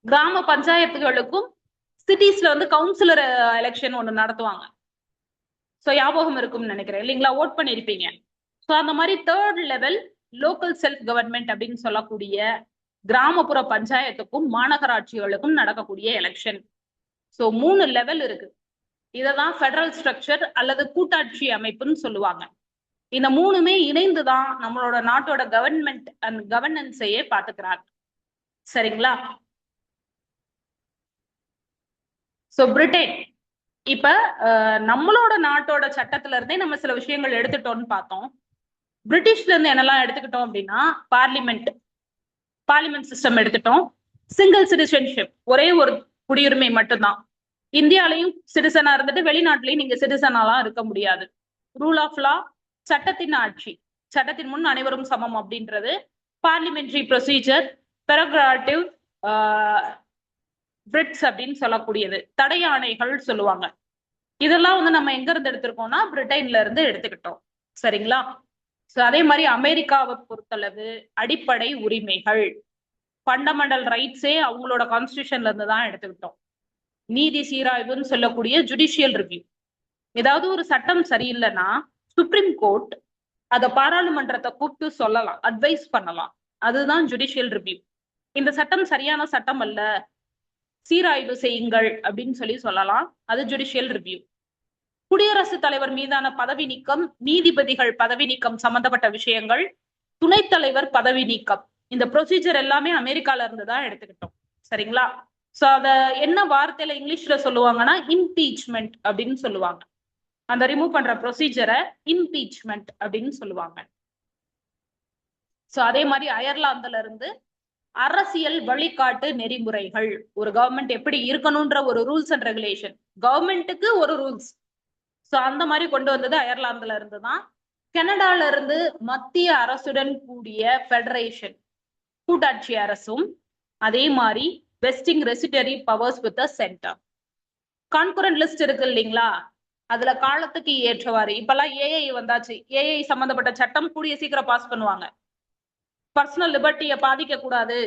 கிராம பஞ்சாயத்துகளுக்கும் சிட்டிஸ்ல வந்து கவுன்சிலர் எலெக்ஷன் ஒண்ணு நடத்துவாங்க. சோ ஞாபகம் இருக்கும்னு நினைக்கிறேன் இல்லைங்களா? ஓட் பண்ணிருப்பீங்க. சோ அந்த மாதிரி 3rd level local self government அப்படின்னு சொல்லக்கூடிய கிராமப்புற பஞ்சாயத்துக்கும் மாநகராட்சிகளுக்கும் நடக்கக்கூடிய எலெக்ஷன். சோ 3 லெவல் இருக்கு. இததான் ஃபெடரல் ஸ்ட்ரக்சர் அல்லது கூட்டாட்சி அமைப்புன்னு சொல்லுவாங்க. இந்த 3மே இணைந்துதான் நம்மளோட நாட்டோட கவர்மெண்ட் அண்ட் கவர்னன்ஸையே பாத்துக்கிறாங்க. சரிங்களா? சோ பிரிட்டன், இப்ப நம்மளோட நாட்டோட சட்டத்துல இருந்தே நம்ம சில விஷயங்கள் எடுத்துட்டோம்னு பார்த்தோம். பிரிட்டிஷ்ல இருந்து என்னெல்லாம் எடுத்துக்கிட்டோம் அப்படின்னா, பார்லிமெண்ட் சிஸ்டம் எடுத்துட்டோம். சிங்கிள் சிட்டிசன்ஷிப், ஒரே ஒரு குடியுரிமை மட்டும்தான். இந்தியாலையும் சிட்டிசனா இருந்துட்டு வெளிநாட்டிலையும் நீங்க சிட்டிசனாலாம் இருக்க முடியாது. ரூல் ஆஃப் லா, சட்டத்தின் ஆட்சி, சட்டத்தின் முன் அனைவரும் சமம் அப்படின்றது. பார்லிமெண்டரி ப்ரொசீஜர், பெரக்ராட்டிவ் பிரிட்ஸ் அப்படின்னு சொல்லக்கூடியது, தடை ஆணைகள் சொல்லுவாங்க. இதெல்லாம் வந்து நம்ம எங்க இருந்து எடுத்திருக்கோம்னா பிரிட்டன்ல இருந்து எடுத்துக்கிட்டோம். சரிங்களா? சோ அதே மாதிரி அமெரிக்காவை பொறுத்தளவு அடிப்படை உரிமைகள், ஃபண்டமெண்டல் ரைட்ஸே அவங்களோட கான்ஸ்டிடியூஷன்ல இருந்து தான் எடுத்துக்கிட்டோம். நீதி சீராய்வுன்னு சொல்லக்கூடிய ஜுடிஷியல் ரிவ்யூ, ஏதாவது ஒரு சட்டம் சரியில்லைன்னா சுப்ரீம் கோர்ட் அத பாராளுமன்றத்தை கூப்பிட்டு சொல்லலாம், அட்வைஸ் பண்ணலாம். அதுதான் ஜுடிஷியல் ரிவ்யூ. இந்த சட்டம் சரியான சட்டம் அல்ல, சீராய்வு செய்யுங்கள் அப்படின்னு சொல்லலாம். அது ஜுடிஷியல் ரிவ்யூ. குடியரசுத் தலைவர் மீதான பதவி நீக்கம், நீதிபதிகள் பதவி நீக்கம் சம்பந்தப்பட்ட விஷயங்கள், துணைத் தலைவர் பதவி நீக்கம், இந்த ப்ரொசீஜர் எல்லாமே அமெரிக்கால இருந்து தான் எடுத்துக்கிட்டோம். சரிங்களா? சோ அத என்ன வார்த்தையில இங்கிலீஷ்ல சொல்லுவாங்கன்னா இம்பீச்மெண்ட் அப்படின்னு சொல்லுவாங்க. அந்த ரிமூவ் பண்ற ப்ரொசீஜரை இம்பீச்மெண்ட் அப்படின்னு சொல்லுவாங்க. சோ அதே மாதிரி அயர்லாந்துல இருந்து அரசியல் வழிகாட்டு நெறிமுறைகள். ஒரு கவர்மெண்ட் எப்படி இருக்கணும்ன்ற ஒரு ரூல்ஸ் அண்ட் ரெகுலேஷன். கவர்மெண்ட்டுக்கு ஒரு ரூல்ஸ். சோ அந்த மாதிரி கொண்டு வந்தது அயர்லாந்துல இருந்து தான். கனடால இருந்து மத்திய அரசுடன் கூடிய பெடரேஷன், கூட்டாட்சி அரசும், அதே மாதிரி vesting residuary powers with centre. Concurrent list இருக்கு இல்லைங்களா, அதுல காலத்துக்கு ஏற்றவாறு இப்பெல்லாம் ஏஐ வந்தாச்சு. ஏஐ சம்பந்தப்பட்ட சட்டம் கூடிய சீக்கிரம் பாஸ் பண்ணுவாங்க. பர்சனல் லிபர்ட்டியை பாதிக்க கூடாது,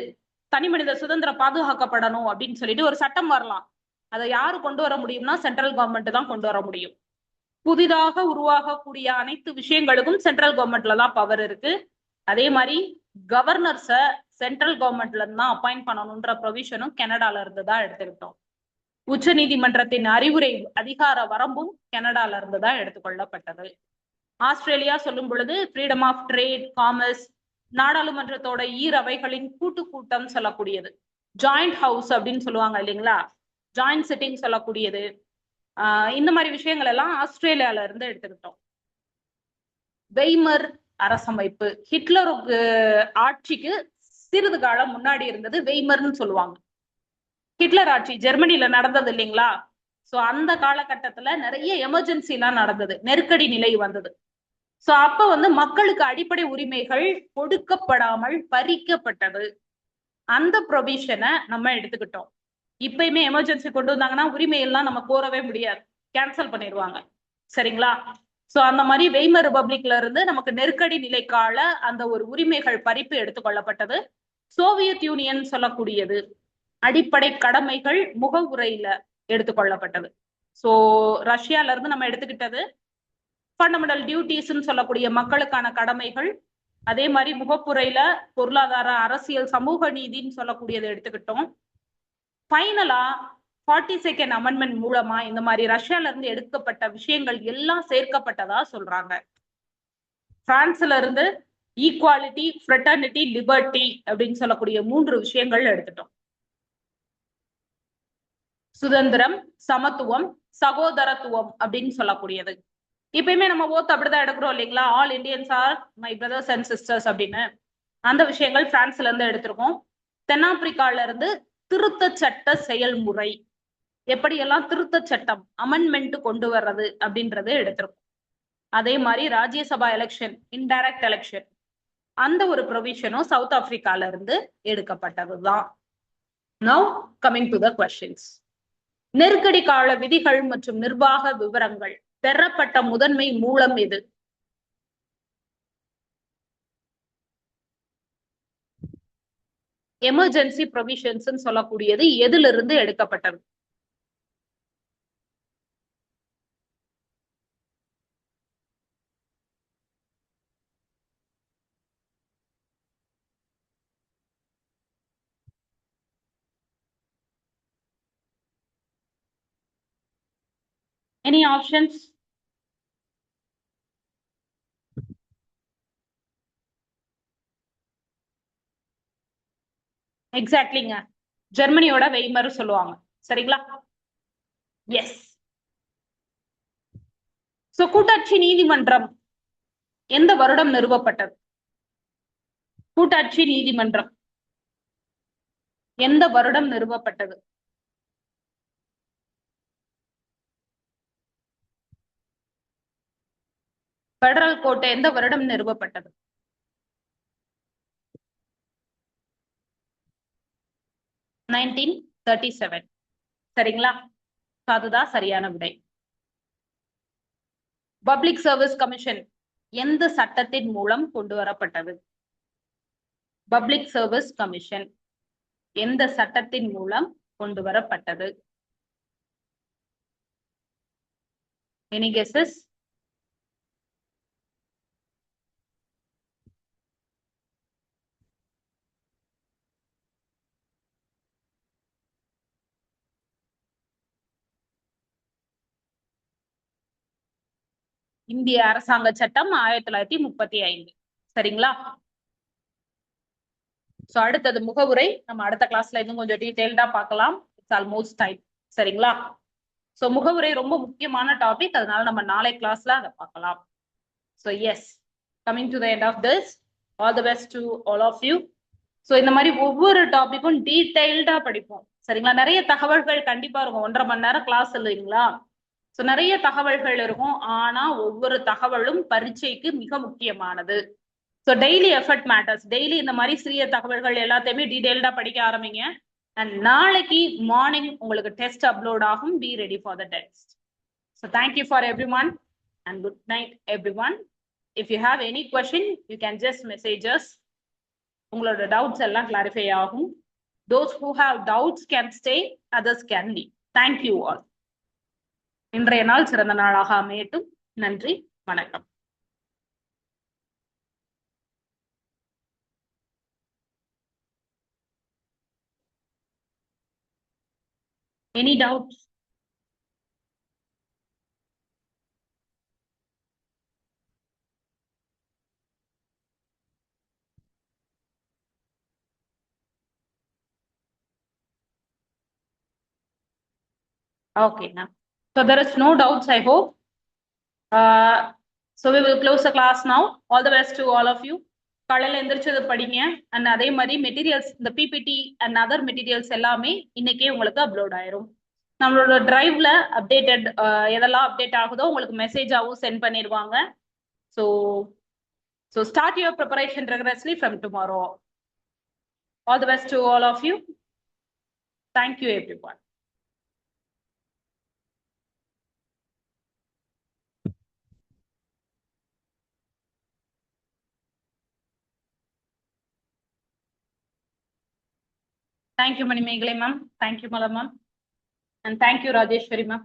தனி மனித சுதந்திரம் பாதுகாக்கப்படணும் அப்படின்னு சொல்லிட்டு ஒரு சட்டம் வரலாம். அதை யாரு கொண்டு வர முடியும்னா சென்ட்ரல் கவர்மெண்ட் தான் கொண்டு வர முடியும். புதிதாக உருவாகக்கூடிய அனைத்து விஷயங்களுக்கும் சென்ட்ரல் கவர்மெண்ட்ல தான் பவர் இருக்கு. அதே மாதிரி கவர்னர்ஸ சென்ட்ரல் கவர்மெண்ட்ல இருந்து தான் அப்பாயிண்ட் பண்ணணும்ன்ற ப்ரொவிஷனும் கனடால இருந்து தான் எடுத்துக்கிட்டோம். உச்ச நீதிமன்றத்தின் அறிவுரை அதிகார வரம்பும் கனடால இருந்து தான் எடுத்துக்கொள்ளப்பட்டது. ஆஸ்திரேலியா சொல்லும் பொழுது ஃப்ரீடம் ஆஃப் ட்ரேட், காமர்ஸ், நாடாளுமன்றத்தோட ஈரவைகளின் கூட்டம் சொல்லக்கூடியது, ஜாயிண்ட் ஹவுஸ் அப்படின்னு சொல்லுவாங்க இல்லைங்களா, ஜாயிண்ட் சிட்டிங் சொல்லக்கூடியது. இந்த மாதிரி விஷயங்கள் எல்லாம் ஆஸ்திரேலியால இருந்து எடுத்துக்கிட்டோம். வெய்மர் அரசமைப்பு, ஹிட்லருக்கு ஆட்சிக்கு சிறிது காலம் முன்னாடி இருந்தது வெய்மர்னு சொல்லுவாங்க. ஹிட்லர் ஆட்சி ஜெர்மனில நடந்தது இல்லைங்களா, சோ அந்த காலகட்டத்துல நிறைய எமர்ஜென்சி எல்லாம் நடந்தது, நெருக்கடி நிலை வந்தது. சோ அப்ப மக்களுக்கு அடிப்படை உரிமைகள் கொடுக்கப்படாமல் பறிக்கப்பட்டது. அந்த ப்ரொவிஷனை நம்ம எடுத்துக்கிட்டோம். இப்பயுமே எமர்ஜென்சி கொண்டு வந்தாங்கன்னா உரிமை எல்லாம் நம்ம கோரவே முடியாது, கேன்சல் பண்ணிடுவாங்க. சரிங்களா? சோ அந்த மாதிரி வெய்மர் ரிபப்ளிக்ல இருந்து நமக்கு நெருக்கடி நிலைக்கால அந்த ஒரு உரிமைகள் பறிப்பு எடுத்துக்கொள்ளப்பட்டது. சோவியத் யூனியன் சொல்லக்கூடியது அடிப்படை கடமைகள் முகவுரையில எடுத்துக்கொள்ளப்பட்டது. சோ ரஷ்யால இருந்து நம்ம எடுத்துக்கிட்டது ஃபண்டமெண்டல் டியூட்டிஸ்ன்னு சொல்லக்கூடிய மக்களுக்கான கடமைகள். அதே மாதிரி முகப்புரையில பொருளாதார, அரசியல், சமூக நீதின்னு சொல்லக்கூடியதை எடுத்துக்கிட்டோம். ஃபைனலா 42nd அமெண்ட்மெண்ட் மூலமா இந்த மாதிரி ரஷ்யால இருந்து எடுக்கப்பட்ட விஷயங்கள் எல்லாம் சேர்க்கப்பட்டதா சொல்றாங்க. பிரான்ஸ்ல இருந்து ஈக்குவாலிட்டி, ஃப்ரெட்டர்னிட்டி, லிபர்ட்டி அப்படின்னு சொல்லக்கூடிய 3 விஷயங்கள் எடுத்துட்டோம். சுதந்திரம், சமத்துவம், சகோதரத்துவம் அப்படின்னு சொல்லக்கூடியது. இப்பயுமே நம்ம ஓத் அப்படிதான் எடுக்கிறோம் இல்லைங்களா, all Indians are my brothers and sisters அப்படின்னு. அந்த விஷயங்கள் பிரான்ஸ்ல இருந்து எடுத்திருக்கோம். தென்னாப்பிரிக்கால இருந்து திருத்த சட்ட செயல்முறை, எப்படியெல்லாம் திருத்த சட்டம் அமெண்ட்மெண்ட் கொண்டு வர்றது அப்படின்றது எடுத்திருக்கோம். அதே மாதிரி ராஜ்யசபா எலெக்ஷன், இன்டைரக்ட் எலெக்ஷன், அந்த ஒரு ப்ரொவிஷனும் சவுத் ஆப்பிரிக்கால இருந்து எடுக்கப்பட்டதுதான். Now coming to the questions. நெருக்கடி கால விதிகள் மற்றும் நிர்வாக விவரங்கள் பெறப்பட்ட முதன்மை மூலம் எது? எமர்ஜென்சி ப்ரொவிஷன்ஸ் சொல்லக்கூடியது எதிலிருந்து எடுக்கப்பட்டது? Any options? எக்ஸாக்ட்லிங்க, ஜெர்மனியோட வெய்மர் சொல்லுவாங்க. சரிங்களா? எஸ். சோ கூட்டாட்சி நீதிமன்றம் எந்த வருடம் நிறுவப்பட்டது? கூட்டாட்சி நீதிமன்றம் எந்த வருடம் நிறுவப்பட்டது? பெடரல் கோர்ட் எந்த வருடம் நிறுவப்பட்டது? 1937. சரிங்களா? அதுதான் சரியான விடை. பப்ளிக் சர்வீஸ் கமிஷன் எந்த சட்டத்தின் மூலம் கொண்டு வரப்பட்டது? பப்ளிக் சர்வீஸ் கமிஷன் எந்த சட்டத்தின் மூலம் கொண்டு வரப்பட்டது? Any guesses? இந்திய அரசாங்க சட்டம் 1935. சரிங்களா? சோ அடுத்தது முகவுரை. நம்ம அடுத்த கிளாஸ்ல இன்னும் கொஞ்சம் டீடைல்டா பார்க்கலாம். It's almost time. சரிங்களா? சோ முகவுரை ரொம்ப முக்கியமான டாபிக், அதனால நம்ம நாளை கிளாஸ்ல அதை பார்க்கலாம். So yes, coming to the end of this, all the best to all of you. So இந்த மாதிரி ஒவ்வொரு டாபிக்கும் டீடைல்டா படிப்போம். சரிங்களா? நிறைய தகவல்கள் கண்டிப்பா இருக்கும். 1.5 மணி நேரம் கிளாஸ் இல்லைங்களா? ஸோ நிறைய தகவல்கள் இருக்கும். ஆனா ஒவ்வொரு தகவலும் பரீட்சைக்கு மிக முக்கியமானது. So daily effort matters. Daily இந்த மாதிரி சிறிய தகவல்கள் எல்லாத்தையுமே டீடைல்டா படிக்க ஆரம்பிங்க. அண்ட் நாளைக்கு மார்னிங் உங்களுக்கு டெஸ்ட் அப்லோட் ஆகும். Be ready for the test. So thank you for every one and good night every one. If you have any question you can just messages. உங்களோட டவுட்ஸ் எல்லாம் கிளாரிஃபை ஆகும். Those who have doubts can stay, others can leave. Thank you all. இன்றைய நாள் சிறந்த நாளாக அமையட்டும். நன்றி, வணக்கம். Any doubts? Okay, now. So there is no doubts, I hope. So we will close the class now. All the best to all of you. காலையில எந்திரிச்சது படிங்க. அண்ட் அதே மாதிரி மெட்டீரியல்ஸ், இந்த பிபிடி அண்ட் அதர் மெட்டீரியல்ஸ் எல்லாமே இன்னைக்கே உங்களுக்கு அப்லோட் ஆயிரும். நம்மளோட டிரைவ்ல அப்டேட்டட் எதெல்லாம் அப்டேட் ஆகுதோ உங்களுக்கு மெசேஜாவும் சென்ட் பண்ணிடுவாங்க. So start your preparation rigorously from tomorrow. All the best to all of you. Thank you, everyone. Thank you, Manimegalai ma'am. Thank you, Mala ma'am. And thank you, Rajeshwari ma'am.